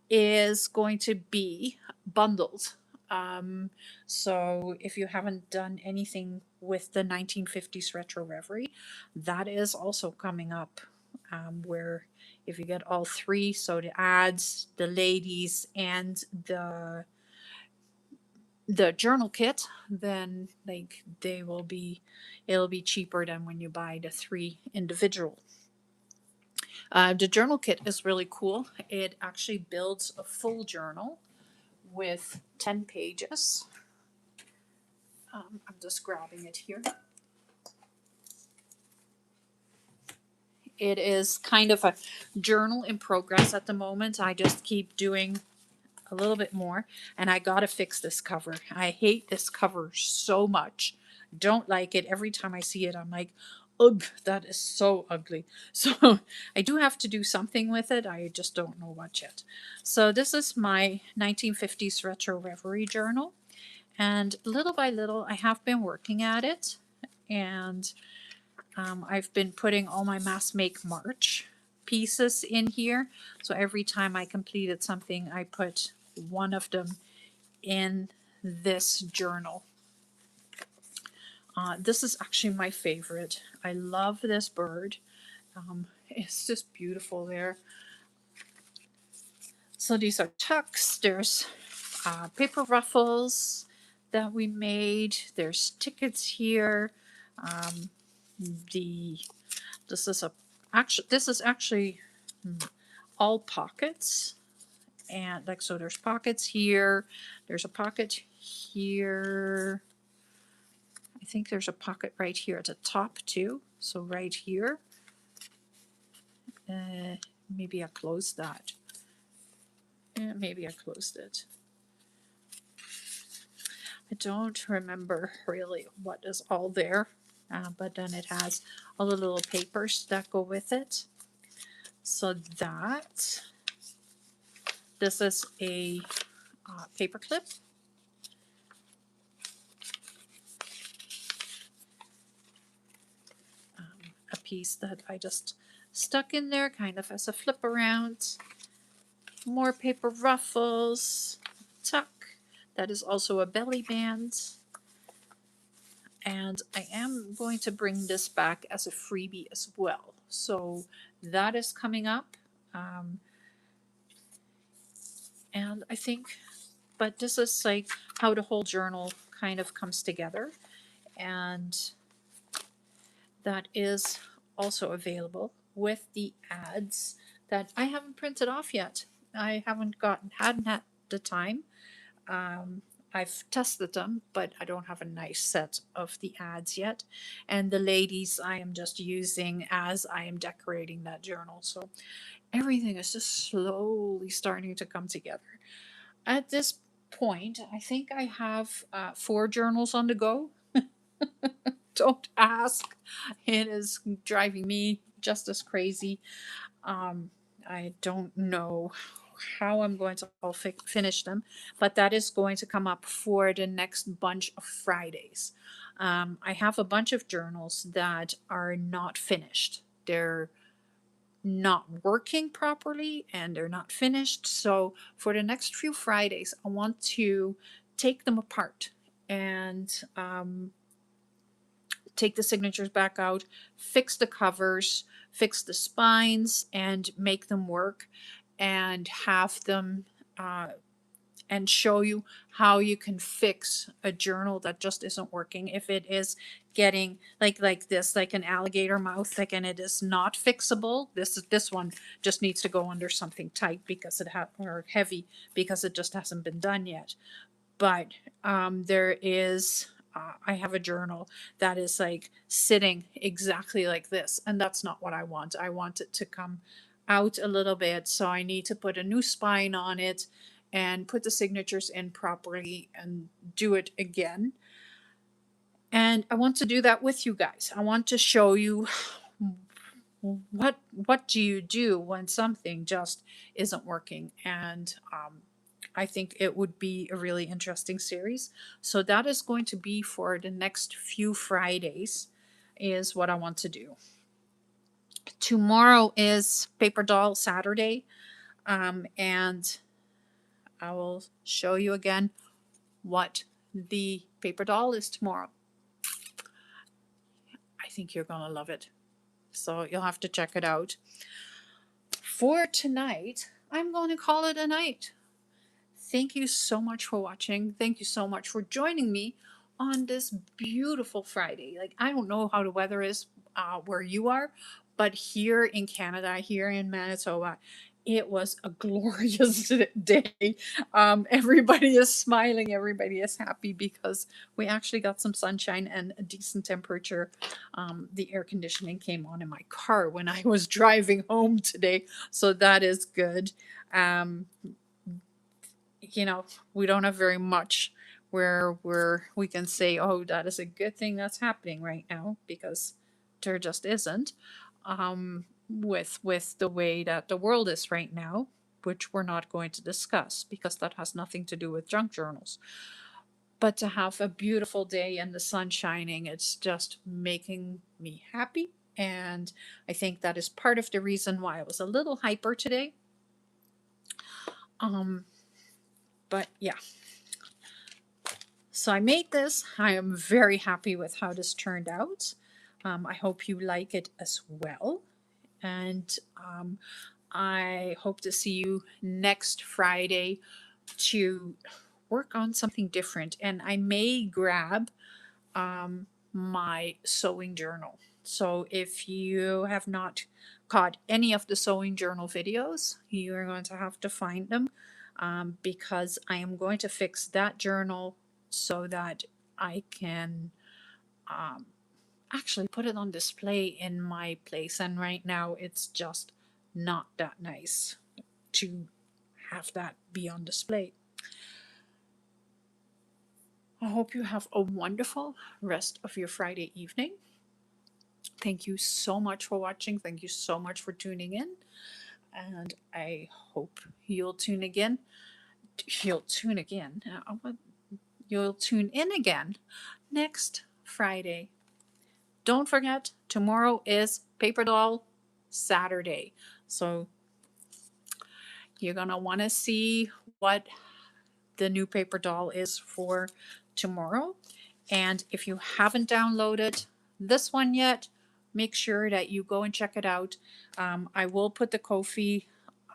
is going to be bundled. Um, so if you haven't done anything with the 1950s Retro Reverie, that is also coming up. Where if you get all three, so the ads, the ladies, and the journal kit, then like they will be, it'll be cheaper than when you buy the three individual. The journal kit is really cool. It actually builds a full journal with 10 pages. I'm just grabbing it here. It is kind of a journal in progress at the moment. I just keep doing a little bit more, and I gotta fix this cover. I hate this cover so much. Don't like it. Every time I see it, I'm like, ugh, that is so ugly. So I do have to do something with it. I just don't know what yet. So this is my 1950s Retro Reverie journal. And little by little, I have been working at it. And I've been putting all my Mass Make March pieces in here. So every time I completed something, I put one of them in this journal. This is actually my favorite. I love this bird. It's just beautiful there. So these are tucks. There's paper ruffles that we made. There's tickets here. Um, the this is actually all pockets, and like so there's pockets here. There's a pocket here. I think there's a pocket right here at the top too. So right here. Maybe I closed that. Maybe I closed it. I don't remember really what is all there, but then it has all the little papers that go with it. So that this is a paper clip. A piece that I just stuck in there kind of as a flip around. More paper ruffles, tuck. That is also a belly band. And I am going to bring this back as a freebie as well. So that is coming up. And I think, but this is like how the whole journal kind of comes together. And that is also available with the ads that I haven't printed off yet. I hadn't had the time. I've tested them, but I don't have a nice set of the ads yet. And the ladies I am just using as I am decorating that journal. So everything is just slowly starting to come together. At this point, I think I have 4 journals on the go. Don't ask. It is driving me just as crazy. I don't know how I'm going to all finish them, but that is going to come up for the next bunch of Fridays. I have a bunch of journals that are not finished. They're not working properly and they're not finished. So for the next few Fridays, I want to take them apart and take the signatures back out, fix the covers, fix the spines, and make them work, and have them and show you how you can fix a journal that just isn't working. If it is getting like this, like an alligator mouth, like, and it is not fixable, this one just needs to go under something tight because or heavy because it just hasn't been done yet. But there is I have a journal that is like sitting exactly like this, and that's not what I want. I want it to come out a little bit, so I need to put a new spine on it and put the signatures in properly and do it again. And I want to do that with you guys. I want to show you what do you do when something just isn't working. And I think it would be a really interesting series. So that is going to be for the next few Fridays, is what I want to do. Tomorrow is Paper Doll Saturday, and I will show you again what the paper doll is tomorrow. I think you're going to love it. So you'll have to check it out. For tonight, I'm going to call it a night. Thank you so much for watching. Thank you so much for joining me on this beautiful Friday. Like, I don't know how the weather is where you are, but here in Canada, here in Manitoba, it was a glorious day. Everybody is smiling. Everybody is happy because we actually got some sunshine and a decent temperature. The air conditioning came on in my car when I was driving home today, so that is good. Um, you know, we don't have very much where we can say, oh, that is a good thing that's happening right now, because there just isn't. With the way that the world is right now, which we're not going to discuss because that has nothing to do with junk journals. But to have a beautiful day and the sun shining, it's just making me happy. And I think that is part of the reason why I was a little hyper today. But yeah. So I made this. I am very happy with how this turned out. I hope you like it as well. And I hope to see you next Friday to work on something different. And I may grab my sewing journal. So if you have not caught any of the sewing journal videos, you're going to have to find them, because I am going to fix that journal so that I can actually put it on display in my place. And right now it's just not that nice to have that be on display. I hope you have a wonderful rest of your Friday evening. Thank you so much for watching. Thank you so much for tuning in. And I hope you'll tune again. You'll tune again. You'll tune in again next Friday. Don't forget, tomorrow is Paper Doll Saturday. So you're going to want to see what the new paper doll is for tomorrow. And if you haven't downloaded this one yet, make sure that you go and check it out. I will put the Ko-fi,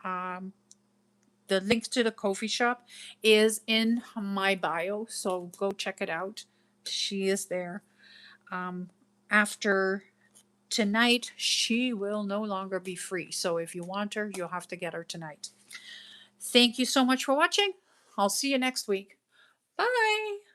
the link to the Ko-fi shop is in my bio, so go check it out. She is there. After tonight, she will no longer be free. So if you want her, you'll have to get her tonight. Thank you so much for watching. I'll see you next week. Bye.